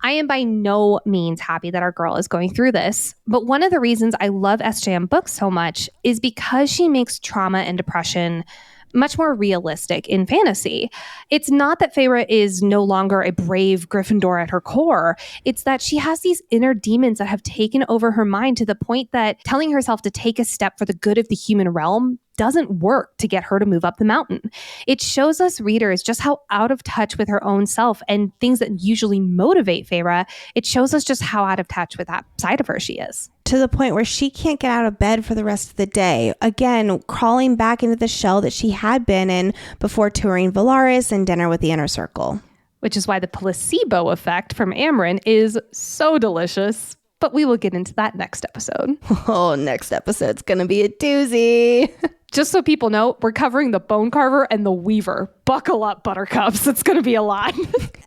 I am by no means happy that our girl is going through this, but one of the reasons I love SJM books so much is because she makes trauma and depression much more realistic in fantasy. It's not that Feyre is no longer a brave Gryffindor at her core. It's that she has these inner demons that have taken over her mind to the point that telling herself to take a step for the good of the human realm doesn't work to get her to move up the mountain. It shows us readers just how out of touch with her own self and things that usually motivate Feyre. It shows us just how out of touch with that side of her she is. To the point where she can't get out of bed for the rest of the day. Again, crawling back into the shell that she had been in before touring Velaris and dinner with the Inner Circle. Which is why the placebo effect from Amryn is so delicious. But we will get into that next episode. Oh, next episode's going to be a doozy. Just so people know, we're covering the Bone Carver and the Weaver. Buckle up, buttercups. It's going to be a lot.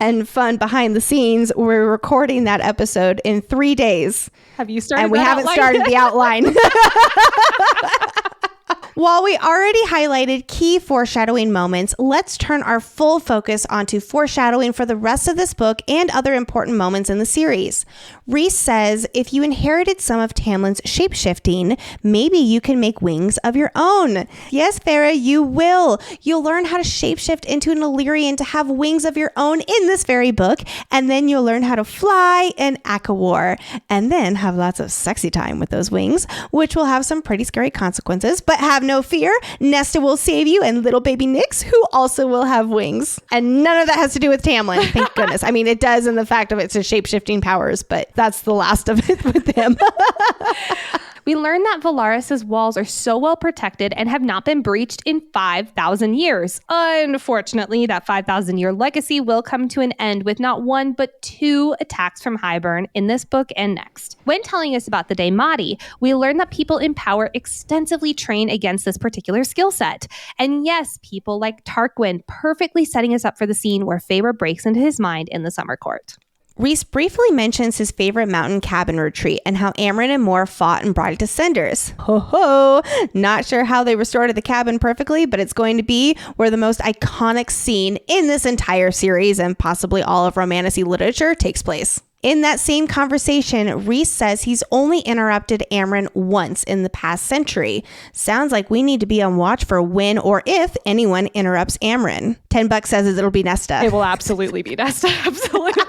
And fun behind the scenes, we're recording that episode in 3 days. Have you started? And we haven't started the outline. While we already highlighted key foreshadowing moments, let's turn our full focus onto foreshadowing for the rest of this book and other important moments in the series. Rhys says, if you inherited some of Tamlin's shapeshifting, maybe you can make wings of your own. Yes, Feyre, you will. You'll learn how to shapeshift into an Illyrian to have wings of your own in this very book, and then you'll learn how to fly in ACOWAR, and then have lots of sexy time with those wings, which will have some pretty scary consequences, but have have no fear. Nesta will save you, and little baby Nyx, who also will have wings. And none of that has to do with Tamlin, thank goodness. I mean, it does in the fact of it's a shape-shifting powers, but that's the last of it with him. We learn that Velaris' walls are so well protected and have not been breached in 5,000 years. Unfortunately, that 5,000-year legacy will come to an end with not one but 2 attacks from Hybern in this book and next. When telling us about the Daemati, we learn that people in power extensively train against this particular skill set. And yes, people like Tarquin, perfectly setting us up for the scene where Feyre breaks into his mind in the Summer Court. Rhys briefly mentions his favorite mountain cabin retreat and how Amren and Mor fought and brought it to cinders. Ho ho! Not sure how they restored the cabin perfectly, but it's going to be where the most iconic scene in this entire series and possibly all of Romantasy literature takes place. In that same conversation, Rhys says he's only interrupted Amren once in the past century. Sounds like we need to be on watch for when or if anyone interrupts Amren. $10 says it'll be Nesta. It will absolutely be Nesta. Absolutely.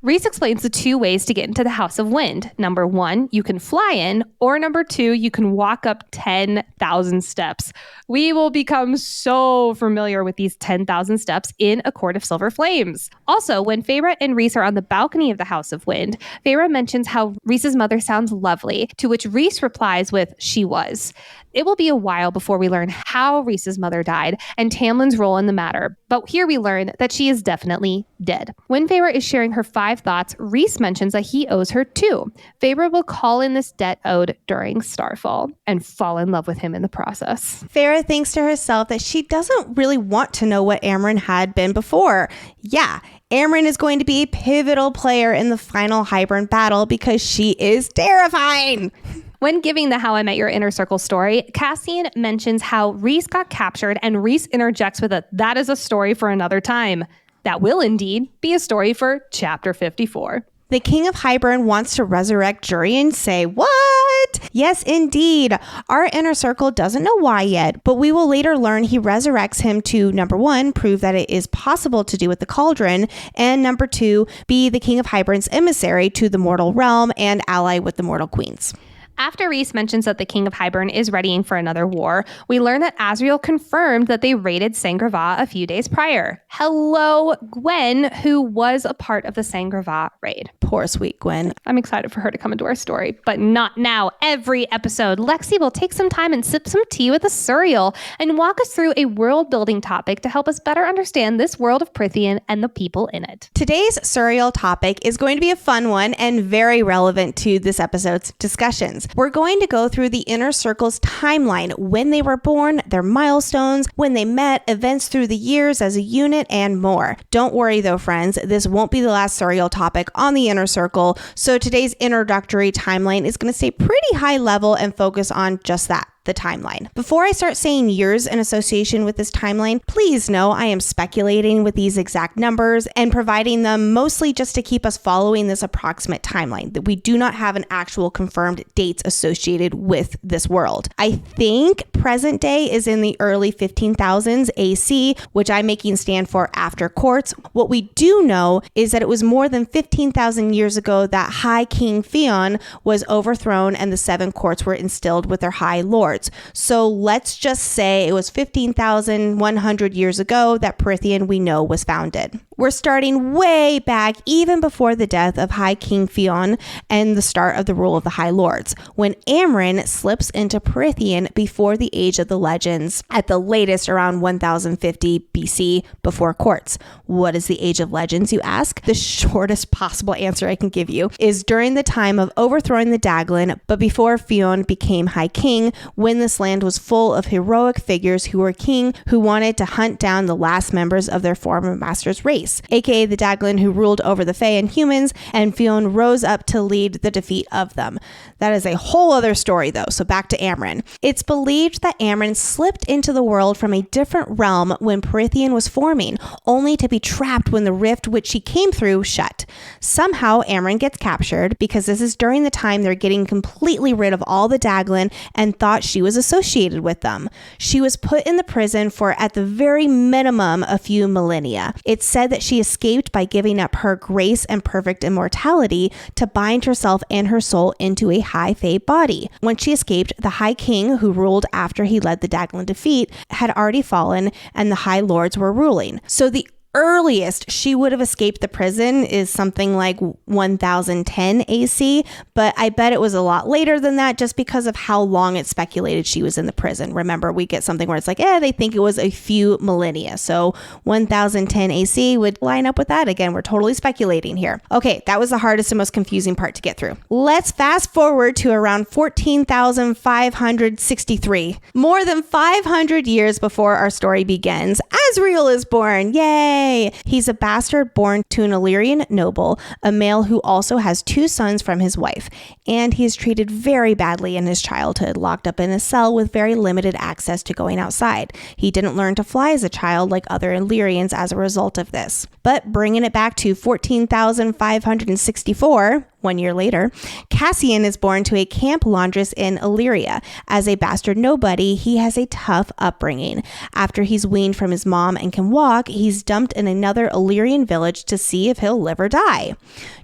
Rhys explains the 2 ways to get into the House of Wind. Number 1, you can fly in, or number 2, you can walk up 10,000 steps. We will become so familiar with these 10,000 steps in A Court of Silver Flames. Also, when Feyre and Rhys are on the balcony of the House of Wind, Feyre mentions how Rhys's mother sounds lovely, to which Rhys replies with, she was. It will be a while before we learn how Rhys's mother died and Tamlin's role in the matter, but here we learn that she is definitely dead. When Feyre is sharing her 5 thoughts, Rhys mentions that he owes her 2. Feyre will call in this debt owed during Starfall and fall in love with him in the process. Feyre thinks to herself that she doesn't really want to know what Amren had been before. Yeah, Amren is going to be a pivotal player in the final Hybern battle because she is terrifying. When giving the How I Met Your Inner Circle story, Cassian mentions how Rhys got captured, and Rhys interjects with that is a story for another time. That will indeed be a story for Chapter 54. The King of Hybern wants to resurrect Jurian. Say what? Yes, indeed. Our Inner Circle doesn't know why yet, but we will later learn he resurrects him to, number 1, prove that it is possible to do with the Cauldron, and number 2, be the King of Hybern's emissary to the mortal realm and ally with the mortal queens. After Rhys mentions that the King of Hybern is readying for another war, we learn that Azriel confirmed that they raided Sangreva a few days prior. Hello, Gwen, who was a part of the Sangreva raid. Poor sweet Gwen. I'm excited for her to come into our story, but not now. Every episode, Lexi will take some time and sip some tea with a Suriel and walk us through a world-building topic to help us better understand this world of Prythian and the people in it. Today's Suriel topic is going to be a fun one and very relevant to this episode's discussions. We're going to go through the Inner Circle's timeline, when they were born, their milestones, when they met, events through the years as a unit, and more. Don't worry though, friends, this won't be the last Suriel topic on the Inner Circle, so today's introductory timeline is going to stay pretty high level and focus on just that. The timeline. Before I start saying years in association with this timeline, please know I am speculating with these exact numbers and providing them mostly just to keep us following this approximate timeline, that we do not have an actual confirmed dates associated with this world. I think present day is in the early 15,000s AC, which I'm making stand for after courts. What we do know is that it was more than 15,000 years ago that High King Fionn was overthrown and the 7 courts were instilled with their High Lords. So let's just say it was 15,100 years ago that Prythian we know was founded. We're starting way back, even before the death of High King Fionn and the start of the rule of the High Lords, when Amren slips into Prythian before the Age of the Legends, at the latest around 1050 BC, before courts. What is the Age of Legends, you ask? The shortest possible answer I can give you is during the time of overthrowing the Daglin, but before Fionn became High King, when this land was full of heroic figures who were king, who wanted to hunt down the last members of their former master's race, aka the Daglin who ruled over the Fae and humans, and Fionn rose up to lead the defeat of them. That is a whole other story though, so back to Amren. It's believed that Amren slipped into the world from a different realm when Prythian was forming, only to be trapped when the rift which she came through shut. Somehow Amren gets captured, because this is during the time they're getting completely rid of all the Daglin and thought she was associated with them. She was put in the prison for, at the very minimum, a few millennia. It's said that but she escaped by giving up her grace and perfect immortality to bind herself and her soul into a high Fae body. When she escaped, the High King, who ruled after he led the Daglan defeat, had already fallen and the High Lords were ruling. So the earliest she would have escaped the prison is something like 1010 AC, but I bet it was a lot later than that just because of how long it's speculated she was in the prison. Remember, we get something where it's like, they think it was a few millennia. So 1010 AC would line up with that. Again, we're totally speculating here. Okay, that was the hardest and most confusing part to get through. Let's fast forward to around 14,563. More than 500 years before our story begins, Asriel is born. Yay! He's a bastard born to an Illyrian noble, a male who also has 2 sons from his wife, and he is treated very badly in his childhood, locked up in a cell with very limited access to going outside. He didn't learn to fly as a child like other Illyrians as a result of this. But bringing it back to 14,564, 1 year later, Cassian is born to a camp laundress in Illyria. As a bastard nobody, he has a tough upbringing. After he's weaned from his mom and can walk, he's dumped in another Illyrian village to see if he'll live or die.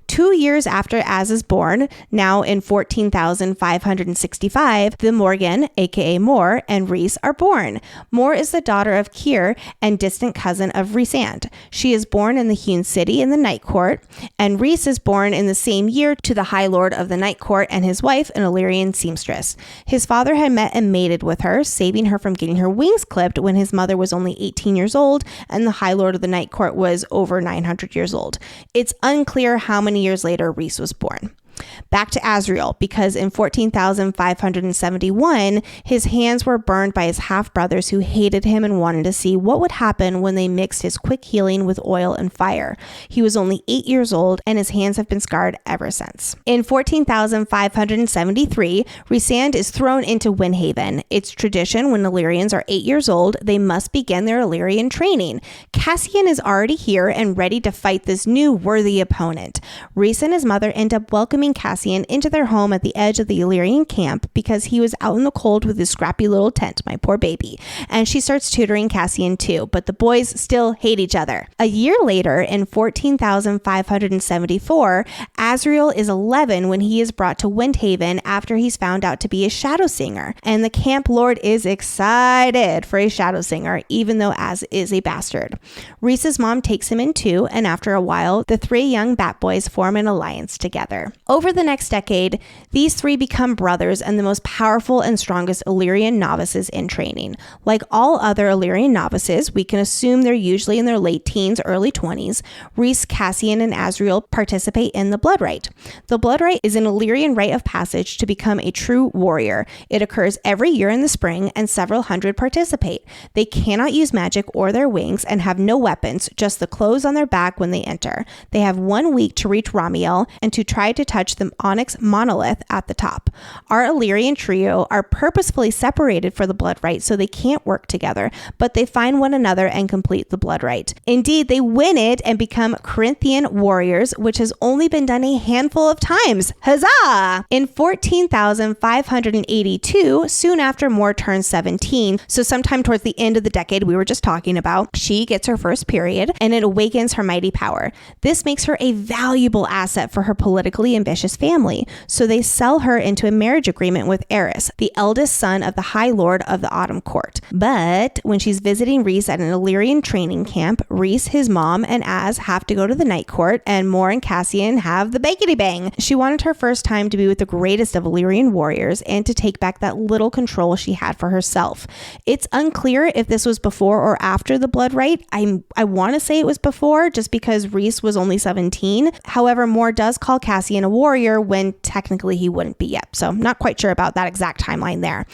2 years after Az is born, now in 14,565, the Morgan, aka Mor, and Rhys are born. Mor is the daughter of Kyr and distant cousin of Rhysand. She is born in the Hewn City in the Night Court, and Rhys is born in the same year to the High Lord of the Night Court and his wife, an Illyrian seamstress. His father had met and mated with her, saving her from getting her wings clipped when his mother was only 18 years old and the High Lord of the Night Court was over 900 years old. It's unclear how many years later Rhys was born. Back to Asriel, because in 14,571, his hands were burned by his half-brothers who hated him and wanted to see what would happen when they mixed his quick healing with oil and fire. He was only 8 years old, and his hands have been scarred ever since. In 14,573, Rhysand is thrown into Windhaven. It's tradition when Illyrians are 8 years old, they must begin their Illyrian training. Cassian is already here and ready to fight this new worthy opponent. Rhys and his mother end up welcoming Cassian into their home at the edge of the Illyrian camp because he was out in the cold with his scrappy little tent, my poor baby. And she starts tutoring Cassian too, but the boys still hate each other. A year later, in 14,574, Asriel is 11 when he is brought to Windhaven after he's found out to be a shadow singer. And the camp lord is excited for a shadow singer, even though Az is a bastard. Rhys's mom takes him in too, and after a while, the 3 young bat boys form an alliance together. Over the next decade, these 3 become brothers and the most powerful and strongest Illyrian novices in training. Like all other Illyrian novices, we can assume they're usually in their late teens, early 20s. Rhys, Cassian, and Asriel participate in the Blood Rite. The Blood Rite is an Illyrian rite of passage to become a true warrior. It occurs every year in the spring, and several hundred participate. They cannot use magic or their wings and have no weapons, just the clothes on their back when they enter. They have 1 week to reach Ramiel and to try to touch the onyx monolith at the top. Our Illyrian trio are purposefully separated for the Blood Rite so they can't work together, but they find one another and complete the Blood Rite. Indeed, they win it and become Corinthian warriors, which has only been done a handful of times. Huzzah! In 14,582, soon after Mor turns 17, so sometime towards the end of the decade we were just talking about, she gets her first period and it awakens her mighty power. This makes her a valuable asset for her politically ambitious family, so they sell her into a marriage agreement with Eris, the eldest son of the High Lord of the Autumn Court. But when she's visiting Rhys at an Illyrian training camp, Rhys, his mom, and Az have to go to the Night Court, and Mor and Cassian have the bakety bang. She wanted her first time to be with the greatest of Illyrian warriors and to take back that little control she had for herself. It's unclear if this was before or after the Blood Rite. I want to say it was before, just because Rhys was only 17. However, Mor does call Cassian a warrior when technically he wouldn't be yet. So I'm not quite sure about that exact timeline there.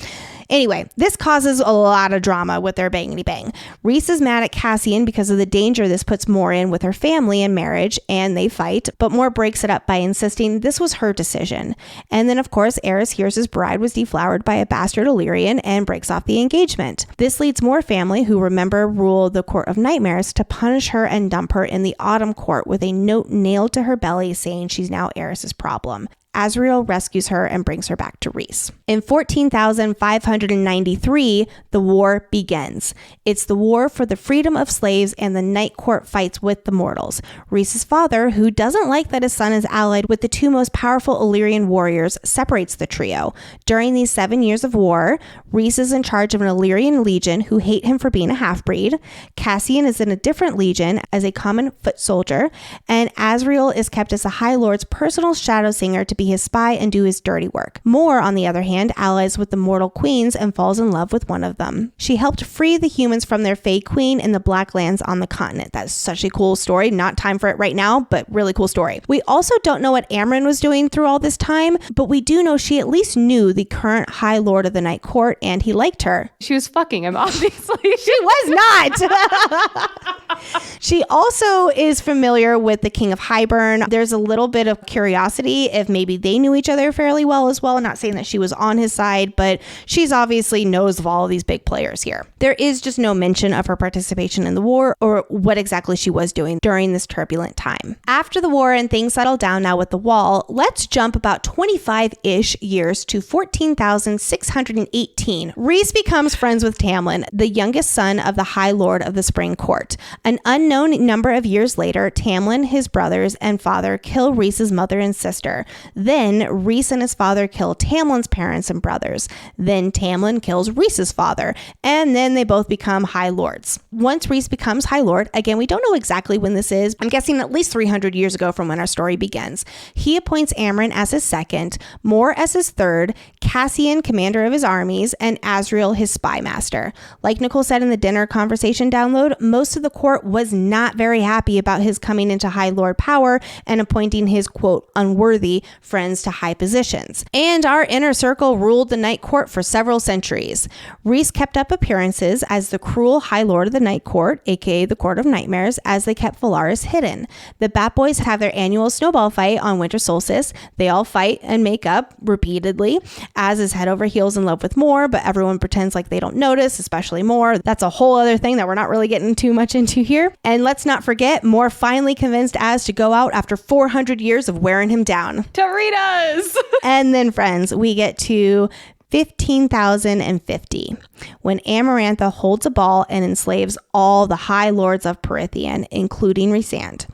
Anyway, this causes a lot of drama with their bangity bang. Rhys is mad at Cassian because of the danger this puts Mor in with her family and marriage, and they fight, but Mor breaks it up by insisting this was her decision. And then, of course, Eris hears his bride was deflowered by a bastard Illyrian and breaks off the engagement. This leads Mor family, who remember rule the Court of Nightmares, to punish her and dump her in the Autumn Court with a note nailed to her belly saying she's now Eris's problem. Azriel rescues her and brings her back to Rhys. In 14,593, the war begins. It's the war for the freedom of slaves, and the Night Court fights with the mortals. Rhys's father, who doesn't like that his son is allied with the two most powerful Illyrian warriors, separates the trio. During these 7 years of war, Rhys is in charge of an Illyrian legion who hate him for being a half-breed. Cassian is in a different legion as a common foot soldier, and Azriel is kept as the High Lord's personal shadow singer to be his spy and do his dirty work. Mor, on the other hand, allies with the mortal queens and falls in love with one of them. She helped free the humans from their Fae queen in the Black Lands on the continent. That's such a cool story. Not time for it right now, but really cool story. We also don't know what Amren was doing through all this time, but we do know she at least knew the current High Lord of the Night Court, and he liked her. She was fucking him, obviously. She was not. She also is familiar with the King of Highburn. There's a little bit of curiosity if maybe they knew each other fairly well as well. Not saying that she was on his side, but she's obviously knows of all of these big players here. There is just no mention of her participation in the war or what exactly she was doing during this turbulent time. After the war and things settle down now with the wall, let's jump about 25-ish years to 14,618. Rhys becomes friends with Tamlin, the youngest son of the High Lord of the Spring Court. An unknown number of years later, Tamlin, his brothers, and father kill Rhys's mother and sister. Then Rhys and his father kill Tamlin's parents and brothers. Then Tamlin kills Rhys's father, and then they both become High Lords. Once Rhys becomes High Lord, again, we don't know exactly when this is. I'm guessing at least 300 years ago from when our story begins. He appoints Amren as his second, Mor as his third, Cassian commander of his armies, and Azriel his spy master. Like Nicole said in the dinner conversation download, most of the court was not very happy about his coming into High Lord power and appointing his, quote, unworthy friends to high positions. And our inner circle ruled the Night Court for several centuries. Rhys kept up appearances as the cruel High Lord of the Night Court, aka the Court of Nightmares, as they kept Velaris hidden. The Bat Boys have their annual snowball fight on winter solstice. They all fight and make up repeatedly. Az is head over heels in love with Mor, but everyone pretends like they don't notice, especially Mor. That's a whole other thing that we're not really getting too much into here. And let's not forget, Mor finally convinced Az to go out after 400 years of wearing him down. Toritas! And then, friends, we get to 15,050, when Amarantha holds a ball and enslaves all the High Lords of Perithian, including Rhysand.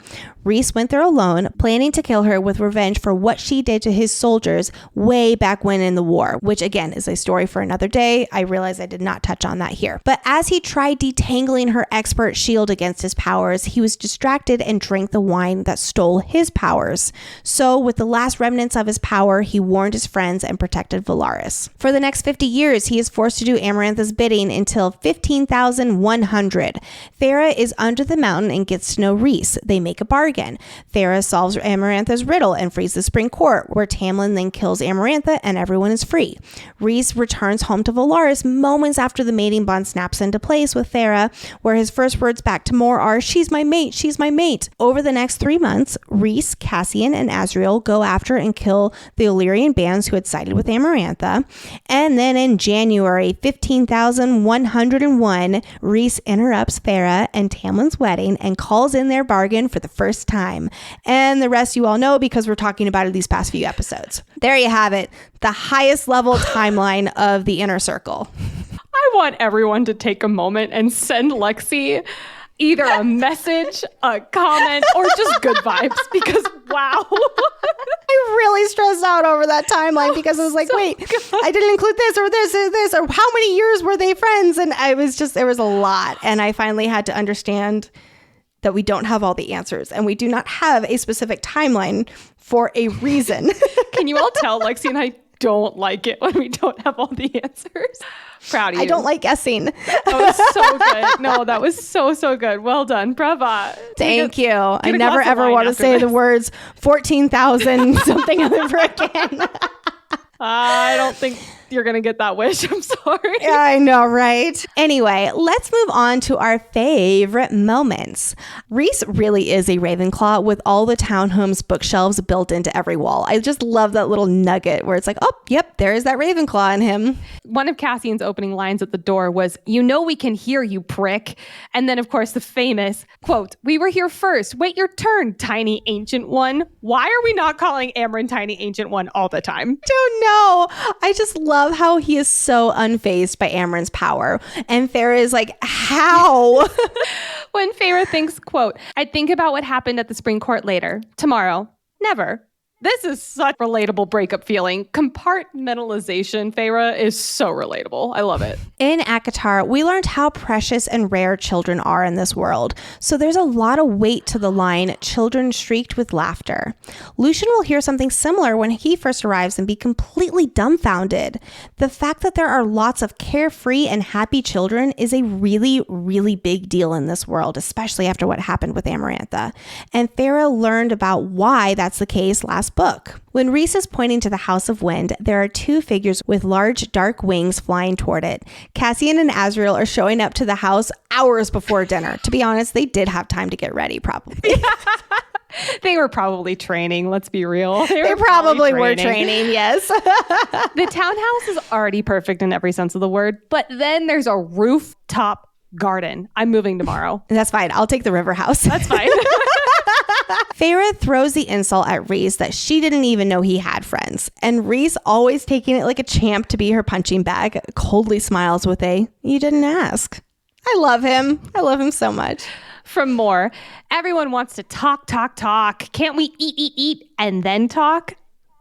Rhys went there alone, planning to kill her with revenge for what she did to his soldiers way back when in the war, which again is a story for another day. I realize I did not touch on that here. But as he tried detangling her expert shield against his powers, he was distracted and drank the wine that stole his powers. So with the last remnants of his power, he warned his friends and protected Velaris. For the next 50 years, he is forced to do Amarantha's bidding until 15,100. Farah is under the mountain and gets to know Rhys. They make a bargain. Farah solves Amarantha's riddle and frees the Spring Court, where Tamlin then kills Amarantha and everyone is free. Rhys returns home to Velaris moments after the mating bond snaps into place with Farah, where his first words back to Mor are, "She's my mate, she's my mate." Over the next 3 months, Rhys, Cassian, and Azriel go after and kill the Illyrian bands who had sided with Amarantha. And then in January 15,101, Rhys interrupts Farah and Tamlin's wedding and calls in their bargain for the first time. And the rest you all know because we're talking about it these past few episodes. There you have it, the highest level timeline of the Inner Circle. I want everyone to take a moment and send Lexi either a message, a comment, or just good vibes, because wow. I really stressed out over that timeline because I was like, wait, I didn't include this or this or this, or how many years were they friends? And I was just, there was a lot. And I finally had to understand that we don't have all the answers and we do not have a specific timeline for a reason. Can you all tell Lexi and I don't like it when we don't have all the answers? Proud of you. I don't like guessing. That was so good. No, that was so good. Well done. Brava. Thank you. I never ever want to say the words 14,000 something ever again. I don't think you're going to get that wish. I'm sorry. Yeah, I know, right? Anyway, let's move on to our favorite moments. Rhys really is a Ravenclaw with all the townhome's bookshelves built into every wall. I just love that little nugget where it's like, oh, yep, there's that Ravenclaw in him. One of Cassian's opening lines at the door was, "You know we can hear you, prick." And then, of course, the famous, quote, "We were here first. Wait your turn, tiny ancient one." Why are we not calling Amryn tiny ancient one all the time? Don't know. I just love how he is so unfazed by Amryn's power. And Farrah is like, how? When Feyre thinks, quote, "I'd think about what happened at the spring court later. Tomorrow. Never." This is such a relatable breakup feeling. Compartmentalization, Feyre, is so relatable. I love it. In ACOTAR, we learned how precious and rare children are in this world. So there's a lot of weight to the line, "children streaked with laughter." Lucian will hear something similar when he first arrives and be completely dumbfounded. The fact that there are lots of carefree and happy children is a really, really big deal in this world, especially after what happened with Amarantha. And Feyre learned about why that's the case last book. When Rhys is pointing to the House of Wind, there are two figures with large dark wings flying toward it. Cassian and Azriel are showing up to the house hours before dinner. To be honest, they did have time to get ready, probably. They were probably training, let's be real. They probably were training, yes. The townhouse is already perfect in every sense of the word, but then there's a rooftop garden. I'm moving tomorrow. That's fine. I'll take the river house. That's fine. Feyre throws the insult at Rhys that she didn't even know he had friends. And Rhys, always taking it like a champ to be her punching bag, coldly smiles with a, "You didn't ask." I love him. I love him so much. From more, everyone wants to talk. Can't we eat, and then talk?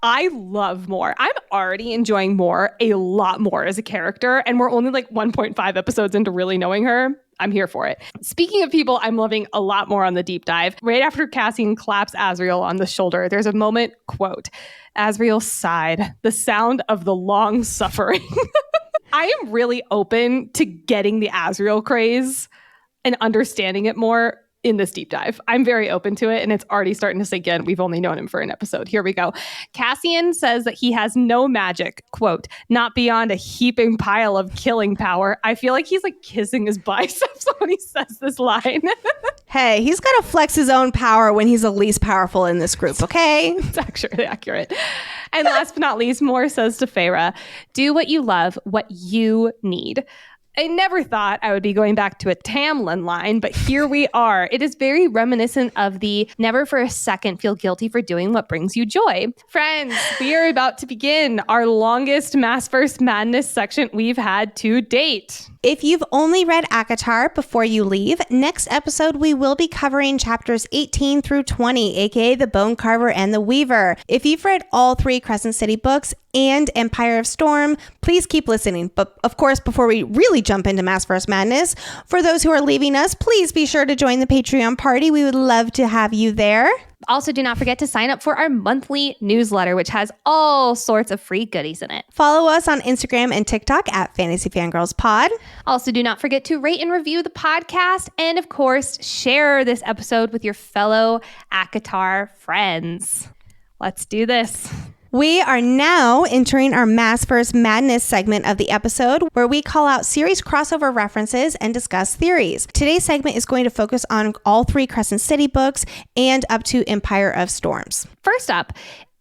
I love Mor. I'm already enjoying Mor a lot more as a character, and we're only like 1.5 episodes into really knowing her. I'm here for it. Speaking of people I'm loving a lot more on the deep dive, right after Cassian claps Azriel on the shoulder, there's a moment, quote, "Azriel sighed, the sound of the long suffering." I am really open to getting the Azriel craze and understanding it more in this deep dive. I'm very open to it, and it's already starting to sink in. We've only known him for an episode. Here we go. Cassian says that he has no magic, quote, "not beyond a heaping pile of killing power." I feel like he's like kissing his biceps when he says this line. Hey, he's got to flex his own power when he's the least powerful in this group, okay? It's actually accurate. And last but not least, Mor says to Feyre, "Do what you love, what you need." I never thought I would be going back to a Tamlin line, but here we are. It is very reminiscent of the "never for a second feel guilty for doing what brings you joy." Friends, we are about to begin our longest Maasverse Madness section we've had to date. If you've only read ACOTAR before you leave, next episode we will be covering chapters 18 through 20, aka The Bone Carver and The Weaver. If you've read all three Crescent City books and Empire of Storm, please keep listening. But of course, before we really jump into Maasverse Madness, for those who are leaving us, please be sure to join the Patreon party. We would love to have you there. Also, do not forget to sign up for our monthly newsletter, which has all sorts of free goodies in it. Follow us on Instagram and TikTok at Fantasy Fangirls Pod. Also, do not forget to rate and review the podcast. And of course, share this episode with your fellow ACOTAR friends. Let's do this. We are now entering our Maasverse Madness segment of the episode, where we call out series crossover references and discuss theories. Today's segment is going to focus on all three Crescent City books and up to Empire of Storms. First up,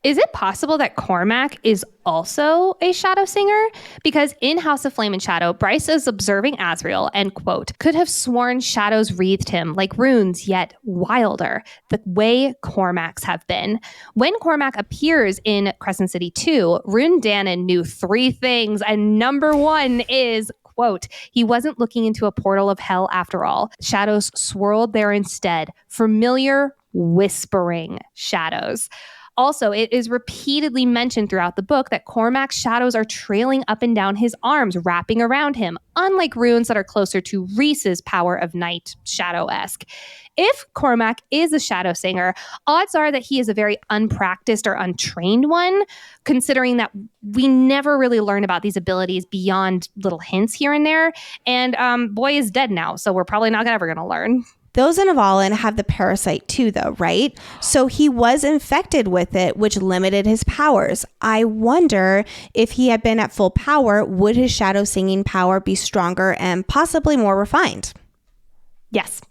is it possible that Cormac is also a shadow singer? Because in House of Flame and Shadow, Bryce is observing Azriel and, quote, "could have sworn shadows wreathed him like runes, yet wilder, the way Cormac's have been." When Cormac appears in Crescent City 2, Rune Dannon knew three things, and number one is, quote, "he wasn't looking into a portal of hell after all. Shadows swirled there instead, familiar, whispering shadows." Also, it is repeatedly mentioned throughout the book that Cormac's shadows are trailing up and down his arms, wrapping around him, unlike runes that are closer to Rhys's power of night shadow-esque. If Cormac is a shadow singer, odds are that he is a very unpracticed or untrained one, considering that we never really learn about these abilities beyond little hints here and there. And boy is dead now, so we're probably not ever going to learn. Those in Avalon have the parasite too, though, right? So he was infected with it, which limited his powers. I wonder if he had been at full power, would his shadow singing power be stronger and possibly more refined? Yes.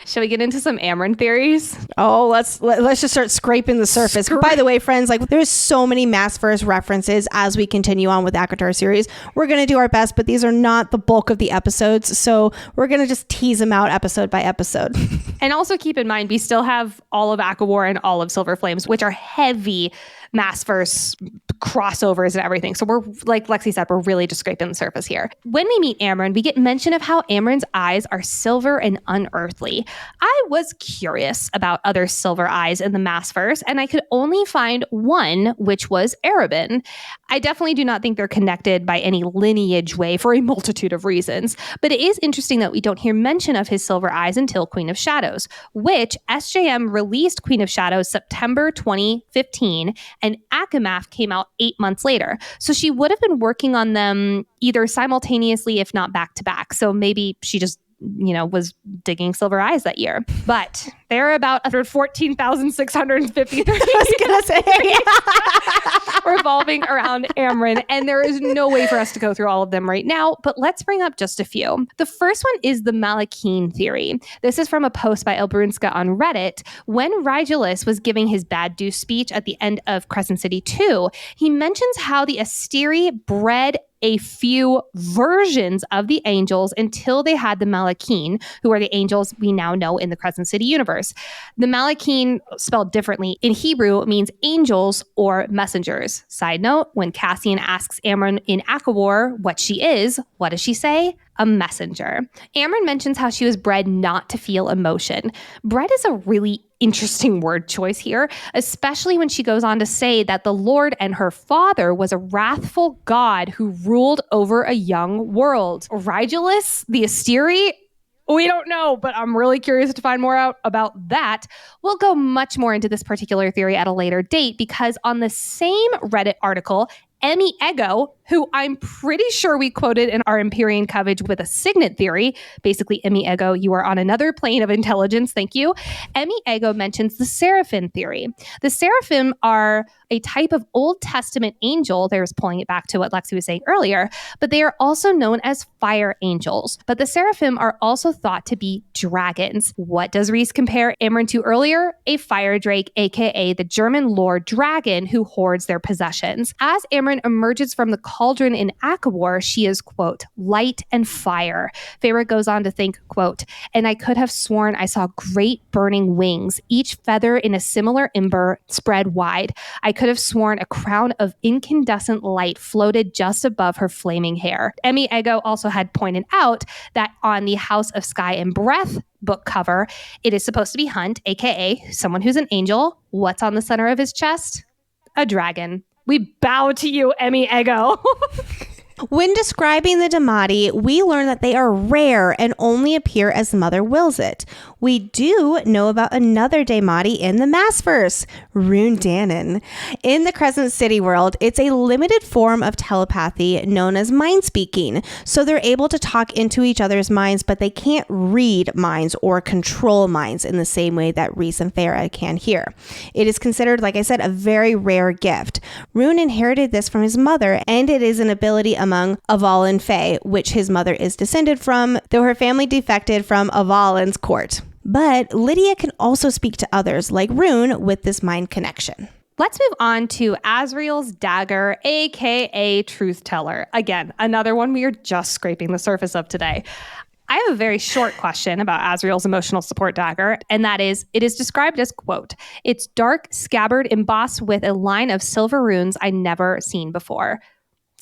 Shall we get into some Amren theories? Oh, let's just start scraping the surface. By the way, friends, like there's so many Maasverse references as we continue on with the ACOTAR series. We're going to do our best, but these are not the bulk of the episodes. So we're going to just tease them out episode by episode. And also keep in mind, we still have all of ACOWAR and all of Silver Flames, which are heavy Maasverse crossovers and everything. So we're, like Lexi said, we're really just scraping the surface here. When we meet Amren, we get mention of how Amren's eyes are silver and unearthly. I was curious about other silver eyes in the Maasverse, and I could only find one, which was Erebin. I definitely do not think they're connected by any lineage way for a multitude of reasons, but it is interesting that we don't hear mention of his silver eyes until Queen of Shadows, which SJM released Queen of Shadows September 2015, and ACOMAF came out 8 months later. So she would have been working on them either simultaneously, if not back to back. So maybe she just, was digging silver eyes that year. But they're about 114,653 revolving around Amren. And there is no way for us to go through all of them right now, but let's bring up just a few. The first one is the Malakine theory. This is from a post by Elbrunska on Reddit. When Rigelus was giving his Bad Deuce speech at the end of Crescent City 2, he mentions how the Asteri bred a few versions of the angels until they had the Malakine, who are the angels we now know in the Crescent City universe. The Malakine, spelled differently in Hebrew, means angels or messengers. Side note, when Cassian asks Amren in ACOWAR what she is, what does she say? A messenger. Amren mentions how she was bred not to feel emotion. Bred is a really interesting word choice here, especially when she goes on to say that the Lord and her father was a wrathful god who ruled over a young world. Rigelus, the Asteri, we don't know, but I'm really curious to find more out about that. We'll go much more into this particular theory at a later date because on the same Reddit article, Emmy Ego, who I'm pretty sure we quoted in our Empyrean coverage with a signet theory. Basically, Emmy Ego, you are on another plane of intelligence. Thank you. Emmy Ego mentions the Seraphim theory. The Seraphim are a type of Old Testament angel. There's pulling it back to what Lexi was saying earlier, but they are also known as fire angels. But the Seraphim are also thought to be dragons. What does Reese compare Amren to earlier? A fire drake, aka the German lord dragon who hoards their possessions. As Amren emerges from the Cauldron in ACOWAR, she is, quote, light and fire. Feyre goes on to think, quote, and I could have sworn I saw great burning wings, each feather in a similar ember spread wide. I could have sworn a crown of incandescent light floated just above her flaming hair. Emmy Ego also had pointed out that on the House of Sky and Breath book cover, it is supposed to be Hunt, aka someone who's an angel. What's on the center of his chest? A dragon. We bow to you, Emmy Ego. When describing the Damati, we learn that they are rare and only appear as the mother wills it. We do know about another Damati in the Maasverse, Rune Danon. In the Crescent City world, it's a limited form of telepathy known as mind speaking. So they're able to talk into each other's minds, but they can't read minds or control minds in the same way that Reese and Feyre can here. It is considered, like I said, a very rare gift. Rune inherited this from his mother, and it is an ability among Avalon Fae, which his mother is descended from, though her family defected from Avalon's court. But Lydia can also speak to others, like Rune, with this mind connection. Let's move on to Azriel's dagger, aka Truth Teller. Again, another one we are just scraping the surface of today. I have a very short question about Azriel's emotional support dagger, and that is, it is described as, quote, it's dark scabbard embossed with a line of silver runes I never seen before.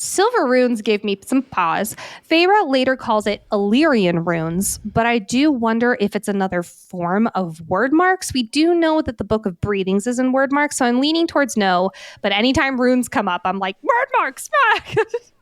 Silver runes gave me some pause. Feyre later calls it Illyrian runes, but I do wonder if it's another form of word marks. We do know that the Book of Breathings is in word marks, so I'm leaning towards no, but anytime runes come up, I'm like, word marks!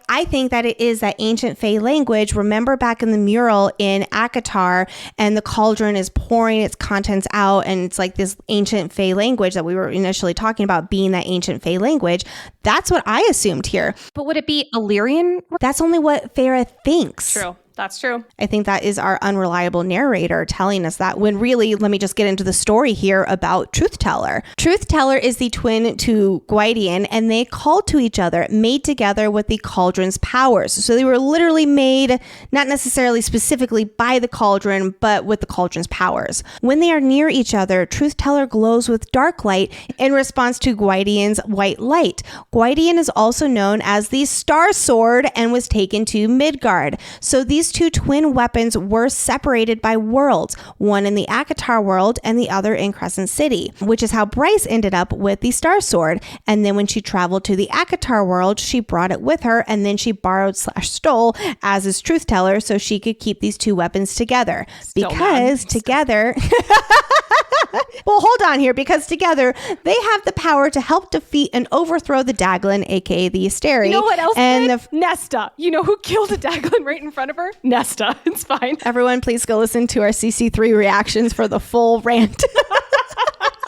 I think that it is that ancient Fae language. Remember back in the mural in ACOTAR, and the cauldron is pouring its contents out, and it's like this ancient Fae language that we were initially talking about being that ancient Fae language. That's what I assumed here. But would it be Illyrian? That's only what Feyre thinks. True. That's true. I think that is our unreliable narrator telling us that, when really, let me just get into the story here about Truth Teller. Truth Teller is the twin to Gwydion, and they called to each other, made together with the Cauldron's powers. So they were literally made, not necessarily specifically by the Cauldron, but with the Cauldron's powers. When they are near each other, Truth Teller glows with dark light in response to Gwydion's white light. Gwydion is also known as the Star Sword and was taken to Midgard. So these two twin weapons were separated by worlds, one in the ACOTAR world and the other in Crescent City, which is how Bryce ended up with the Star Sword. And then when she traveled to the ACOTAR world, she brought it with her, and then she borrowed/stole as is Truth Teller so she could keep these two weapons together. Because together... Well, hold on here, because together they have the power to help defeat and overthrow the Daglin, aka the Asteri. You know what else and did? Nesta. You know who killed a Daglin right in front of her? Nesta. It's fine. Everyone, please go listen to our CC3 reactions for the full rant.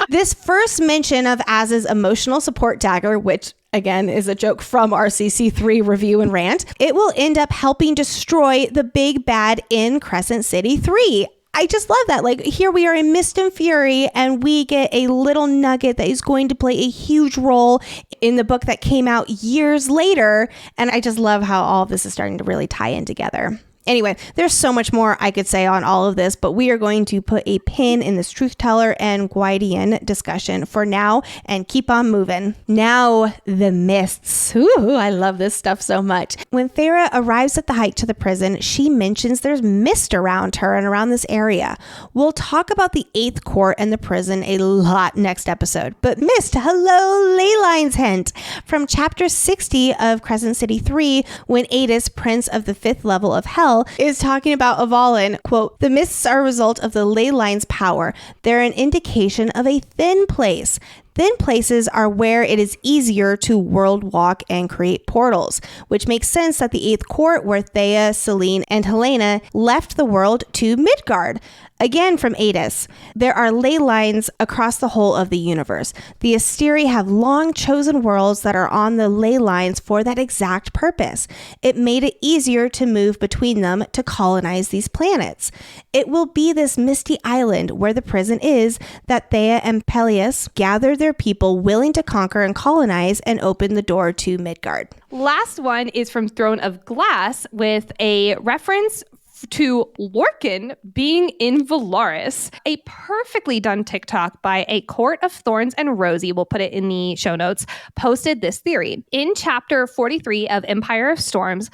This first mention of Az's emotional support dagger, which again is a joke from our CC3 review and rant, it will end up helping destroy the big bad in Crescent City 3. I just love that. Like, here we are in Mist and Fury, and we get a little nugget that is going to play a huge role in the book that came out years later. And I just love how all of this is starting to really tie in together. Anyway, there's so much more I could say on all of this, but we are going to put a pin in this Truth Teller and Gwydion discussion for now and keep on moving. Now, the mists. Ooh, I love this stuff so much. When Feyre arrives at the hike to the prison, she mentions there's mist around her and around this area. We'll talk about the 8th court and the prison a lot next episode, but mist, hello, ley lines hint. From chapter 60 of Crescent City 3, when Adis, prince of the 5th level of hell, is talking about Avalon, quote, "The mists are a result of the ley line's power. They're an indication of a thin place. Thin places are where it is easier to world walk and create portals," which makes sense that the 8th court, where Thea, Selene, and Helena left the world to Midgard. Again from Adis, there are ley lines across the whole of the universe. The Asteri have long chosen worlds that are on the ley lines for that exact purpose. It made it easier to move between them to colonize these planets. It will be this misty island where the prison is that Thea and Peleus gather their people willing to conquer and colonize and open the door to Midgard. Last one is from Throne of Glass with a reference to Lorcan being in Velaris. A perfectly done TikTok by a Court of Thorns and Rosie, we'll put it in the show notes, posted this theory. In chapter 43 of Empire of Storms,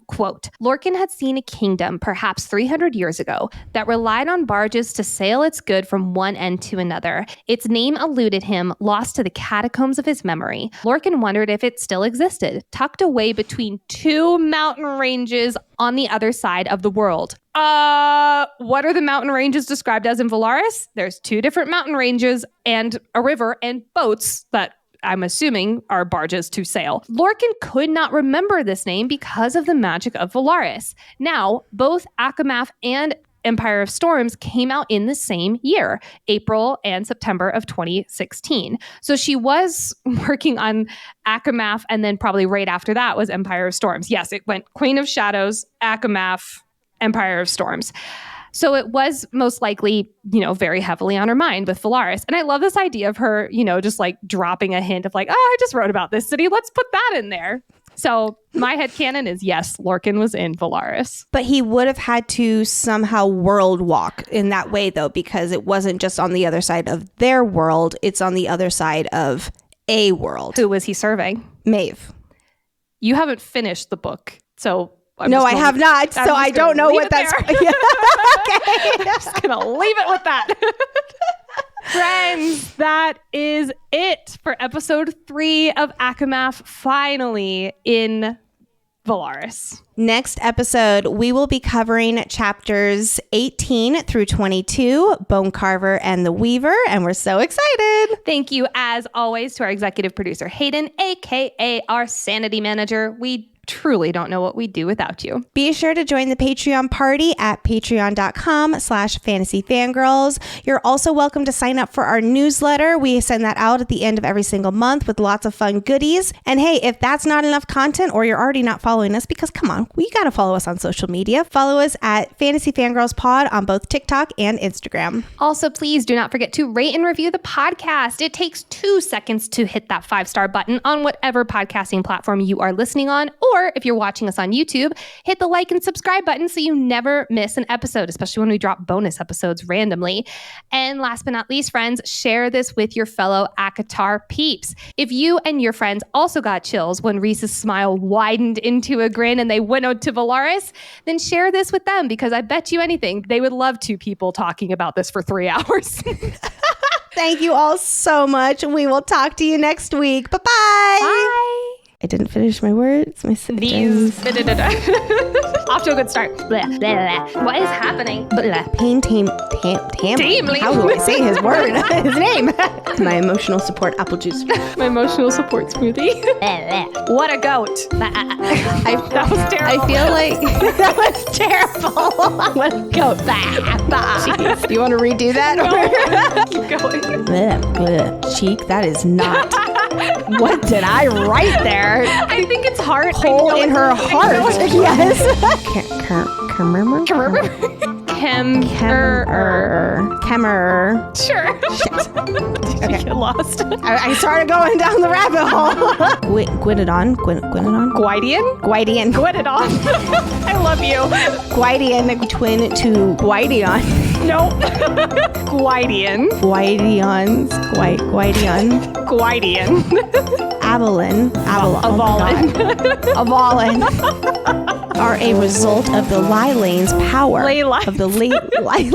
quote, "Lorcan had seen a kingdom, perhaps 300 years ago, that relied on barges to sail its good from one end to another. Its name eluded him, lost to the catacombs of his memory. Lorcan wondered if it still existed, tucked away between two mountain ranges on the other side of the world." What are the mountain ranges described as in Velaris? There's 2 different mountain ranges and a river and boats that I'm assuming are barges to sail. Lorcan could not remember this name because of the magic of Velaris. Now, both ACOMAF and Empire of Storms came out in the same year, April and September of 2016. So she was working on ACOMAF, and then probably right after that was Empire of Storms. Yes, it went Queen of Shadows, ACOMAF, Empire of Storms. So it was most likely, very heavily on her mind with Velaris. And I love this idea of her, just like dropping a hint of like, I just wrote about this city. Let's put that in there. So my headcanon is yes, Lorcan was in Velaris. But he would have had to somehow world walk in that way, though, because it wasn't just on the other side of their world. It's on the other side of a world. Who was he serving? Maeve. You haven't finished the book, so... No, I have not, so I don't know what that's... Okay. I'm just going to leave it with that. Friends, that is it for episode 3 of ACOMAF, finally in Velaris. Next episode, we will be covering chapters 18 through 22, Bone Carver and the Weaver, and we're so excited. Thank you, as always, to our executive producer, Hayden, aka our sanity manager. We truly don't know what we'd do without you. Be sure to join the Patreon party at patreon.com/fantasyfangirls. You're also welcome to sign up for our newsletter. We send that out at the end of every single month with lots of fun goodies. And hey, if that's not enough content or you're already not following us, because come on, you got to follow us on social media. Follow us at Fantasy Fangirls Pod on both TikTok and Instagram. Also, please do not forget to rate and review the podcast. It takes 2 seconds to hit that 5-star button on whatever podcasting platform you are listening on. Or if you're watching us on YouTube, hit the like and subscribe button so you never miss an episode, especially when we drop bonus episodes randomly. And last but not least, friends, share this with your fellow ACOTAR peeps. If you and your friends also got chills when Reese's smile widened into a grin and they winnowed to Velaris, then share this with them, because I bet you anything they would love 2 people talking about this for 3 hours. Thank you all so much. We will talk to you next week. Bye-bye. Bye. I didn't finish my words. My These. Off to a good start. Blah, blah, blah. What is happening? Blah. Pain tame. How do I say his word? His name. My emotional support apple juice. My emotional support smoothie. What a goat. That was terrible. I feel like that was terrible. What a goat. Jeez. You want to redo that? No. Keep going. Cheek, that is not. What did I write there? I think it's heart. Hole in her heart. Yes. Kemmer. Sure. Shit. Okay. Get lost. I started going down the rabbit hole. Gwynedon. Gwydion. I love you. Gwydion. Twin to Gwydion. No. Gwydion. Avalon. Avalon are a result of the Lilane's power. Ley lines. Of the Lilanes.